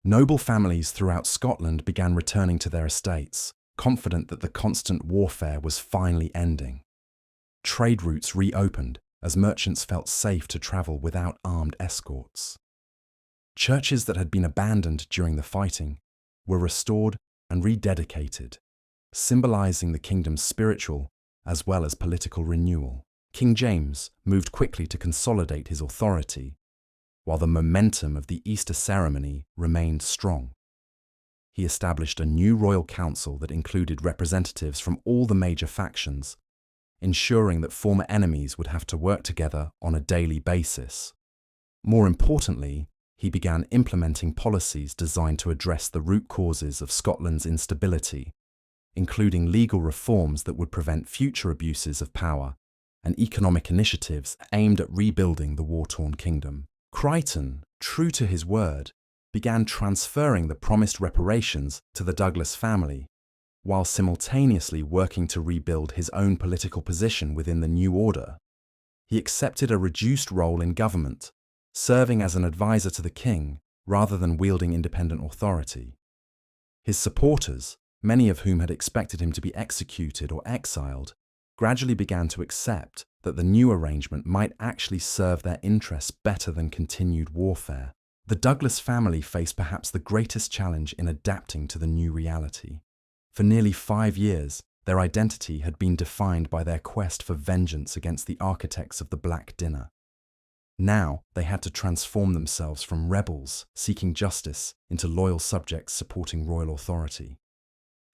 Noble families throughout Scotland began returning to their estates, confident that the constant warfare was finally ending. Trade routes reopened as merchants felt safe to travel without armed escorts. Churches that had been abandoned during the fighting were restored and rededicated, symbolizing the kingdom's spiritual as well as political renewal. King James moved quickly to consolidate his authority, while the momentum of the Easter ceremony remained strong. He established a new royal council that included representatives from all the major factions, ensuring that former enemies would have to work together on a daily basis. More importantly, he began implementing policies designed to address the root causes of Scotland's instability, including legal reforms that would prevent future abuses of power and economic initiatives aimed at rebuilding the war-torn kingdom. Crichton, true to his word, began transferring the promised reparations to the Douglas family, while simultaneously working to rebuild his own political position within the new order. He accepted a reduced role in government, serving as an advisor to the king rather than wielding independent authority. His supporters, many of whom had expected him to be executed or exiled, gradually began to accept that the new arrangement might actually serve their interests better than continued warfare. The Douglas family faced perhaps the greatest challenge in adapting to the new reality. For nearly 5 years, their identity had been defined by their quest for vengeance against the architects of the Black Dinner. Now they had to transform themselves from rebels seeking justice into loyal subjects supporting royal authority.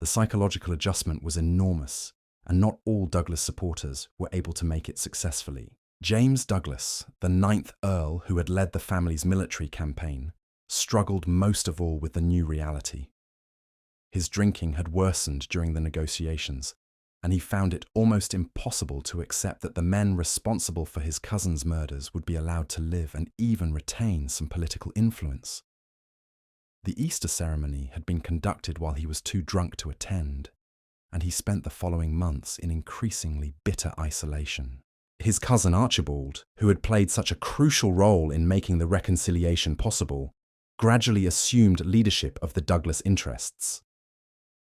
The psychological adjustment was enormous, and not all Douglas supporters were able to make it successfully. James Douglas, the 9th Earl who had led the family's military campaign, struggled most of all with the new reality. His drinking had worsened during the negotiations, and he found it almost impossible to accept that the men responsible for his cousin's murders would be allowed to live and even retain some political influence. The Easter ceremony had been conducted while he was too drunk to attend, and he spent the following months in increasingly bitter isolation. His cousin Archibald, who had played such a crucial role in making the reconciliation possible, gradually assumed leadership of the Douglas interests.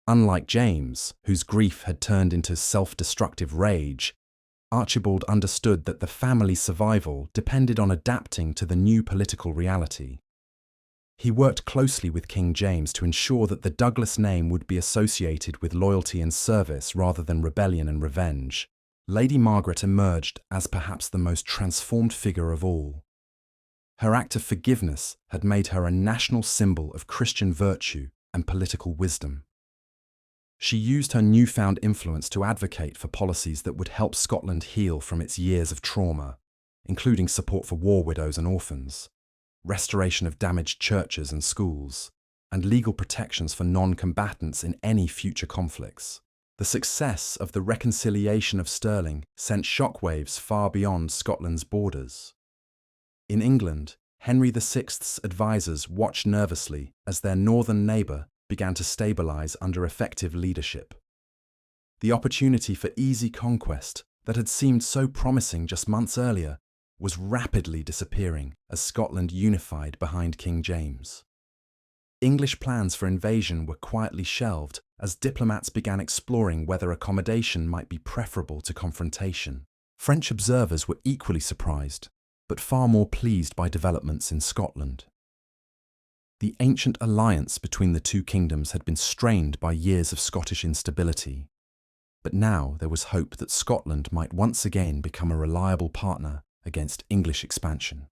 Unlike James, whose grief had turned into self-destructive rage, Archibald understood that the family's survival depended on adapting to the new political reality. He worked closely with King James to ensure that the Douglas name would be associated with loyalty and service rather than rebellion and revenge. Lady Margaret emerged as perhaps the most transformed figure of all. Her act of forgiveness had made her a national symbol of Christian virtue and political wisdom. She used her newfound influence to advocate for policies that would help Scotland heal from its years of trauma, including support for war widows and orphans, restoration of damaged churches and schools, and legal protections for non-combatants in any future conflicts. The success of the reconciliation of Stirling sent shockwaves far beyond Scotland's borders. In England, Henry VI's advisors watched nervously as their northern neighbour began to stabilise under effective leadership. The opportunity for easy conquest that had seemed so promising just months earlier was rapidly disappearing as Scotland unified behind King James. English plans for invasion were quietly shelved as diplomats began exploring whether accommodation might be preferable to confrontation. French observers were equally surprised, but far more pleased by developments in Scotland. The ancient alliance between the two kingdoms had been strained by years of Scottish instability, but now there was hope that Scotland might once again become a reliable partner against English expansion.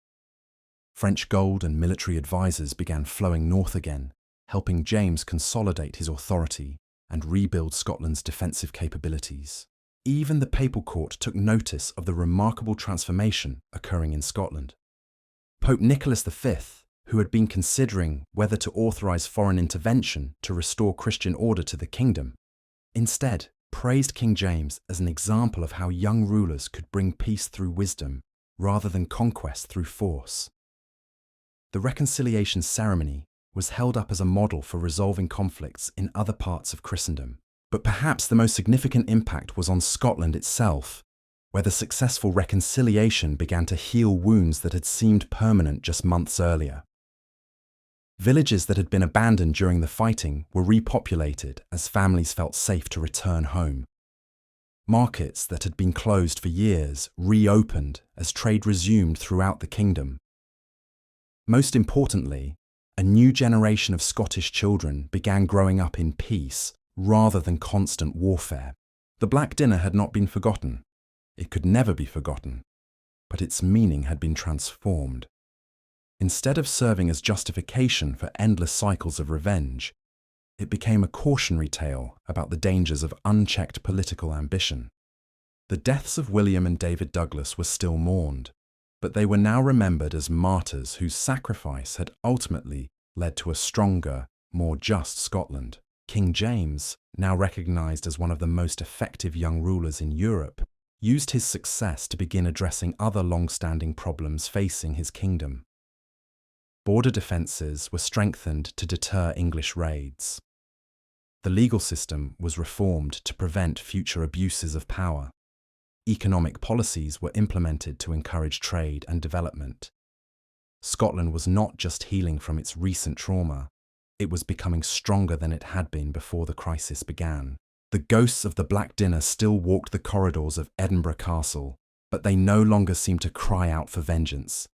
French gold and military advisors began flowing north again, helping James consolidate his authority and rebuild Scotland's defensive capabilities. Even the papal court took notice of the remarkable transformation occurring in Scotland. Pope Nicholas V, who had been considering whether to authorize foreign intervention to restore Christian order to the kingdom, instead praised King James as an example of how young rulers could bring peace through wisdom rather than conquest through force. The reconciliation ceremony was held up as a model for resolving conflicts in other parts of Christendom. But perhaps the most significant impact was on Scotland itself, where the successful reconciliation began to heal wounds that had seemed permanent just months earlier. Villages that had been abandoned during the fighting were repopulated as families felt safe to return home. Markets that had been closed for years reopened as trade resumed throughout the kingdom. Most importantly, a new generation of Scottish children began growing up in peace rather than constant warfare. The Black Dinner had not been forgotten. It could never be forgotten, but its meaning had been transformed. Instead of serving as justification for endless cycles of revenge, it became a cautionary tale about the dangers of unchecked political ambition. The deaths of William and David Douglas were still mourned, but they were now remembered as martyrs whose sacrifice had ultimately led to a stronger, more just Scotland. King James, now recognised as one of the most effective young rulers in Europe, used his success to begin addressing other long-standing problems facing his kingdom. Border defences were strengthened to deter English raids. The legal system was reformed to prevent future abuses of power. Economic policies were implemented to encourage trade and development. Scotland was not just healing from its recent trauma, it was becoming stronger than it had been before the crisis began. The ghosts of the Black Dinner still walked the corridors of Edinburgh Castle, but they no longer seemed to cry out for vengeance.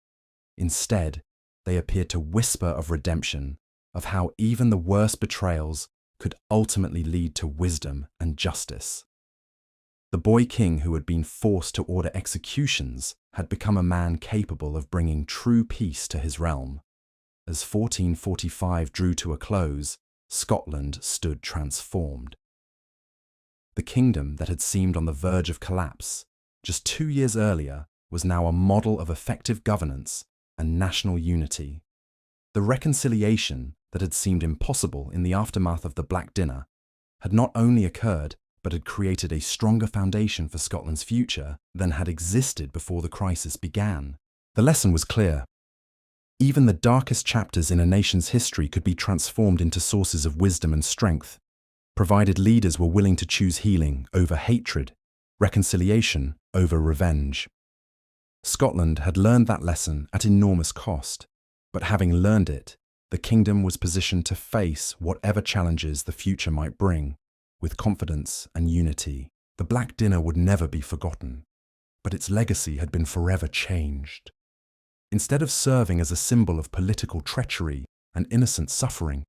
Instead, they appeared to whisper of redemption, of how even the worst betrayals could ultimately lead to wisdom and justice. The boy king who had been forced to order executions had become a man capable of bringing true peace to his realm. As 1445 drew to a close, Scotland stood transformed. The kingdom that had seemed on the verge of collapse just 2 years earlier was now a model of effective governance and national unity. The reconciliation that had seemed impossible in the aftermath of the Black Dinner had not only occurred, but had created a stronger foundation for Scotland's future than had existed before the crisis began. The lesson was clear. Even the darkest chapters in a nation's history could be transformed into sources of wisdom and strength, provided leaders were willing to choose healing over hatred, reconciliation over revenge. Scotland had learned that lesson at enormous cost, but having learned it, the kingdom was positioned to face whatever challenges the future might bring, with confidence and unity. The Black Dinner would never be forgotten, but its legacy had been forever changed. Instead of serving as a symbol of political treachery and innocent suffering,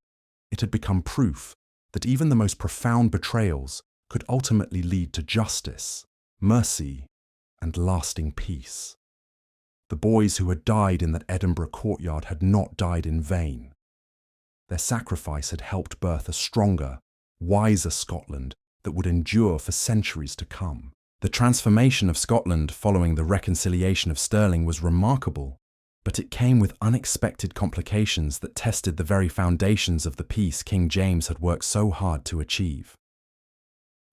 it had become proof that even the most profound betrayals could ultimately lead to justice, mercy, and lasting peace. The boys who had died in that Edinburgh courtyard had not died in vain. Their sacrifice had helped birth a stronger, wiser Scotland that would endure for centuries to come. The transformation of Scotland following the reconciliation of Stirling was remarkable, but it came with unexpected complications that tested the very foundations of the peace King James had worked so hard to achieve.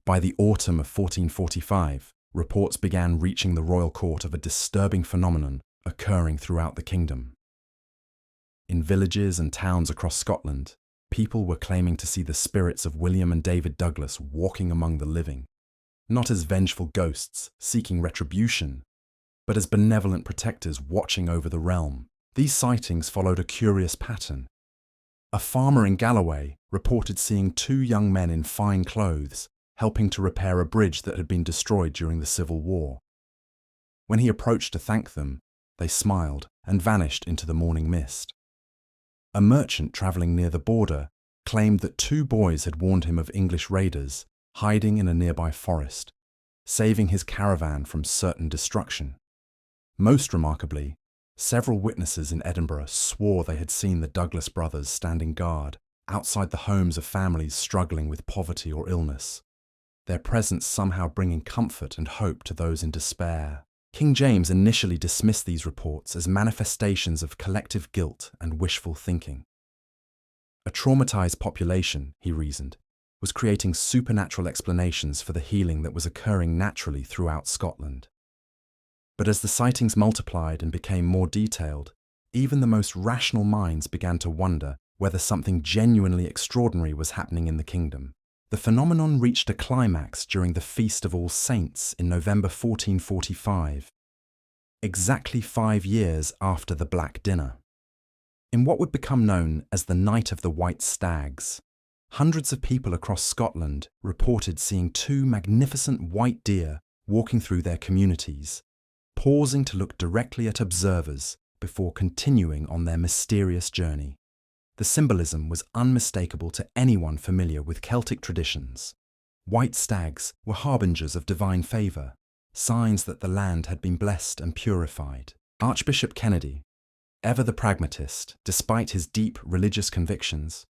By the autumn of 1445, reports began reaching the royal court of a disturbing phenomenon occurring throughout the kingdom. In villages and towns across Scotland, people were claiming to see the spirits of William and David Douglas walking among the living, not as vengeful ghosts seeking retribution, but as benevolent protectors watching over the realm. These sightings followed a curious pattern. A farmer in Galloway reported seeing 2 young men in fine clothes helping to repair a bridge that had been destroyed during the Civil War. When he approached to thank them, they smiled and vanished into the morning mist. A merchant travelling near the border claimed that 2 boys had warned him of English raiders hiding in a nearby forest, saving his caravan from certain destruction. Most remarkably, several witnesses in Edinburgh swore they had seen the Douglas brothers standing guard outside the homes of families struggling with poverty or illness, their presence somehow bringing comfort and hope to those in despair. King James initially dismissed these reports as manifestations of collective guilt and wishful thinking. A traumatized population, he reasoned, was creating supernatural explanations for the healing that was occurring naturally throughout Scotland. But as the sightings multiplied and became more detailed, even the most rational minds began to wonder whether something genuinely extraordinary was happening in the kingdom. The phenomenon reached a climax during the Feast of All Saints in November 1445, exactly 5 years after the Black Dinner. In what would become known as the Night of the White Stags, hundreds of people across Scotland reported seeing 2 magnificent white deer walking through their communities, pausing to look directly at observers before continuing on their mysterious journey. The symbolism was unmistakable to anyone familiar with Celtic traditions. White stags were harbingers of divine favour, signs that the land had been blessed and purified. Archbishop Kennedy, ever the pragmatist despite his deep religious convictions,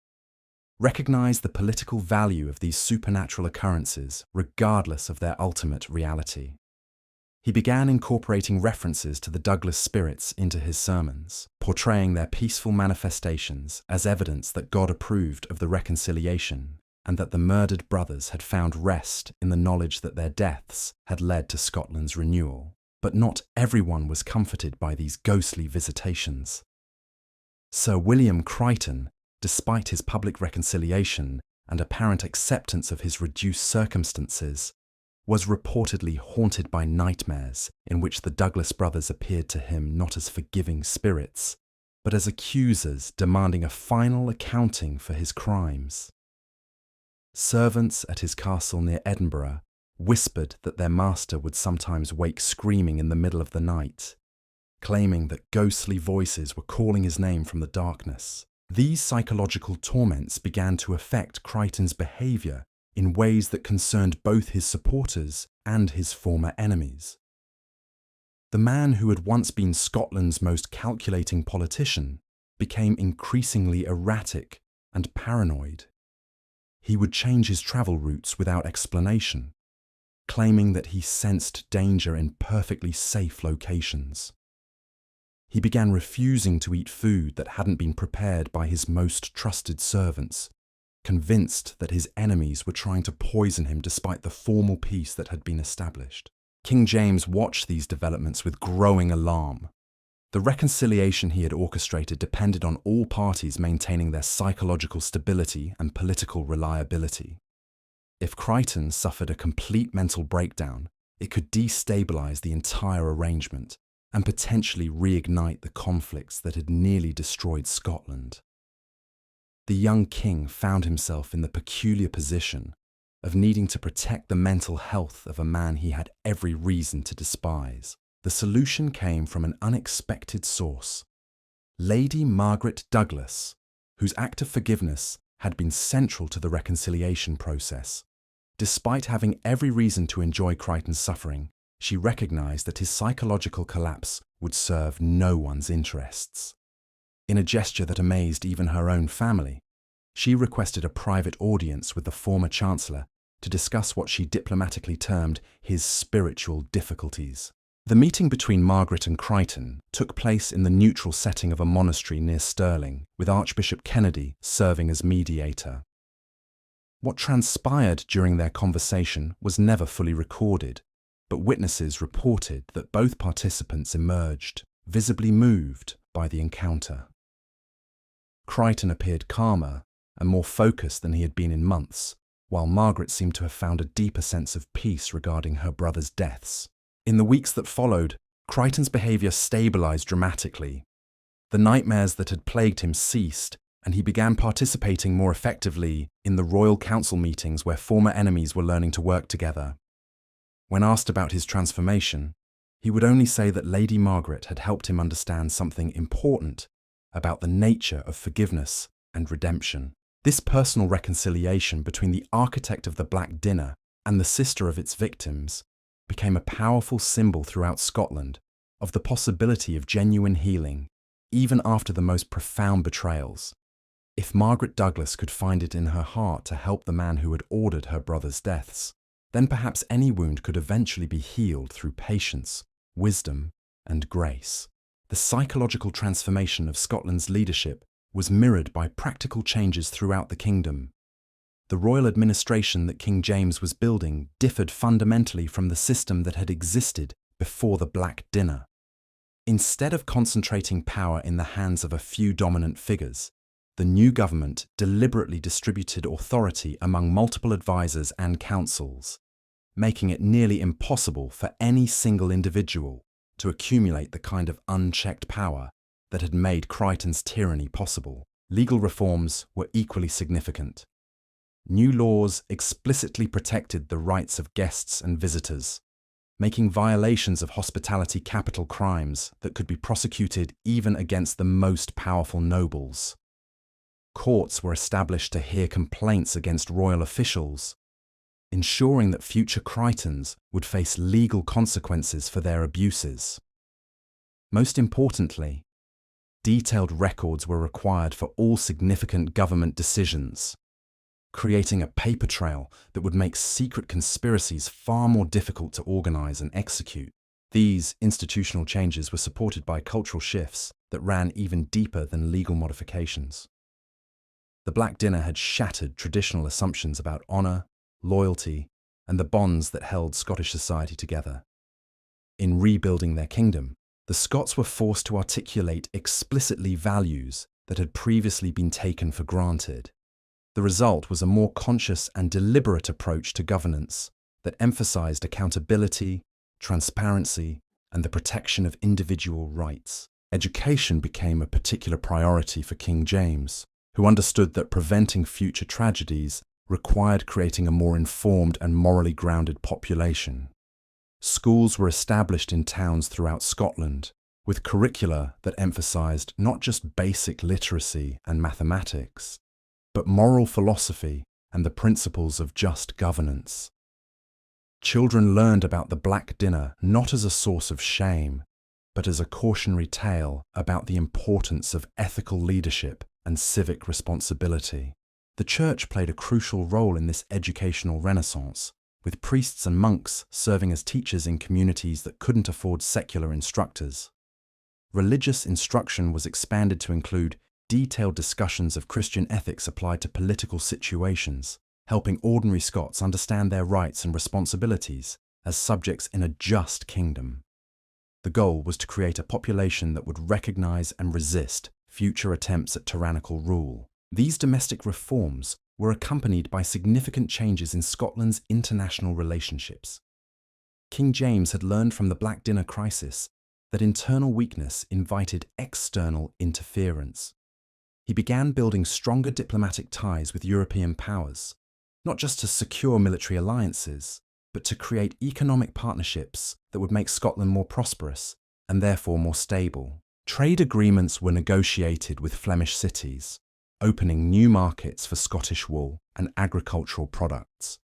recognised the political value of these supernatural occurrences regardless of their ultimate reality. He began incorporating references to the Douglas spirits into his sermons, portraying their peaceful manifestations as evidence that God approved of the reconciliation and that the murdered brothers had found rest in the knowledge that their deaths had led to Scotland's renewal. But not everyone was comforted by these ghostly visitations. Sir William Crichton, despite his public reconciliation and apparent acceptance of his reduced circumstances, was reportedly haunted by nightmares in which the Douglas brothers appeared to him not as forgiving spirits, but as accusers demanding a final accounting for his crimes. Servants at his castle near Edinburgh whispered that their master would sometimes wake screaming in the middle of the night, claiming that ghostly voices were calling his name from the darkness. These psychological torments began to affect Crichton's behaviour in ways that concerned both his supporters and his former enemies. The man who had once been Scotland's most calculating politician became increasingly erratic and paranoid. He would change his travel routes without explanation, claiming that he sensed danger in perfectly safe locations. He began refusing to eat food that hadn't been prepared by his most trusted servants, convinced that his enemies were trying to poison him despite the formal peace that had been established. King James watched these developments with growing alarm. The reconciliation he had orchestrated depended on all parties maintaining their psychological stability and political reliability. If Crichton suffered a complete mental breakdown, it could destabilize the entire arrangement and potentially reignite the conflicts that had nearly destroyed Scotland. The young king found himself in the peculiar position of needing to protect the mental health of a man he had every reason to despise. The solution came from an unexpected source: Lady Margaret Douglas, whose act of forgiveness had been central to the reconciliation process. Despite having every reason to enjoy Crichton's suffering, she recognized that his psychological collapse would serve no one's interests. In a gesture that amazed even her own family, she requested a private audience with the former Chancellor to discuss what she diplomatically termed his spiritual difficulties. The meeting between Margaret and Crichton took place in the neutral setting of a monastery near Stirling, with Archbishop Kennedy serving as mediator. What transpired during their conversation was never fully recorded, but witnesses reported that both participants emerged, visibly moved by the encounter. Crichton appeared calmer and more focused than he had been in months, while Margaret seemed to have found a deeper sense of peace regarding her brother's deaths. In the weeks that followed, Crichton's behaviour stabilised dramatically. The nightmares that had plagued him ceased, and he began participating more effectively in the royal council meetings where former enemies were learning to work together. When asked about his transformation, he would only say that Lady Margaret had helped him understand something important about the nature of forgiveness and redemption. This personal reconciliation between the architect of the Black Dinner and the sister of its victims became a powerful symbol throughout Scotland of the possibility of genuine healing, even after the most profound betrayals. If Margaret Douglas could find it in her heart to help the man who had ordered her brother's deaths, then perhaps any wound could eventually be healed through patience, wisdom, and grace. The psychological transformation of Scotland's leadership was mirrored by practical changes throughout the kingdom. The royal administration that King James was building differed fundamentally from the system that had existed before the Black Dinner. Instead of concentrating power in the hands of a few dominant figures, the new government deliberately distributed authority among multiple advisors and councils, making it nearly impossible for any single individual to accumulate the kind of unchecked power that had made Crichton's tyranny possible. Legal reforms were equally significant. New laws explicitly protected the rights of guests and visitors, making violations of hospitality capital crimes that could be prosecuted even against the most powerful nobles. Courts were established to hear complaints against royal officials, ensuring that future Crichtons would face legal consequences for their abuses. Most importantly, detailed records were required for all significant government decisions, creating a paper trail that would make secret conspiracies far more difficult to organize and execute. These institutional changes were supported by cultural shifts that ran even deeper than legal modifications. The Black Dinner had shattered traditional assumptions about honour, loyalty, and the bonds that held Scottish society together. In rebuilding their kingdom, the Scots were forced to articulate explicitly values that had previously been taken for granted. The result was a more conscious and deliberate approach to governance that emphasized accountability, transparency, and the protection of individual rights. Education became a particular priority for King James, who understood that preventing future tragedies required creating a more informed and morally grounded population. Schools were established in towns throughout Scotland, with curricula that emphasised not just basic literacy and mathematics, but moral philosophy and the principles of just governance. Children learned about the Black Dinner not as a source of shame, but as a cautionary tale about the importance of ethical leadership and civic responsibility. The Church played a crucial role in this educational renaissance, with priests and monks serving as teachers in communities that couldn't afford secular instructors. Religious instruction was expanded to include detailed discussions of Christian ethics applied to political situations, helping ordinary Scots understand their rights and responsibilities as subjects in a just kingdom. The goal was to create a population that would recognise and resist future attempts at tyrannical rule. These domestic reforms were accompanied by significant changes in Scotland's international relationships. King James had learned from the Black Dinner crisis that internal weakness invited external interference. He began building stronger diplomatic ties with European powers, not just to secure military alliances, but to create economic partnerships that would make Scotland more prosperous and therefore more stable. Trade agreements were negotiated with Flemish cities, opening new markets for Scottish wool and agricultural products.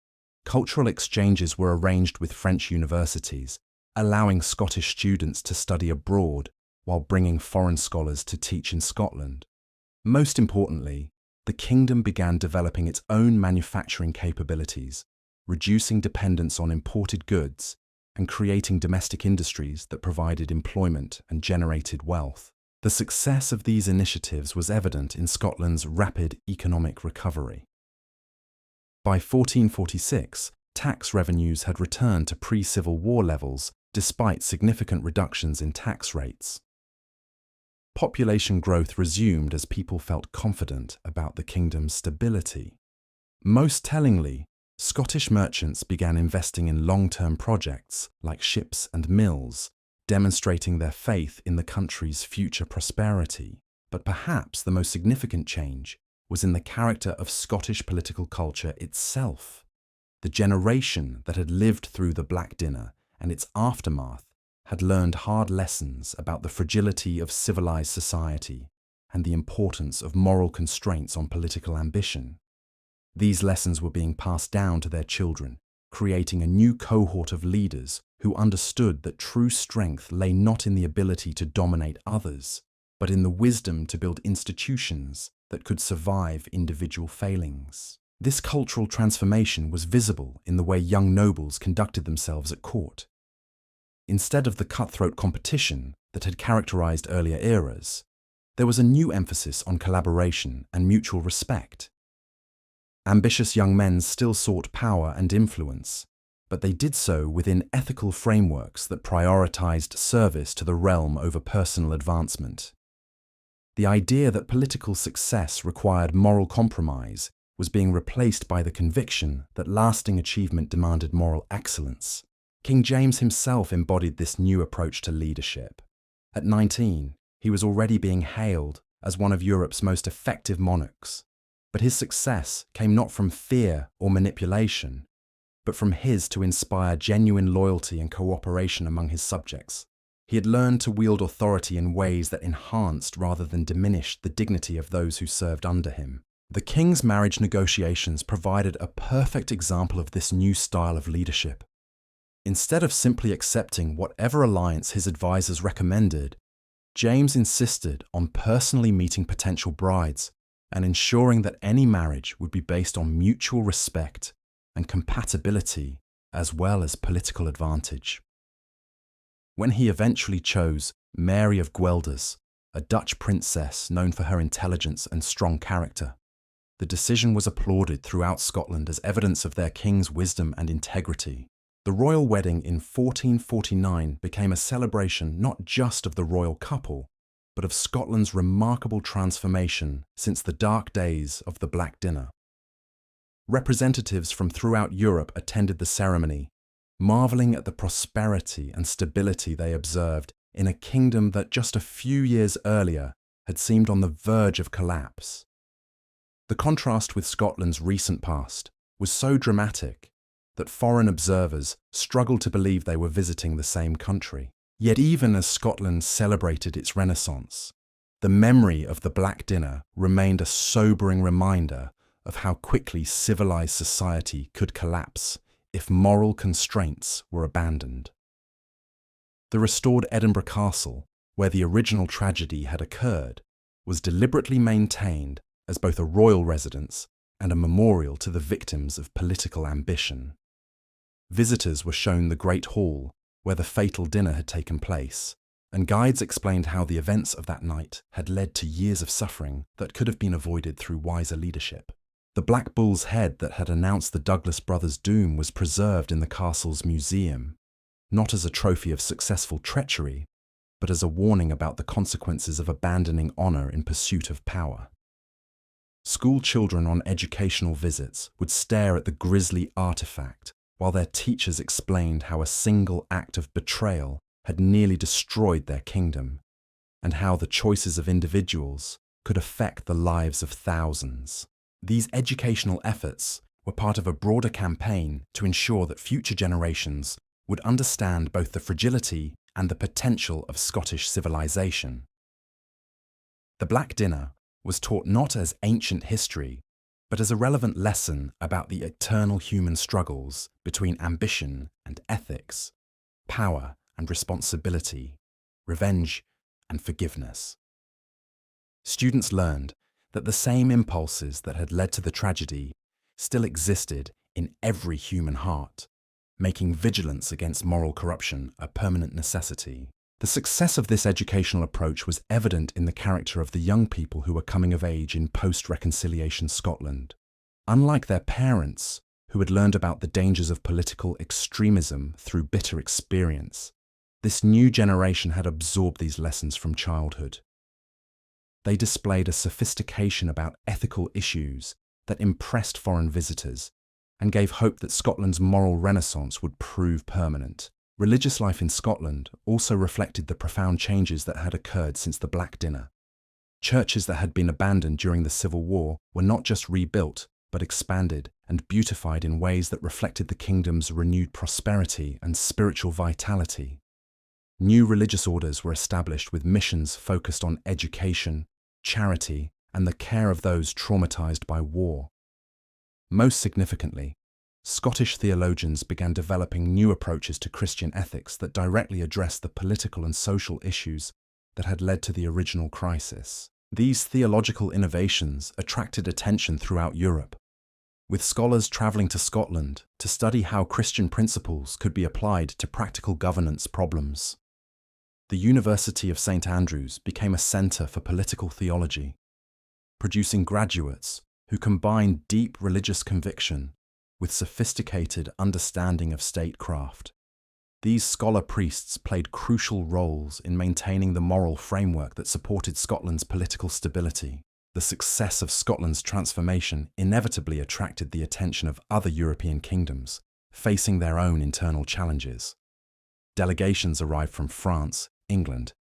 Cultural exchanges were arranged with French universities, allowing Scottish students to study abroad while bringing foreign scholars to teach in Scotland. Most importantly, the kingdom began developing its own manufacturing capabilities, reducing dependence on imported goods and creating domestic industries that provided employment and generated wealth. The success of these initiatives was evident in Scotland's rapid economic recovery. By 1446, tax revenues had returned to pre-Civil War levels despite significant reductions in tax rates. Population growth resumed as people felt confident about the kingdom's stability. Most tellingly, Scottish merchants began investing in long-term projects like ships and mills, demonstrating their faith in the country's future prosperity. But perhaps the most significant change was in the character of Scottish political culture itself. The generation that had lived through the Black Dinner and its aftermath had learned hard lessons about the fragility of civilized society and the importance of moral constraints on political ambition. These lessons were being passed down to their children, creating a new cohort of leaders who understood that true strength lay not in the ability to dominate others, but in the wisdom to build institutions that could survive individual failings. This cultural transformation was visible in the way young nobles conducted themselves at court. Instead of the cutthroat competition that had characterized earlier eras, there was a new emphasis on collaboration and mutual respect. Ambitious young men still sought power and influence, but they did so within ethical frameworks that prioritized service to the realm over personal advancement. The idea that political success required moral compromise was being replaced by the conviction that lasting achievement demanded moral excellence. King James himself embodied this new approach to leadership. At 19, he was already being hailed as one of Europe's most effective monarchs. But his success came not from fear or manipulation, but from his to inspire genuine loyalty and cooperation among his subjects. He had learned to wield authority in ways that enhanced rather than diminished the dignity of those who served under him. The king's marriage negotiations provided a perfect example of this new style of leadership. Instead of simply accepting whatever alliance his advisors recommended, James insisted on personally meeting potential brides and ensuring that any marriage would be based on mutual respect and compatibility as well as political advantage. When he eventually chose Mary of Guelders, a Dutch princess known for her intelligence and strong character, the decision was applauded throughout Scotland as evidence of their king's wisdom and integrity. The royal wedding in 1449 became a celebration not just of the royal couple, but of Scotland's remarkable transformation since the dark days of the Black Dinner. Representatives from throughout Europe attended the ceremony, marveling at the prosperity and stability they observed in a kingdom that just a few years earlier had seemed on the verge of collapse. The contrast with Scotland's recent past was so dramatic that foreign observers struggled to believe they were visiting the same country. Yet even as Scotland celebrated its renaissance, the memory of the Black Dinner remained a sobering reminder of how quickly civilized society could collapse if moral constraints were abandoned. The restored Edinburgh Castle, where the original tragedy had occurred, was deliberately maintained as both a royal residence and a memorial to the victims of political ambition. Visitors were shown the Great Hall, where the fatal dinner had taken place, and guides explained how the events of that night had led to years of suffering that could have been avoided through wiser leadership. The black bull's head that had announced the Douglas brothers' doom was preserved in the castle's museum, not as a trophy of successful treachery, but as a warning about the consequences of abandoning honour in pursuit of power. School children on educational visits would stare at the grisly artefact while their teachers explained how a single act of betrayal had nearly destroyed their kingdom, and how the choices of individuals could affect the lives of thousands. These educational efforts were part of a broader campaign to ensure that future generations would understand both the fragility and the potential of Scottish civilization. The Black Dinner was taught not as ancient history, but as a relevant lesson about the eternal human struggles between ambition and ethics, power and responsibility, revenge and forgiveness. Students learned that the same impulses that had led to the tragedy still existed in every human heart, making vigilance against moral corruption a permanent necessity. The success of this educational approach was evident in the character of the young people who were coming of age in post-reconciliation Scotland. Unlike their parents, who had learned about the dangers of political extremism through bitter experience, this new generation had absorbed these lessons from childhood. They displayed a sophistication about ethical issues that impressed foreign visitors and gave hope that Scotland's moral renaissance would prove permanent. Religious life in Scotland also reflected the profound changes that had occurred since the Black Dinner. Churches that had been abandoned during the Civil War were not just rebuilt, but expanded and beautified in ways that reflected the kingdom's renewed prosperity and spiritual vitality. New religious orders were established with missions focused on education, charity, and the care of those traumatized by war. Most significantly, Scottish theologians began developing new approaches to Christian ethics that directly addressed the political and social issues that had led to the original crisis. These theological innovations attracted attention throughout Europe, with scholars travelling to Scotland to study how Christian principles could be applied to practical governance problems. The University of St Andrews became a centre for political theology, producing graduates who combined deep religious conviction with sophisticated understanding of statecraft. These scholar priests played crucial roles in maintaining the moral framework that supported Scotland's political stability. The success of Scotland's transformation inevitably attracted the attention of other European kingdoms, facing their own internal challenges. Delegations arrived from France, England,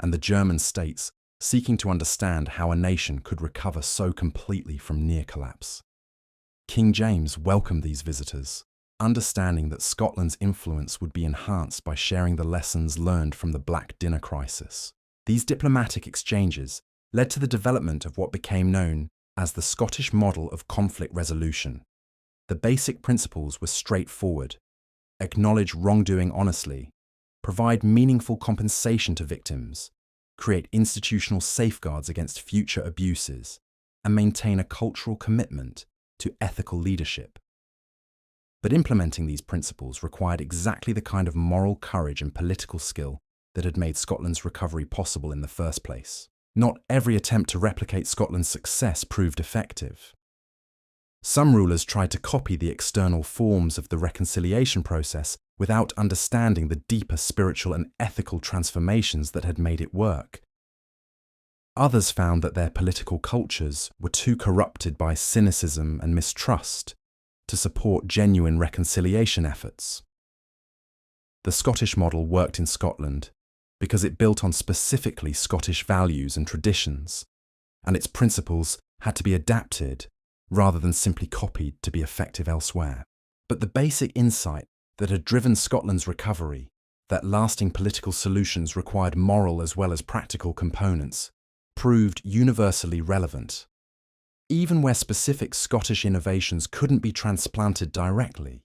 and the German states, seeking to understand how a nation could recover so completely from near collapse. King James welcomed these visitors, understanding that Scotland's influence would be enhanced by sharing the lessons learned from the Black Dinner crisis. These diplomatic exchanges led to the development of what became known as the Scottish model of conflict resolution. The basic principles were straightforward: acknowledge wrongdoing honestly, provide meaningful compensation to victims, create institutional safeguards against future abuses, and maintain a cultural commitment to ethical leadership. But implementing these principles required exactly the kind of moral courage and political skill that had made Scotland's recovery possible in the first place. Not every attempt to replicate Scotland's success proved effective. Some rulers tried to copy the external forms of the reconciliation process without understanding the deeper spiritual and ethical transformations that had made it work. Others found that their political cultures were too corrupted by cynicism and mistrust to support genuine reconciliation efforts. The Scottish model worked in Scotland because it built on specifically Scottish values and traditions, and its principles had to be adapted rather than simply copied to be effective elsewhere. But the basic insight that had driven Scotland's recovery, that lasting political solutions required moral as well as practical components, proved universally relevant. Even where specific Scottish innovations couldn't be transplanted directly,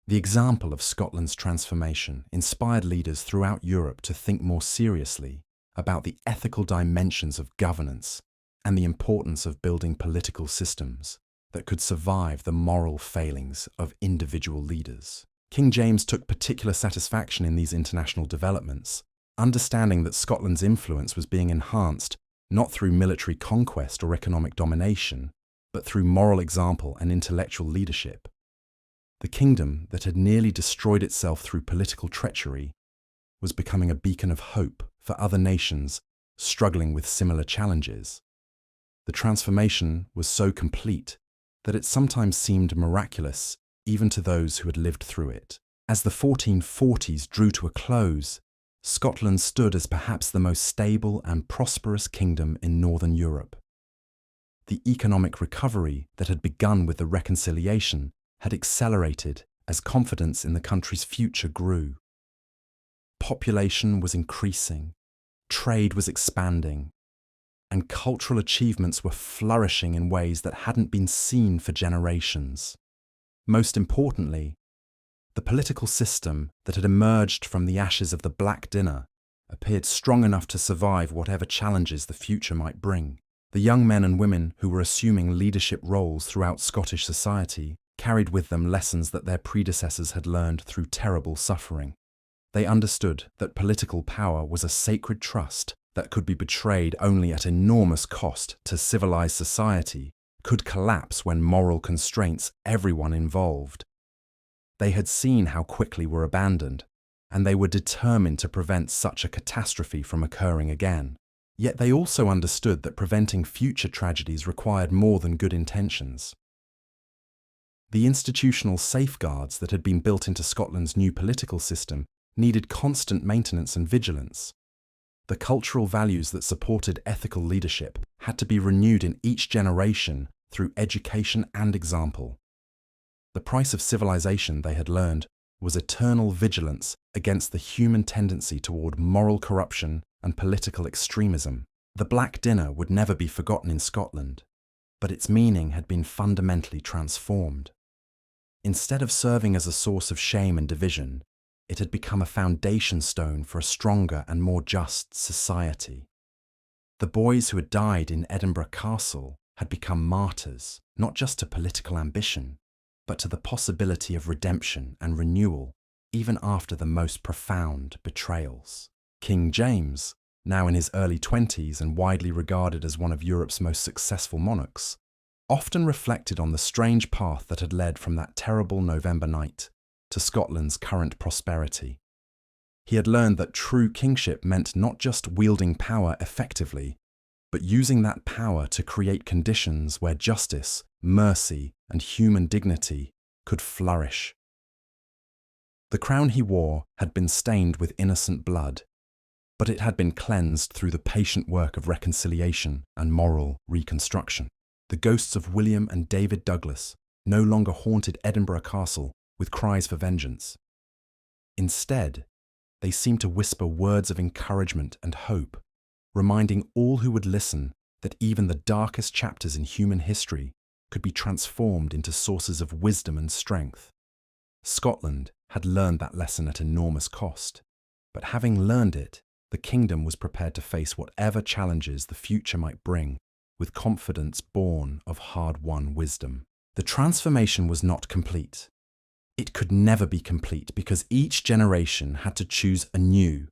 the example of Scotland's transformation inspired leaders throughout Europe to think more seriously about the ethical dimensions of governance and the importance of building political systems that could survive the moral failings of individual leaders. King James took particular satisfaction in these international developments, understanding that Scotland's influence was being enhanced not through military conquest or economic domination, but through moral example and intellectual leadership. The kingdom that had nearly destroyed itself through political treachery was becoming a beacon of hope for other nations struggling with similar challenges. The transformation was so complete that it sometimes seemed miraculous even to those who had lived through it. As the 1440s drew to a close, Scotland stood as perhaps the most stable and prosperous kingdom in Northern Europe. The economic recovery that had begun with the reconciliation had accelerated as confidence in the country's future grew. Population was increasing, trade was expanding, and cultural achievements were flourishing in ways that hadn't been seen for generations. Most importantly, the political system that had emerged from the ashes of the Black Dinner appeared strong enough to survive whatever challenges the future might bring. The young men and women who were assuming leadership roles throughout Scottish society carried with them lessons that their predecessors had learned through terrible suffering. They understood that political power was a sacred trust that could be betrayed only at enormous cost to civilized society, could collapse when moral constraints everyone involved. They had seen how quickly were abandoned, and they were determined to prevent such a catastrophe from occurring again. Yet they also understood that preventing future tragedies required more than good intentions. The institutional safeguards that had been built into Scotland's new political system needed constant maintenance and vigilance. The cultural values that supported ethical leadership had to be renewed in each generation through education and example. The price of civilization, they had learned, was eternal vigilance against the human tendency toward moral corruption and political extremism. The Black Dinner would never be forgotten in Scotland, but its meaning had been fundamentally transformed. Instead of serving as a source of shame and division, it had become a foundation stone for a stronger and more just society. The boys who had died in Edinburgh Castle had become martyrs, not just to political ambition, but to the possibility of redemption and renewal, even after the most profound betrayals. King James, now in his early 20s and widely regarded as one of Europe's most successful monarchs, often reflected on the strange path that had led from that terrible November night to Scotland's current prosperity. He had learned that true kingship meant not just wielding power effectively, but using that power to create conditions where justice, mercy, and human dignity could flourish. The crown he wore had been stained with innocent blood, but it had been cleansed through the patient work of reconciliation and moral reconstruction. The ghosts of William and David Douglas no longer haunted Edinburgh Castle with cries for vengeance. Instead, they seemed to whisper words of encouragement and hope, reminding all who would listen that even the darkest chapters in human history could be transformed into sources of wisdom and strength. Scotland had learned that lesson at enormous cost, but having learned it, the kingdom was prepared to face whatever challenges the future might bring with confidence born of hard-won wisdom. The transformation was not complete. It could never be complete because each generation had to choose anew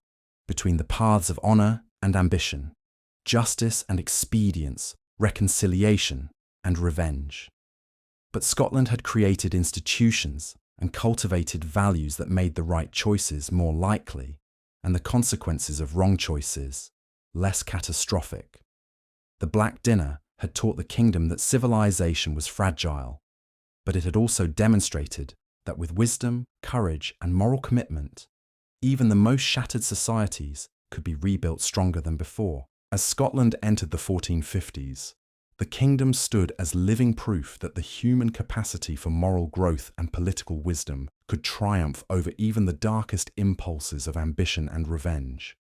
between the paths of honour and ambition, justice and expedience, reconciliation and revenge. But Scotland had created institutions and cultivated values that made the right choices more likely and the consequences of wrong choices less catastrophic. The Black Dinner had taught the kingdom that civilization was fragile, but it had also demonstrated that with wisdom, courage, and moral commitment, even the most shattered societies could be rebuilt stronger than before. As Scotland entered the 1450s, the kingdom stood as living proof that the human capacity for moral growth and political wisdom could triumph over even the darkest impulses of ambition and revenge.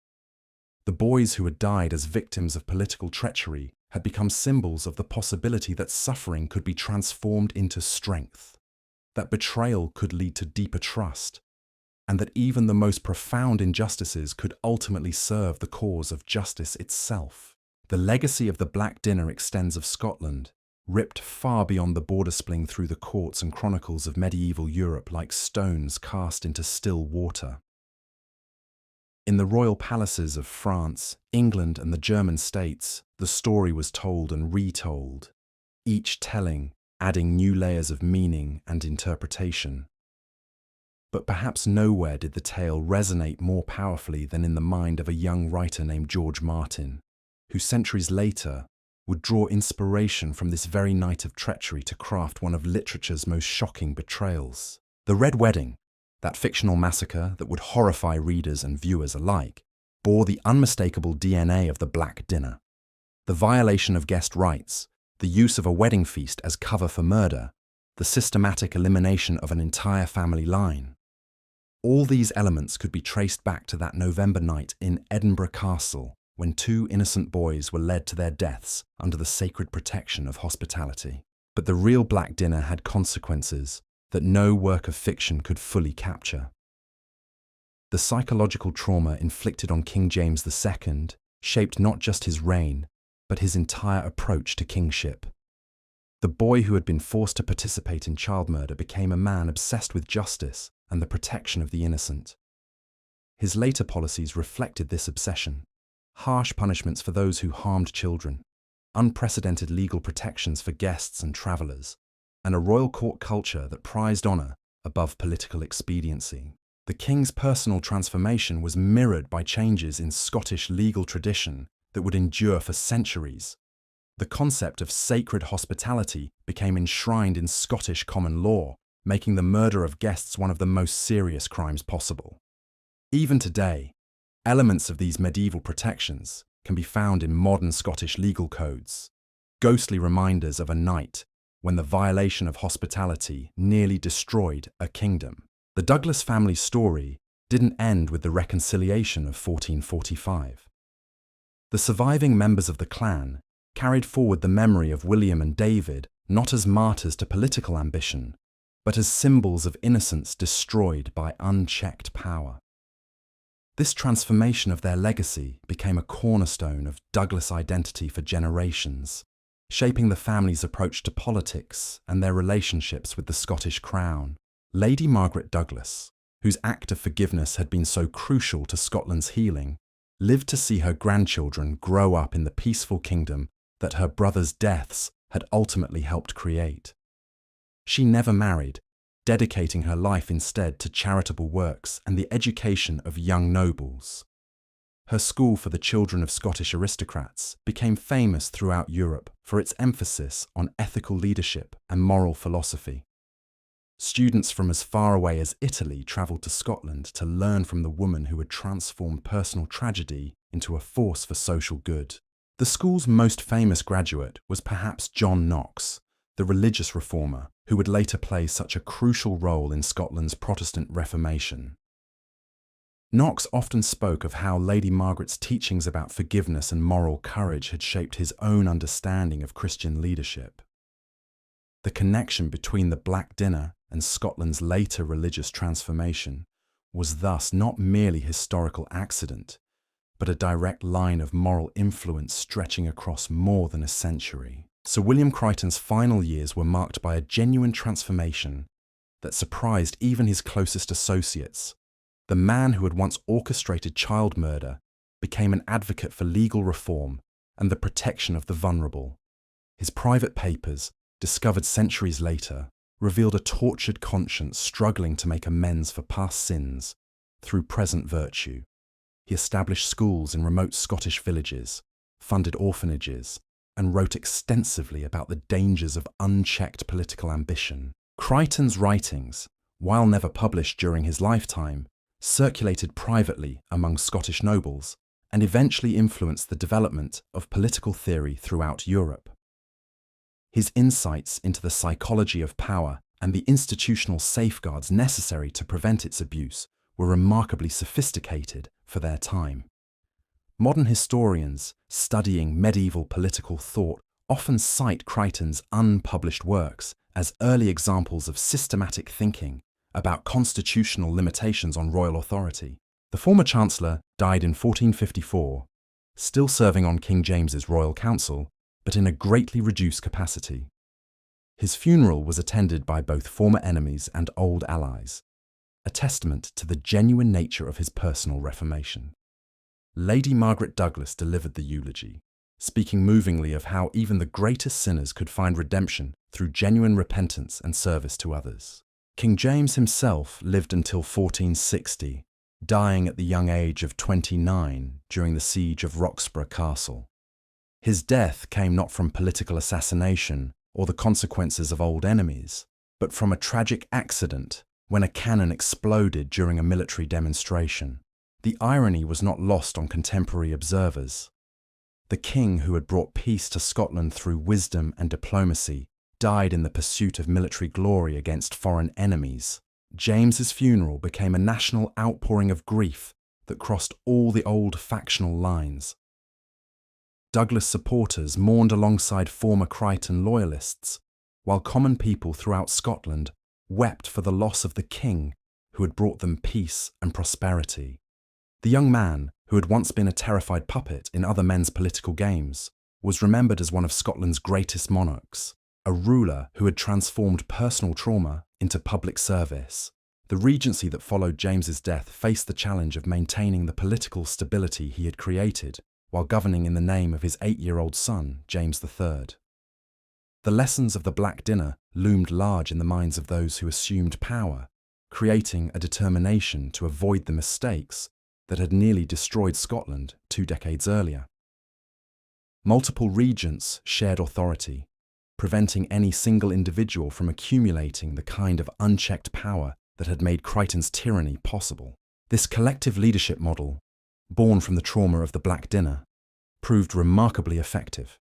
The boys who had died as victims of political treachery had become symbols of the possibility that suffering could be transformed into strength, that betrayal could lead to deeper trust, and that even the most profound injustices could ultimately serve the cause of justice itself. The legacy of the Black Dinner extends of Scotland, ripped far beyond the border spling through the courts and chronicles of medieval Europe like stones cast into still water. In the royal palaces of France, England, and the German states, the story was told and retold, each telling, adding new layers of meaning and interpretation. But perhaps nowhere did the tale resonate more powerfully than in the mind of a young writer named George Martin, who centuries later would draw inspiration from this very night of treachery to craft one of literature's most shocking betrayals. The Red Wedding, that fictional massacre that would horrify readers and viewers alike, bore the unmistakable DNA of the Black Dinner. The violation of guest rights, the use of a wedding feast as cover for murder, the systematic elimination of an entire family line. All these elements could be traced back to that November night in Edinburgh Castle, when two innocent boys were led to their deaths under the sacred protection of hospitality. But the real Black Dinner had consequences that no work of fiction could fully capture. The psychological trauma inflicted on King James II shaped not just his reign, but his entire approach to kingship. The boy who had been forced to participate in child murder became a man obsessed with justice and the protection of the innocent. His later policies reflected this obsession: harsh punishments for those who harmed children, unprecedented legal protections for guests and travellers, and a royal court culture that prized honour above political expediency. The king's personal transformation was mirrored by changes in Scottish legal tradition that would endure for centuries. The concept of sacred hospitality became enshrined in Scottish common law, making the murder of guests one of the most serious crimes possible. Even today, elements of these medieval protections can be found in modern Scottish legal codes, ghostly reminders of a night when the violation of hospitality nearly destroyed a kingdom. The Douglas family story didn't end with the reconciliation of 1445. The surviving members of the clan carried forward the memory of William and David not as martyrs to political ambition, but as symbols of innocence destroyed by unchecked power. This transformation of their legacy became a cornerstone of Douglas identity for generations, shaping the family's approach to politics and their relationships with the Scottish crown. Lady Margaret Douglas, whose act of forgiveness had been so crucial to Scotland's healing, lived to see her grandchildren grow up in the peaceful kingdom that her brothers' deaths had ultimately helped create. She never married, dedicating her life instead to charitable works and the education of young nobles. Her school for the children of Scottish aristocrats became famous throughout Europe for its emphasis on ethical leadership and moral philosophy. Students from as far away as Italy travelled to Scotland to learn from the woman who had transformed personal tragedy into a force for social good. The school's most famous graduate was perhaps John Knox, the religious reformer who would later play such a crucial role in Scotland's Protestant Reformation. Knox often spoke of how Lady Margaret's teachings about forgiveness and moral courage had shaped his own understanding of Christian leadership. The connection between the Black Dinner and Scotland's later religious transformation was thus not merely historical accident, but a direct line of moral influence stretching across more than a century. Sir William Crichton's final years were marked by a genuine transformation that surprised even his closest associates. The man who had once orchestrated child murder became an advocate for legal reform and the protection of the vulnerable. His private papers, discovered centuries later, revealed a tortured conscience struggling to make amends for past sins through present virtue. He established schools in remote Scottish villages, funded orphanages, and wrote extensively about the dangers of unchecked political ambition. Crichton's writings, while never published during his lifetime, circulated privately among Scottish nobles and eventually influenced the development of political theory throughout Europe. His insights into the psychology of power and the institutional safeguards necessary to prevent its abuse were remarkably sophisticated for their time. Modern historians studying medieval political thought often cite Crichton's unpublished works as early examples of systematic thinking about constitutional limitations on royal authority. The former Chancellor died in 1454, still serving on King James's royal council, but in a greatly reduced capacity. His funeral was attended by both former enemies and old allies, a testament to the genuine nature of his personal reformation. Lady Margaret Douglas delivered the eulogy, speaking movingly of how even the greatest sinners could find redemption through genuine repentance and service to others. King James himself lived until 1460, dying at the young age of 29 during the siege of Roxburgh Castle. His death came not from political assassination or the consequences of old enemies, but from a tragic accident when a cannon exploded during a military demonstration. The irony was not lost on contemporary observers. The king who had brought peace to Scotland through wisdom and diplomacy died in the pursuit of military glory against foreign enemies. James's funeral became a national outpouring of grief that crossed all the old factional lines. Douglas supporters mourned alongside former Crichton loyalists, while common people throughout Scotland wept for the loss of the king who had brought them peace and prosperity. The young man, who had once been a terrified puppet in other men's political games, was remembered as one of Scotland's greatest monarchs, a ruler who had transformed personal trauma into public service. The regency that followed James's death faced the challenge of maintaining the political stability he had created while governing in the name of his 8-year-old son, James III. The lessons of the Black Dinner loomed large in the minds of those who assumed power, creating a determination to avoid the mistakes that had nearly destroyed Scotland 2 decades earlier. Multiple regents shared authority, preventing any single individual from accumulating the kind of unchecked power that had made Crichton's tyranny possible. This collective leadership model, born from the trauma of the Black Dinner, proved remarkably effective.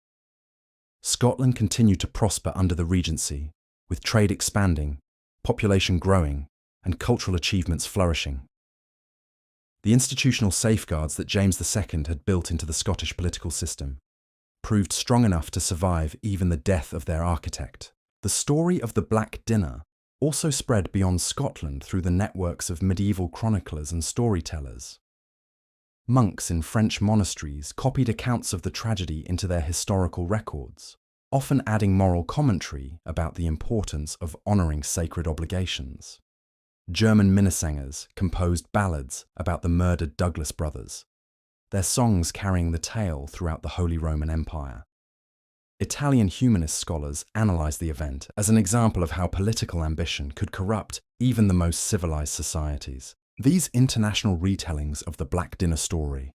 Scotland continued to prosper under the Regency, with trade expanding, population growing, and cultural achievements flourishing. The institutional safeguards that James II had built into the Scottish political system proved strong enough to survive even the death of their architect. The story of the Black Dinner also spread beyond Scotland through the networks of medieval chroniclers and storytellers. Monks in French monasteries copied accounts of the tragedy into their historical records, often adding moral commentary about the importance of honouring sacred obligations. German minnesingers composed ballads about the murdered Douglas brothers, their songs carrying the tale throughout the Holy Roman Empire. Italian humanist scholars analysed the event as an example of how political ambition could corrupt even the most civilised societies. These international retellings of the Black Dinner story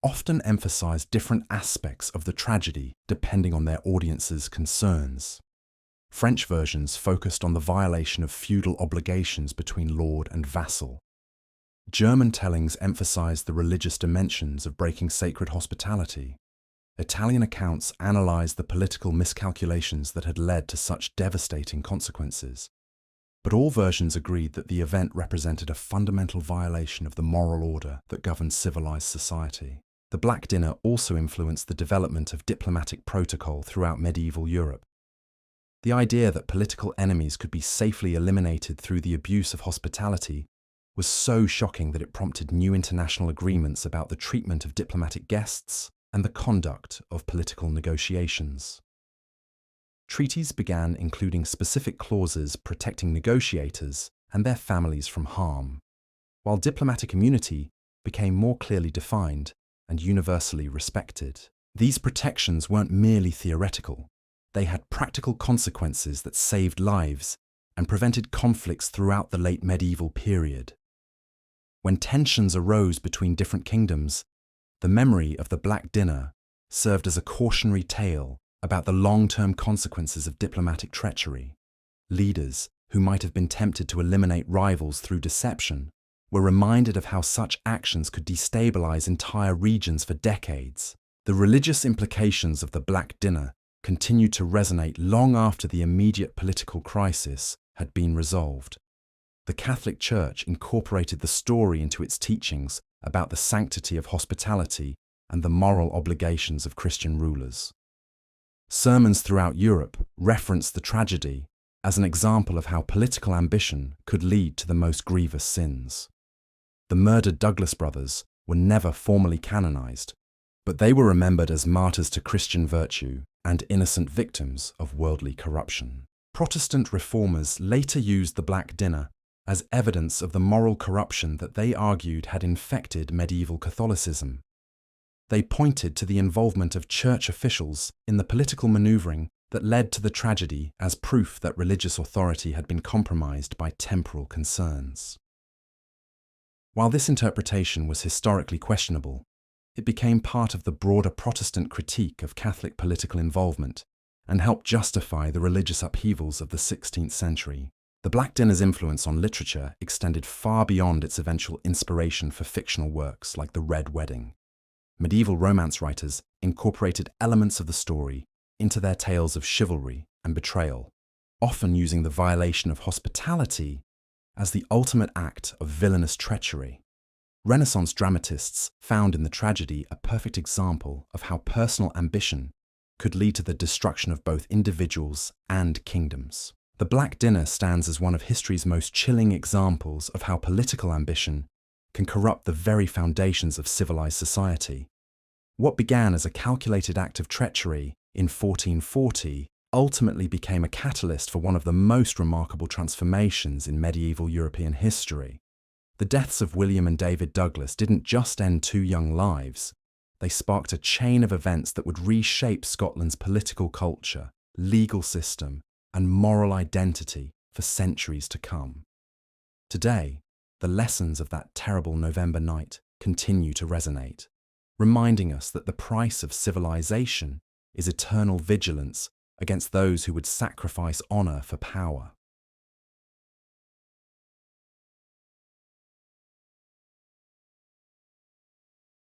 often emphasise different aspects of the tragedy depending on their audience's concerns. French versions focused on the violation of feudal obligations between lord and vassal. German tellings emphasised the religious dimensions of breaking sacred hospitality. Italian accounts analysed the political miscalculations that had led to such devastating consequences. But all versions agreed that the event represented a fundamental violation of the moral order that governed civilised society. The Black Dinner also influenced the development of diplomatic protocol throughout medieval Europe. The idea that political enemies could be safely eliminated through the abuse of hospitality was so shocking that it prompted new international agreements about the treatment of diplomatic guests and the conduct of political negotiations. Treaties began including specific clauses protecting negotiators and their families from harm, while diplomatic immunity became more clearly defined and universally respected. These protections weren't merely theoretical. They had practical consequences that saved lives and prevented conflicts throughout the late medieval period. When tensions arose between different kingdoms, the memory of the Black Dinner served as a cautionary tale about the long-term consequences of diplomatic treachery. Leaders who might have been tempted to eliminate rivals through deception we're reminded of how such actions could destabilize entire regions for decades. The religious implications of the Black Dinner continued to resonate long after the immediate political crisis had been resolved. The Catholic Church incorporated the story into its teachings about the sanctity of hospitality and the moral obligations of Christian rulers. Sermons throughout Europe referenced the tragedy as an example of how political ambition could lead to the most grievous sins. The murdered Douglas brothers were never formally canonized, but they were remembered as martyrs to Christian virtue and innocent victims of worldly corruption. Protestant reformers later used the Black Dinner as evidence of the moral corruption that they argued had infected medieval Catholicism. They pointed to the involvement of church officials in the political maneuvering that led to the tragedy as proof that religious authority had been compromised by temporal concerns. While this interpretation was historically questionable, it became part of the broader Protestant critique of Catholic political involvement and helped justify the religious upheavals of the 16th century. The Black Dinner's influence on literature extended far beyond its eventual inspiration for fictional works like The Red Wedding. Medieval romance writers incorporated elements of the story into their tales of chivalry and betrayal, often using the violation of hospitality as the ultimate act of villainous treachery. Renaissance dramatists found in the tragedy a perfect example of how personal ambition could lead to the destruction of both individuals and kingdoms. The Black Dinner stands as one of history's most chilling examples of how political ambition can corrupt the very foundations of civilized society. What began as a calculated act of treachery in 1440 ultimately became a catalyst for one of the most remarkable transformations in medieval European history. The deaths of William and David Douglas didn't just end two young lives, they sparked a chain of events that would reshape Scotland's political culture, legal system, and moral identity for centuries to come. Today, the lessons of that terrible November night continue to resonate, reminding us that the price of civilization is eternal vigilance against those who would sacrifice honor for power.